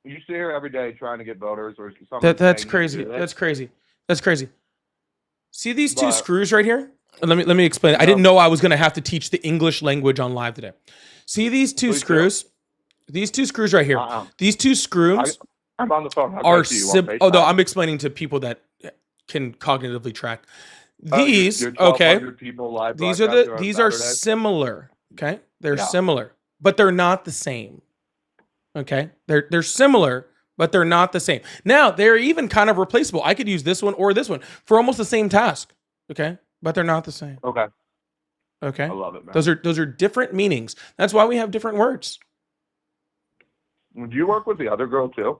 you sit here every day trying to get voters or something. That's crazy. That's crazy. That's crazy. See these two screws right here? Let me explain. I didn't know I was going to have to teach the English language on live today. See these two screws? These two screws right here. These two screws I'm on the phone. How are can I see you on oh no, FaceTime? I'm explaining to people that can cognitively track. Oh, These you're okay. 1,200 people live These are broadcasting on these are Saturday? similar. Okay, they're Yeah. similar, but they're not the same. Okay, they're similar, but they're not the same. Now they're even kind of replaceable. I could use this one or this one for almost the same task. Okay, but they're not the same. Okay. Okay, I love it, man. Those are different meanings. That's why we have different words. Would you work with the other girl too?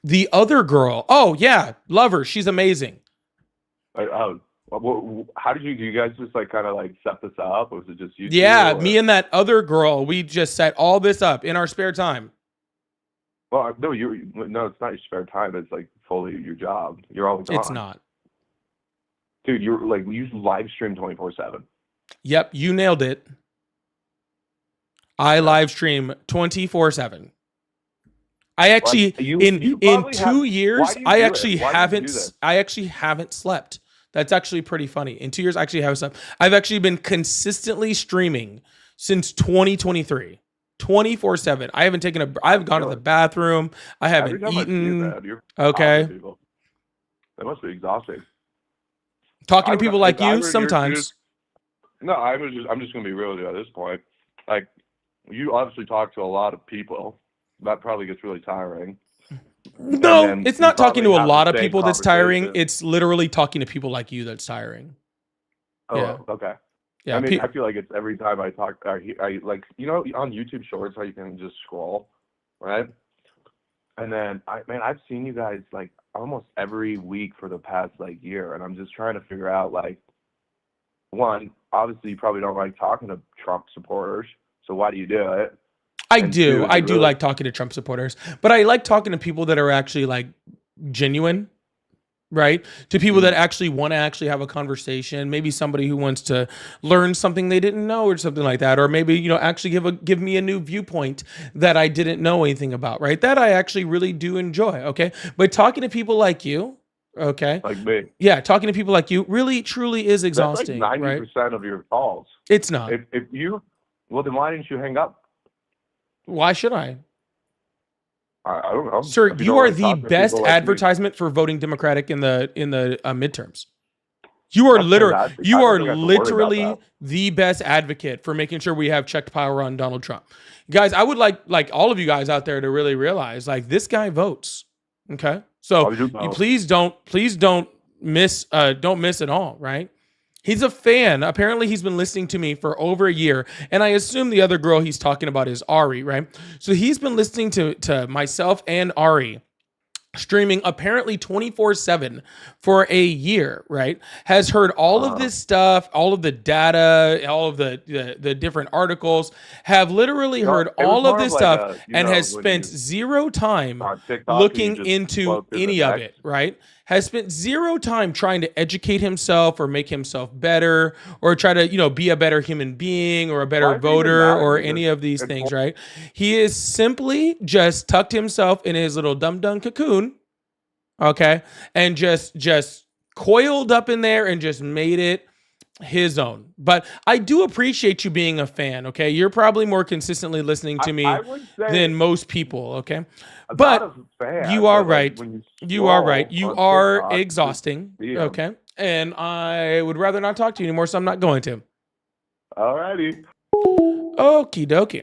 The other girl. Oh yeah, love her. She's amazing. How did you guys just like kind of like set this up? Or was it just you? two, Yeah, or- me and that other girl. We just set all this up in our spare time. Well, no, no, it's not your spare time. It's like fully your job. You're always on. It's not. Dude, you're like you live stream 24/7. Yep, you nailed it. I live stream 24/7. I actually Like, you in probably 2 have- years why do you I do it? actually Why do you haven't do this? I actually haven't slept. That's actually pretty funny. In 2 years I actually haven't slept. I've actually been consistently streaming since 2023. 24/7. I haven't taken I haven't gone to the bathroom. I Every haven't time I see eaten. that, you're Okay. talking to people. That must be exhausting. Talking I to people would- like if I were you your sometimes. dude- No, I'm just gonna be real with you at this point. Like, you obviously talk to a lot of people. That probably gets really tiring. No, then it's you not talking to probably a have lot the of same people that's tiring. conversation. It's literally talking to people like you that's tiring. Oh, Yeah. okay. Yeah, I mean, pe- I feel like it's every time I talk, I like, you know, on YouTube Shorts how you can just scroll, right? And then, I've seen you guys like almost every week for the past like year, and I'm just trying to figure out like, one, obviously you probably don't like talking to Trump supporters, so why do you do it? I And do. two, is I it do really- like talking to Trump supporters, but I like talking to people that are actually like genuine, right? To people Mm-hmm. that actually want to actually have a conversation. Maybe somebody who wants to learn something they didn't know or something like that, or maybe actually give me a new viewpoint that I didn't know anything about, right? That I actually really do enjoy. Okay, but talking to people like you, okay, Like me. yeah, talking to people like you really truly is exhausting, That's like right? 90% of your calls. It's not. If you, well, then why didn't you hang up? Why should I? I don't know. Sir, If you don't are like the talking to best people like me. advertisement for voting Democratic in the midterms. You are That's literally fantastic. you I don't are think I have to worry about literally that. the best advocate for making sure we have checked power on Donald Trump. Guys, I would like all of you guys out there to really realize like this guy votes. Okay? So I do you vote. please don't miss at all, right? He's a fan. Apparently, he's been listening to me for over a year. And I assume the other girl he's talking about is Ari, right? So he's been listening to myself and Ari streaming apparently 24/7 for a year, right? Has heard all of this stuff, all of the data, all of the different articles, have literally No, heard it was all more of of this like stuff a, you and know, has when spent you- zero time on TikTok, looking you just into float through the any of text. it, right? Has spent zero time trying to educate himself or make himself better or try to, be a better human being or a Why better does it even voter matter? or Because any of these it's things, right? He is simply just tucked himself in his little dum-dum cocoon, okay? And just coiled up in there and just made it his own. But I do appreciate you being a fan, okay? You're probably more consistently listening to me I would say than most people, okay? I'm But not a fan, you are but, like, right. when You are scroll right. You on are TikTok, exhausting, you see 'em. okay? And I would rather not talk to you anymore, so I'm not going to. Alrighty. Okie dokie.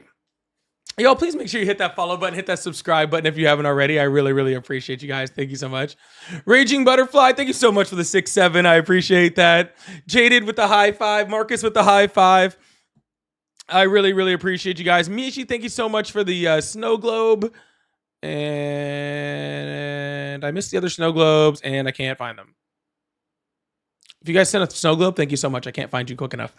Y'all, please make sure you hit that follow button, hit that subscribe button if you haven't already. I really, really appreciate you guys. Thank you so much. Raging Butterfly, thank you so much for the 6-7. I appreciate that. Jaded with the high five. Marcus with the high five. I really, really appreciate you guys. Mishi, thank you so much for the snow globe. And I missed the other snow globes, and I can't find them. If you guys sent a snow globe, thank you so much. I can't find you quick enough.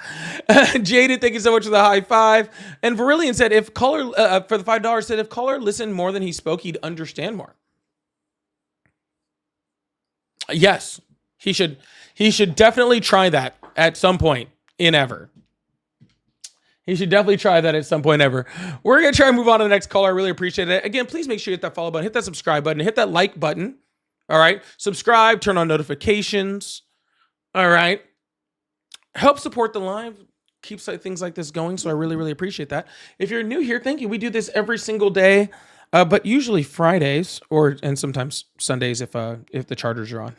Jaded, thank you so much for the high five. And Verillion said, if caller for the $5 said if caller listened more than he spoke, he'd understand more. Yes, he should. He should definitely try that at some point in ever. He should definitely try that at some point ever. We're gonna try and move on to the next caller. I really appreciate it. Again, please make sure you hit that follow button, hit that subscribe button, hit that like button. All right, subscribe, turn on notifications. All right. Help support the live. Keeps things like this going. So I really, really appreciate that. If you're new here, thank you. We do this every single day, but usually Fridays and sometimes Sundays if the charters are on.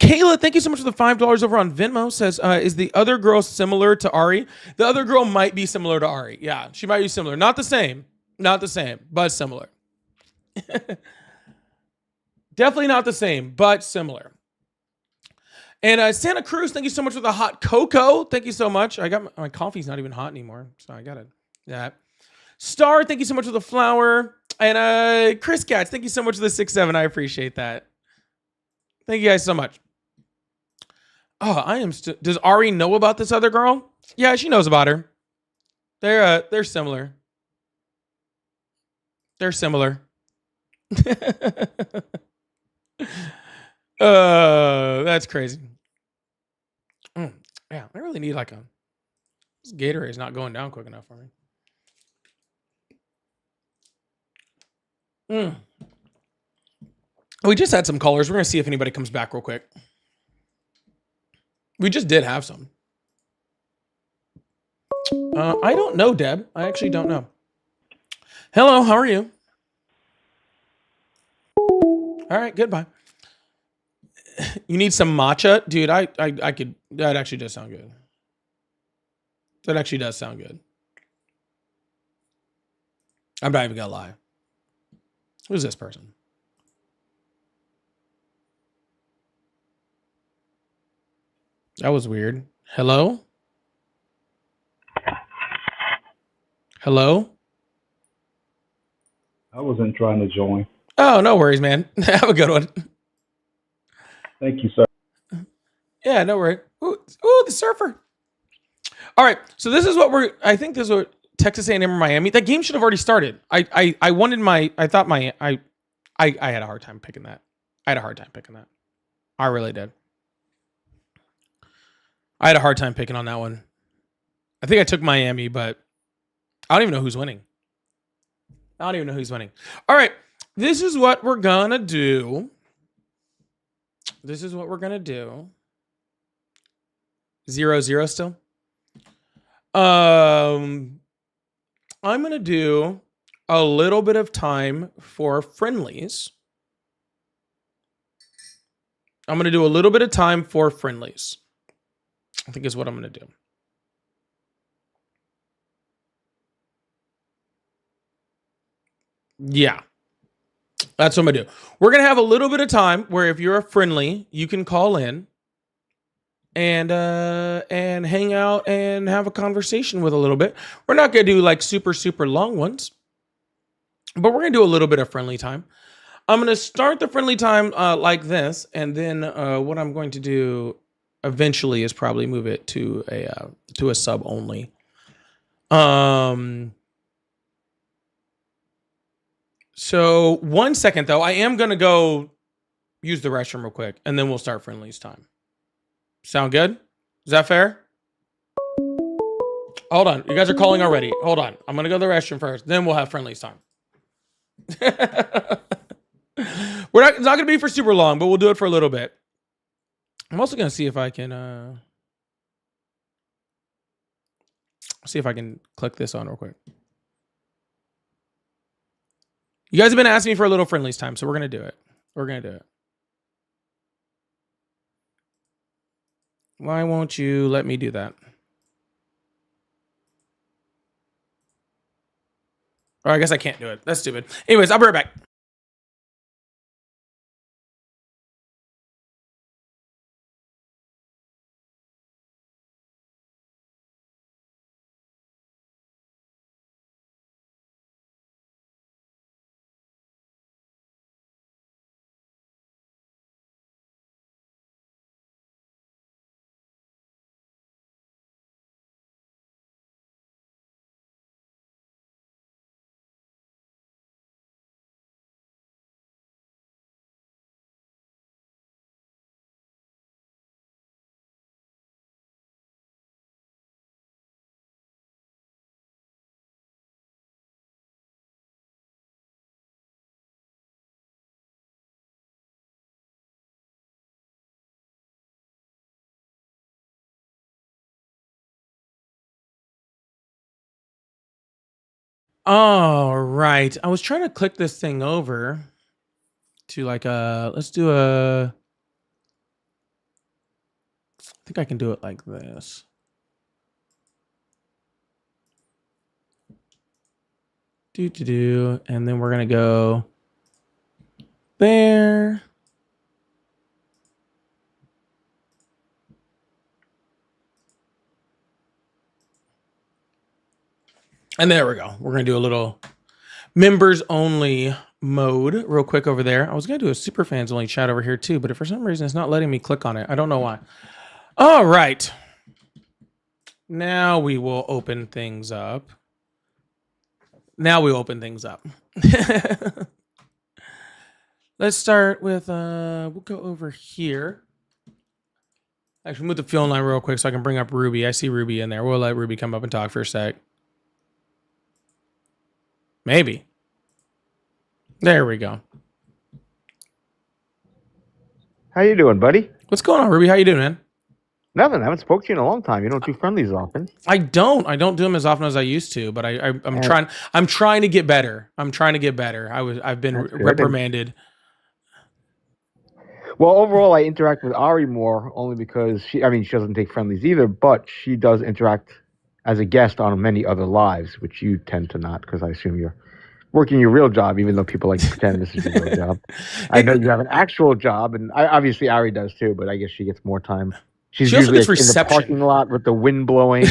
Kayla, thank you so much for the $5 over on Venmo. Says, is the other girl similar to Ari? The other girl might be similar to Ari. Yeah, she might be similar. Not the same, but similar. Definitely not the same, but similar. And Santa Cruz, thank you so much for the hot cocoa. Thank you so much. I got my coffee's not even hot anymore, so I got it. Yeah. Star, thank you so much for the flower. And Chris Katz, thank you so much for the 6-7. I appreciate that. Thank you guys so much. Oh, does Ari know about this other girl? Yeah, she knows about her. They're similar. They're similar. That's crazy. Yeah, I really need this Gatorade is not going down quick enough for me. We just had some callers. We're gonna see if anybody comes back real quick. We just did have some. I don't know, Deb. I actually don't know. Hello, how are you? All right, goodbye. You need some matcha? Dude, I could, that actually does sound good. That actually does sound good. I'm not even gonna lie. Who's this person? That was weird. Hello? Hello? I wasn't trying to join. Oh, no worries, man. Have a good one. Thank you, sir. Yeah, no worries. Ooh, the surfer. All right, so this is what I think this is what Texas A&M or Miami. That game should have already started. I had a hard time picking that. I really did. I had a hard time picking on that one. I think I took Miami, but I don't even know who's winning. All right, this is what we're gonna do. 0-0 still. I'm gonna do a little bit of time for friendlies. I think is what I'm gonna do. Yeah. That's what I'm gonna do. We're gonna have a little bit of time where if you're a friendly, you can call in and hang out and have a conversation with a little bit. We're not gonna do like super, super long ones, but we're gonna do a little bit of friendly time. I'm gonna start the friendly time like this, and then what I'm going to do eventually is probably move it to a sub only. So 1 second though, I am gonna go use the restroom real quick, and then we'll start friendlies time. Sound good? Is that fair? Hold on, you guys are calling already. Hold on, I'm gonna go to the restroom first, then we'll have friendlies time. It's not gonna be for super long, but we'll do it for a little bit. I'm also gonna see if I can click this on real quick. You guys have been asking me for a little friendlies time, so we're gonna do it. Why won't you let me do that? Or I guess I can't do it. That's stupid. Anyways, I'll be right back. All right. I was trying to click this thing over to like let's do I think I can do it like this. And then we're gonna go there. And there we go. We're gonna do a little members only mode real quick over there. I was gonna do a super fans only chat over here too, but for some reason it's not letting me click on it. I don't know why. All right. Now we will open things up. Let's start with we'll go over here. Actually, move the phone line real quick so I can bring up Ruby. I see Ruby in there. We'll let Ruby come up and talk for a sec. Maybe. There we go. How you doing, buddy? What's going on, Ruby? How you doing, man? Nothing. I haven't spoke to you in a long time. You don't do friendlies often. I don't do them as often as I used to, but I'm trying. I'm trying to get better. I've been reprimanded. Well, overall, I interact with Ari more only because she doesn't take friendlies either, but she does interact as a guest on many other lives, which you tend to not, because I assume you're working your real job, even though people like to pretend this is your real job. I know you have an actual job, and obviously Ari does too, but I guess she gets more time. She also gets in the parking lot with the wind blowing,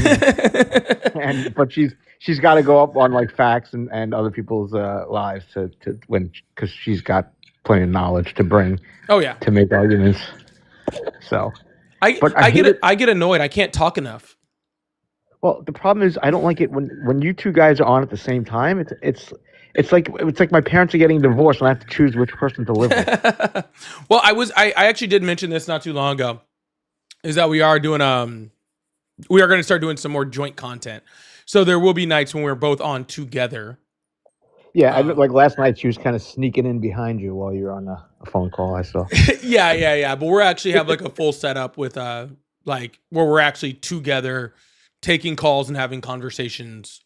but she's got to go up on like facts and other people's lives because she's got plenty of knowledge to bring. Oh yeah, to make arguments. So, I get annoyed. I can't talk enough. Well, the problem is I don't like it when you two guys are on at the same time. It's like my parents are getting divorced and I have to choose which person to live with. Well, I actually did mention this not too long ago. Is that we are going to start doing some more joint content. So there will be nights when we're both on together. Yeah, like last night she was kind of sneaking in behind you while you were on a phone call. I saw. Yeah. But we're actually have like a full setup with like where we're actually together taking calls and having conversations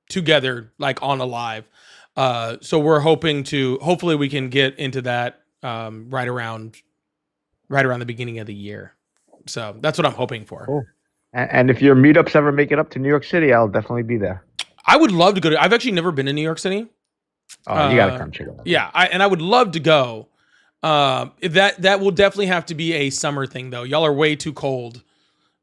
together like on a live. So we're hopefully we can get into that right around the beginning of the year. So that's what I'm hoping for. Cool. And if your meetups ever make it up to New York City, I'll definitely be there. I would love to go I've actually never been to New York City. Oh, you gotta come check it out. Yeah, I would love to go. That will definitely have to be a summer thing though. Y'all are way too cold.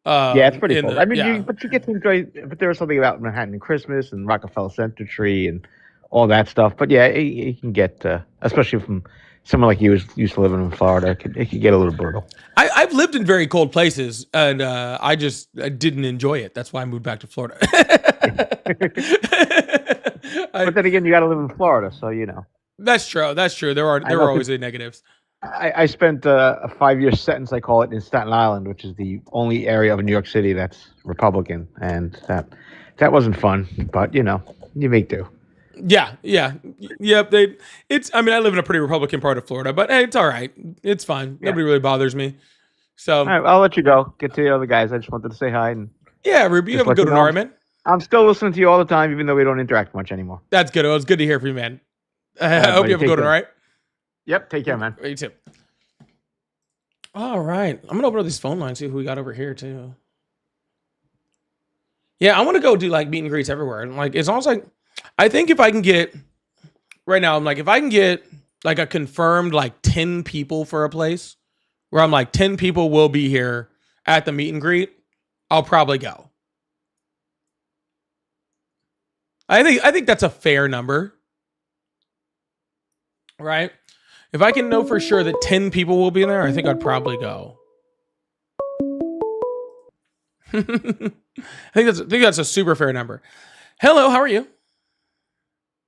Yeah, it's pretty cold. You get to enjoy. But there was something about Manhattan and Christmas and Rockefeller Center Tree and all that stuff. But yeah, it can get, especially from someone like you who's used to living in Florida, it could get a little brutal. I've lived in very cold places, and I didn't enjoy it. That's why I moved back to Florida. But then again, you got to live in Florida, so you know. That's true. There are always the negatives. I spent a 5-year sentence, I call it, in Staten Island, which is the only area of New York City that's Republican, and that wasn't fun. But you know, you make do. Yeah. Yep. I live in a pretty Republican part of Florida, but hey, it's all right. It's fine. Yeah. Nobody really bothers me. So all right, I'll let you go. Get to the other guys. I just wanted to say hi and yeah, Ruby, you have a good one, man. I'm still listening to you all the time, even though we don't interact much anymore. That's good. It was good to hear from you, man. I hope you have a good one, all right? Yep. Take care, man. You too. All right. I'm gonna open up these phone lines, see who we got over here too. Yeah, I want to go do like meet and greets everywhere. And like it's almost like I think if I can get right now, I'm like, if I can get like a confirmed like 10 people for a place where I'm like 10 people will be here at the meet and greet, I'll probably go. I think that's a fair number. Right? If I can know for sure that 10 people will be in there, I think I'd probably go. I think that's a super fair number. Hello, how are you?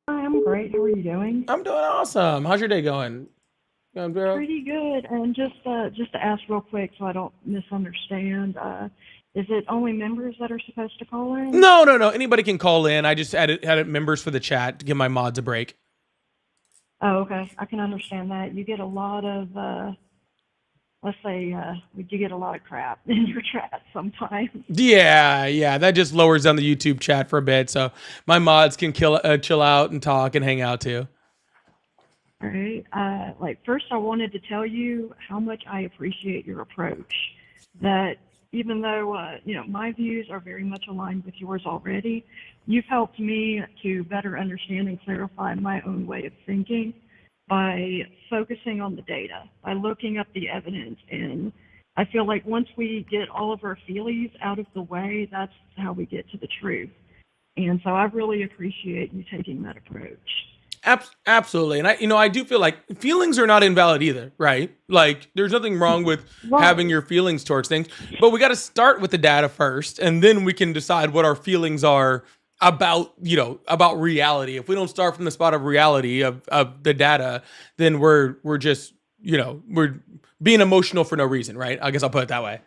Hi, I'm great. How are you doing? I'm doing awesome. How's your day going? Pretty good. And just to ask real quick so I don't misunderstand, is it only members that are supposed to call in? No. Anybody can call in. I just added members for the chat to give my mods a break. Oh, okay. I can understand that. You get a lot of, let's say, you get a lot of crap in your chat sometimes. Yeah. That just lowers down the YouTube chat for a bit, so my mods can chill out and talk and hang out too. All right. First, I wanted to tell you how much I appreciate your approach. That even though, my views are very much aligned with yours already, you've helped me to better understand and clarify my own way of thinking by focusing on the data, by looking up the evidence. And I feel like once we get all of our feelings out of the way, that's how we get to the truth. And so I really appreciate you taking that approach. Absolutely. And I do feel like feelings are not invalid either, right? Like there's nothing wrong with having your feelings towards things, but we got to start with the data first, and then we can decide what our feelings are about reality. If we don't start from the spot of reality of the data, then we're just, we're being emotional for no reason, right? I guess I'll put it that way.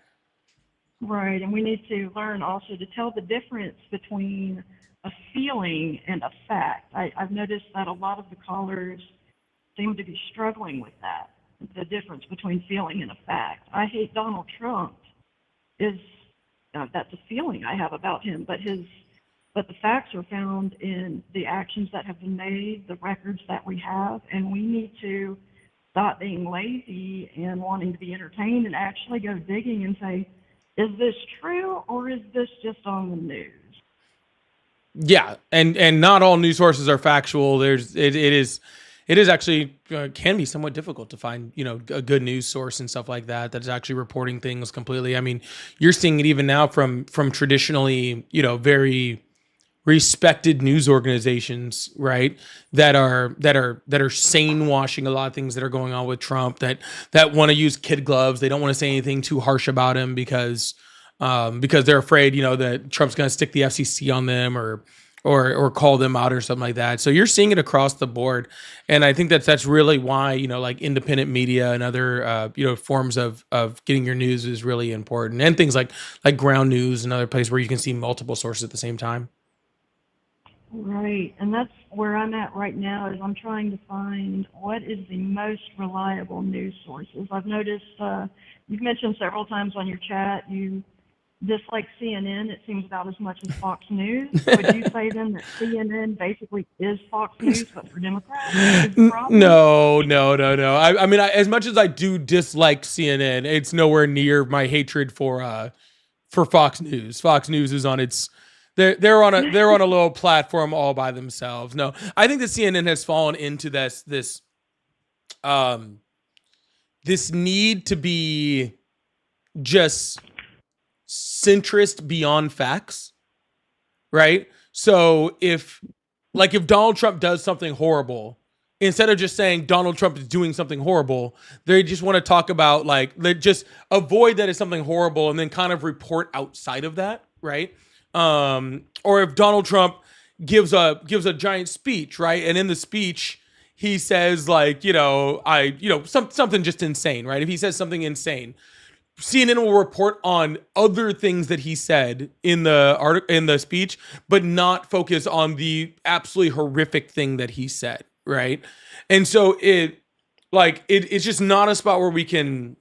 Right. And we need to learn also to tell the difference between a feeling and a fact. I've noticed that a lot of the callers seem to be struggling with that, the difference between feeling and a fact. I hate Donald Trump that's a feeling I have about him, but the facts are found in the actions that have been made, the records that we have, and we need to stop being lazy and wanting to be entertained and actually go digging and say, is this true or is this just on the news? Yeah, and not all news sources are factual. It is actually can be somewhat difficult to find, a good news source and stuff like that that's actually reporting things completely. I mean, you're seeing it even now from traditionally, very respected news organizations, right? That are sane washing a lot of things that are going on with Trump, that want to use kid gloves. They don't want to say anything too harsh about him because they're afraid, that Trump's going to stick the FCC on them or call them out or something like that. So you're seeing it across the board. And I think that's really why, like independent media and other, forms of getting your news is really important. And things like ground news, another place where you can see multiple sources at the same time. Right. And that's where I'm at right now, is I'm trying to find what is the most reliable news sources. I've noticed you've mentioned several times on your chat you dislike CNN, it seems, about as much as Fox News. Would you say then that CNN basically is Fox News, but for Democrats? No. I mean, as much as I do dislike CNN, it's nowhere near my hatred for Fox News. Fox News is on its they're on a little platform all by themselves. No, I think that CNN has fallen into this need to be just centrist beyond facts, right? So if Donald Trump does something horrible, instead of just saying Donald Trump is doing something horrible, they just want to talk about they just avoid that as something horrible and then kind of report outside of that, right? Or if Donald Trump gives a giant speech, right? And in the speech he says something just insane, right? If he says something insane, CNN will report on other things that he said in the speech, but not focus on the absolutely horrific thing that he said, right? And so it's just not a spot where we can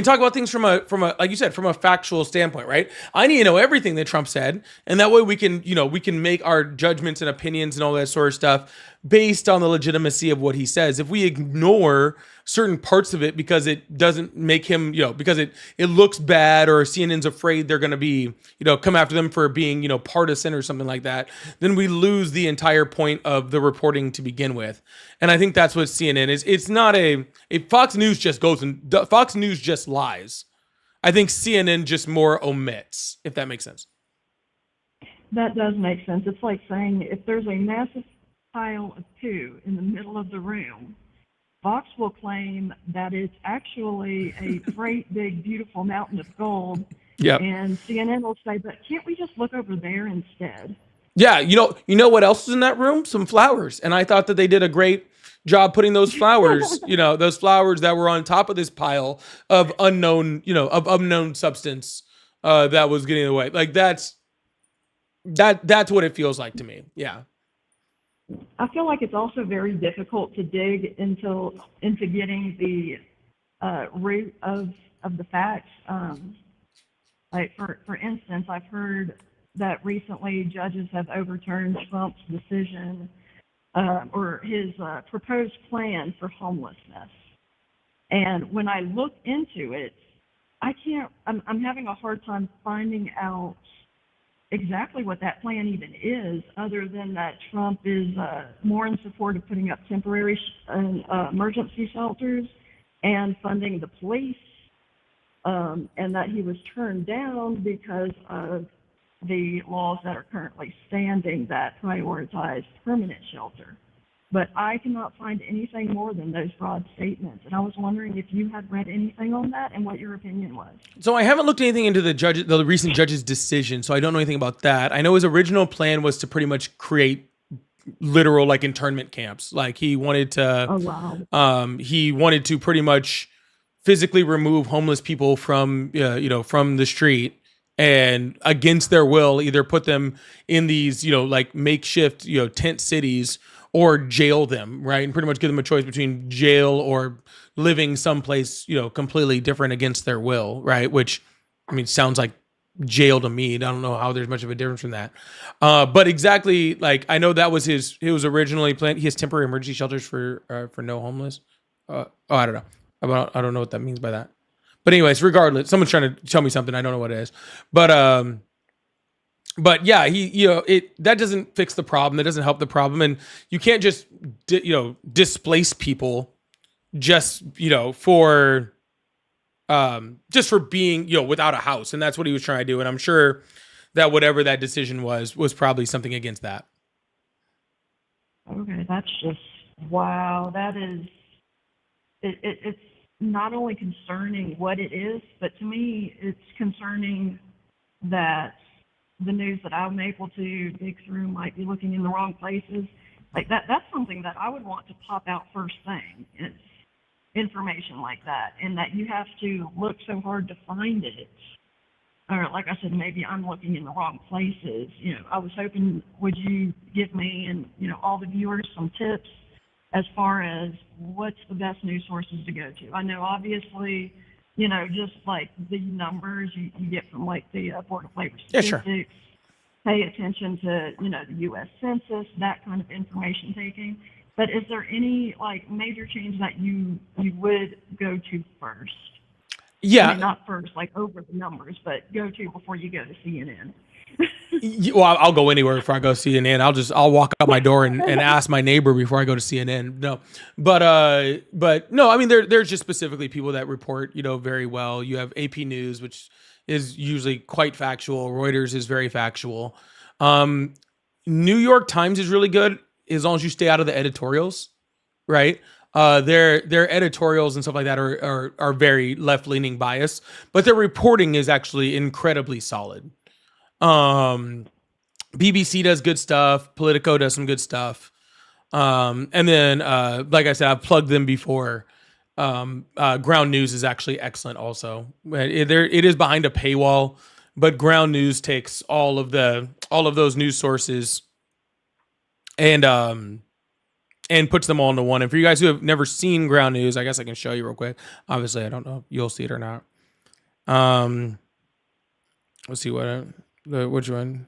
talk about things from a like you said, from a factual standpoint, right? I need to know everything that Trump said, and that way we can make our judgments and opinions and all that sort of stuff based on the legitimacy of what he says. If we ignore certain parts of it because it doesn't make him, because it looks bad, or CNN's afraid they're going to be, come after them for being, partisan or something like that, then we lose the entire point of the reporting to begin with. And I think that's what CNN is. It's not a Fox News just goes and Fox News just lies. I think CNN just more omits, if that makes sense. That does make sense. It's like saying if there's a massive pile of poo in the middle of the room, Fox will claim that it's actually a great big beautiful mountain of gold. Yep. And CNN will say, but can't we just look over there instead? Yeah, you know what else is in that room? Some flowers. And I thought that they did a great job putting those flowers, those flowers that were on top of this pile of unknown substance that was getting away. Like that's what it feels like to me. Yeah. I feel like it's also very difficult to dig into getting the root of the facts. Like for instance, I've heard that recently judges have overturned Trump's decision or his proposed plan for homelessness. And when I look into it, I'm having a hard time finding out exactly what that plan even is, other than that Trump is more in support of putting up temporary emergency shelters and funding the police, and that he was turned down because of the laws that are currently standing that prioritize permanent shelter. But I cannot find anything more than those broad statements. And I was wondering if you had read anything on that and what your opinion was. So I haven't looked anything into the recent judge's decision, so I don't know anything about that. I know his original plan was to pretty much create literal like internment camps. Like he wanted to, he wanted to pretty much physically remove homeless people from, from the street, and against their will, either put them in these, like makeshift, tent cities, or jail them, right? And pretty much give them a choice between jail or living someplace, completely different against their will, right? Which, I mean, sounds like jail to me. I don't know how there's much of a difference from that. But exactly, like, I know that was he was originally planned. He has temporary emergency shelters for no homeless. I don't know. I don't know what that means by that. But anyways, regardless, someone's trying to tell me something. I don't know what it is. But yeah, that doesn't fix the problem. That doesn't help the problem. And you can't just, displace people just for being, without a house. And that's what he was trying to do. And I'm sure that whatever that decision was probably something against that. Okay, that's just, wow. That is, it's not only concerning what it is, but to me, it's concerning that the news that I'm able to dig through might be looking in the wrong places. Like that's something that I would want to pop out first thing. It's information like that, and that you have to look so hard to find it. Or like I said, maybe I'm looking in the wrong places. I was hoping, would you give me and, all the viewers some tips as far as what's the best news sources to go to? I know obviously, just like the numbers you get from like the Board of Labor Statistics. Yeah, sure. Pay attention to, the U.S. Census, that kind of information taking. But is there any like major change that you would go to first? Yeah. I mean, not first, like over the numbers, but go to before you go to CNN. Well, I'll go anywhere before I go to CNN. I'll walk out my door and ask my neighbor before I go to CNN. No, but no, I mean, there's just specifically people that report, very well. You have AP News, which is usually quite factual. Reuters is very factual. New York Times is really good as long as you stay out of the editorials, right? Their editorials and stuff like that are very left-leaning bias, but their reporting is actually incredibly solid. BBC does good stuff. Politico does some good stuff. And then, like I said, I've plugged them before. Ground News is actually excellent also. It is behind a paywall, but Ground News takes all of those news sources and puts them all into one. And for you guys who have never seen Ground News, I guess I can show you real quick. Obviously, I don't know if you'll see it or not. Let's see which one.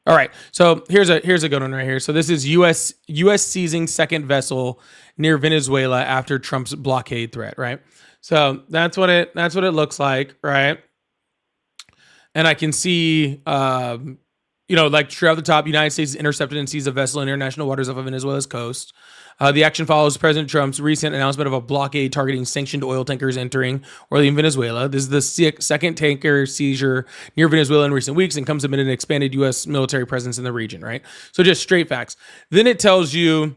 All right. So here's a good one right here. So this is U.S. seizing second vessel near Venezuela after Trump's blockade threat. Right. So that's what it looks like. Right. And I can see, like throughout the top, United States intercepted and seized a vessel in international waters off of Venezuela's coast. The action follows President Trump's recent announcement of a blockade targeting sanctioned oil tankers entering or leaving Venezuela. This is the second tanker seizure near Venezuela in recent weeks and comes amid an expanded U.S. military presence in the region, right? So just straight facts. Then it tells you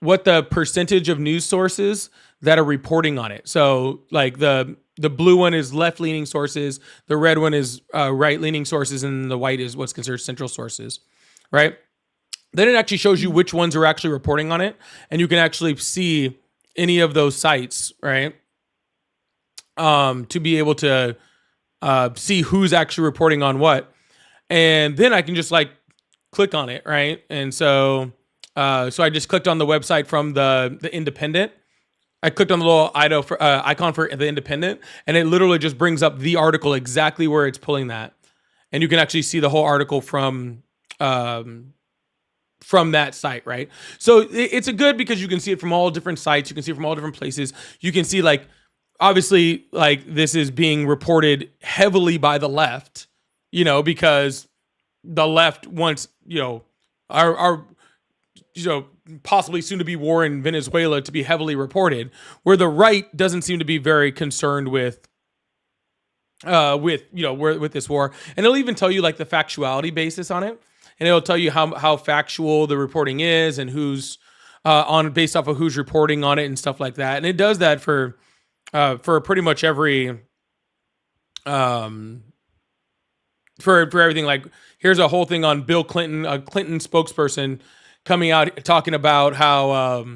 what the percentage of news sources that are reporting on it. So like the blue one is left-leaning sources, the red one is right-leaning sources, and the white is what's considered central sources, right? Then it actually shows you which ones are actually reporting on it, and you can actually see any of those sites, right? To be able to see who's actually reporting on what, and then I can just like click on it, right? And so I just clicked on the website from the Independent. I clicked on the little icon for the Independent, and it literally just brings up the article exactly where it's pulling that, and you can actually see the whole article from that site, right? So it's a good because you can see it from all different sites. You can see it from all different places. You can see like, obviously, like this is being reported heavily by the left, because the left wants, our possibly soon to be war in Venezuela to be heavily reported, where the right doesn't seem to be very concerned with this war. And it'll even tell you like the factuality basis on it. And it'll tell you how factual the reporting is and who's based off of who's reporting on it and stuff like that. And it does that for pretty much every for everything. Like here's a whole thing on Bill Clinton, a Clinton spokesperson, coming out talking about how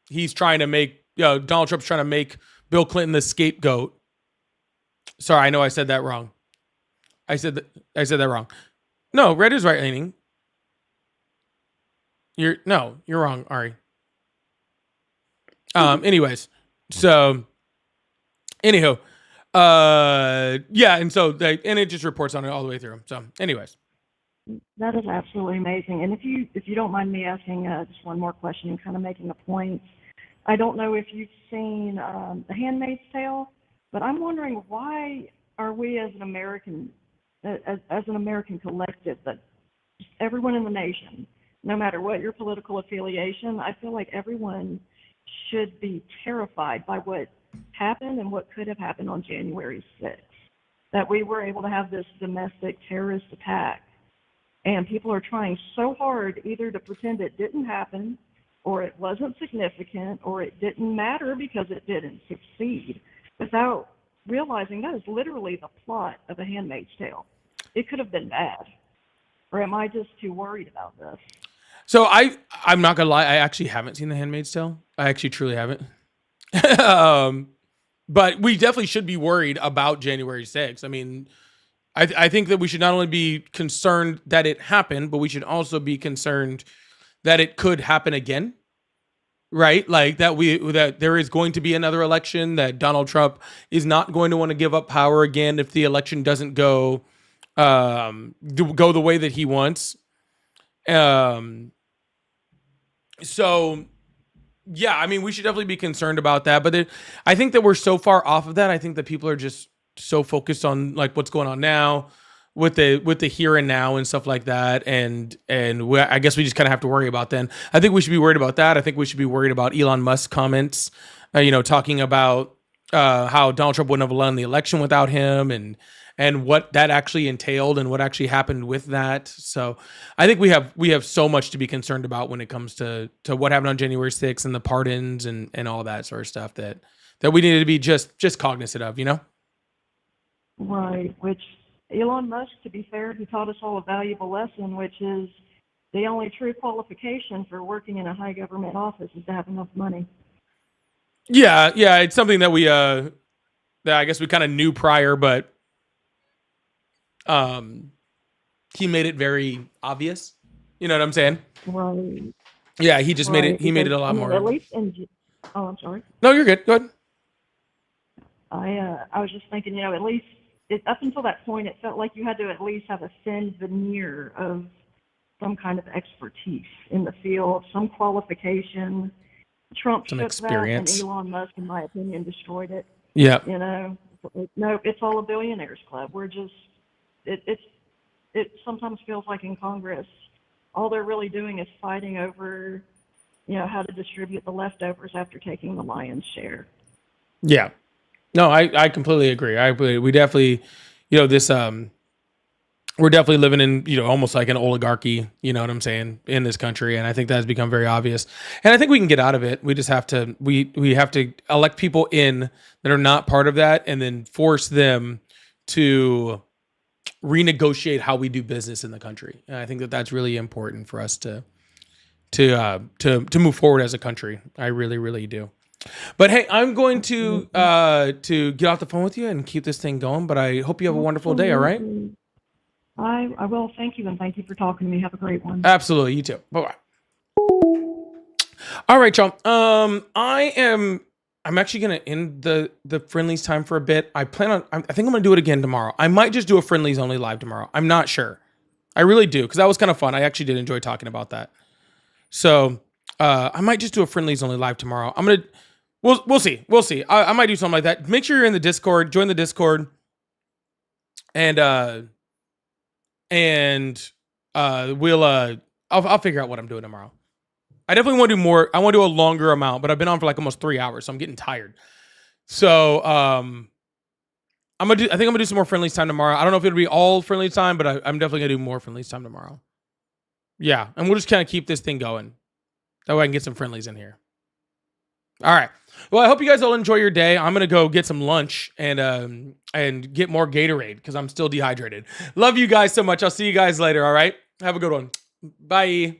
he's trying to make Donald Trump's trying to make Bill Clinton the scapegoat. Sorry, I know I said that wrong. I said that wrong. No, red is right leaning. You're wrong, Ari. Anyways, so anywho, and so and it just reports on it all the way through. So, anyways, That is absolutely amazing. And if you don't mind me asking just one more question and kind of making a point, I don't know if you've seen The Handmaid's Tale, but I'm wondering why are we as an American collective, that everyone in the nation, no matter what your political affiliation, I feel like everyone should be terrified by what happened and what could have happened on January 6th. That we were able to have this domestic terrorist attack. And people are trying so hard either to pretend it didn't happen, or it wasn't significant, or it didn't matter because it didn't succeed, without realizing that is literally the plot of A Handmaid's Tale. It could have been bad. Or am I just too worried about this? So I'm not gonna lie, I actually haven't seen The Handmaid's Tale. I actually truly haven't. But we definitely should be worried about January 6th. I mean, I think that we should not only be concerned that it happened, but we should also be concerned that it could happen again. Right? Like that there is going to be another election, that Donald Trump is not going to want to give up power again if the election doesn't go the way that he wants. So yeah, I mean, we should definitely be concerned about that. But I think that we're so far off of that. I think that people are just so focused on like what's going on now with the here and now and stuff like that. And I guess we just kind of have to worry about then. I think we should be worried about that. I think we should be worried about Elon Musk's comments, talking about how Donald Trump wouldn't have won the election without him, and what that actually entailed and what actually happened with that. So I think we have so much to be concerned about when it comes to what happened on January 6th and the pardons and all that sort of stuff that we needed to be just cognizant of, Right, which Elon Musk, to be fair, he taught us all a valuable lesson, which is the only true qualification for working in a high government office is to have enough money. Yeah, it's something that that I guess we kind of knew prior, but he made it very obvious. You know what I'm saying? Right. Yeah, he just made it. He made it a lot more. At least I'm sorry. No, you're good. Go ahead. I was just thinking, at least up until that point, it felt like you had to at least have a thin veneer of some kind of expertise in the field, some qualification. Trump Some took experience. that, and Elon Musk, in my opinion, destroyed it. Yeah. You know, no, it's all a billionaires club. We're just, it sometimes feels like in Congress, all they're really doing is fighting over, you know, how to distribute the leftovers after taking the lion's share. Yeah. No, I completely agree. We definitely, you know, this we're definitely living in, you know, almost like an oligarchy, you know what I'm saying, in this country, and I think that has become very obvious. And I think we can get out of it. We just have to we have to elect people in that are not part of that, and then force them to renegotiate how we do business in the country. And I think that that's really important for us to move forward as a country. I really, really do. But hey, I'm going to get off the phone with you and keep this thing going. But I hope you have a wonderful day. All right. I will. Thank you, and thank you for talking to me. Have a great one. Absolutely. You too. Bye bye. All right, y'all. I'm actually gonna end the friendlies time for a bit. I think I'm gonna do it again tomorrow. I might just do a friendlies only live tomorrow. I'm not sure. I really do, because that was kind of fun. I actually did enjoy talking about that. So I might just do a friendlies only live tomorrow. We'll see. I might do something like that. Make sure you're in the Discord. Join the Discord. And I'll figure out what I'm doing tomorrow. I definitely want to do more. I want to do a longer amount, but I've been on for like almost 3 hours, so I'm getting tired. So I think I'm gonna do some more friendlies time tomorrow. I don't know if it'll be all friendlies time, but I'm definitely gonna do more friendlies time tomorrow. Yeah, and we'll just kind of keep this thing going. That way I can get some friendlies in here. All right. Well, I hope you guys all enjoy your day. I'm gonna go get some lunch and get more Gatorade because I'm still dehydrated. Love you guys so much. I'll see you guys later. All right. Have a good one. Bye.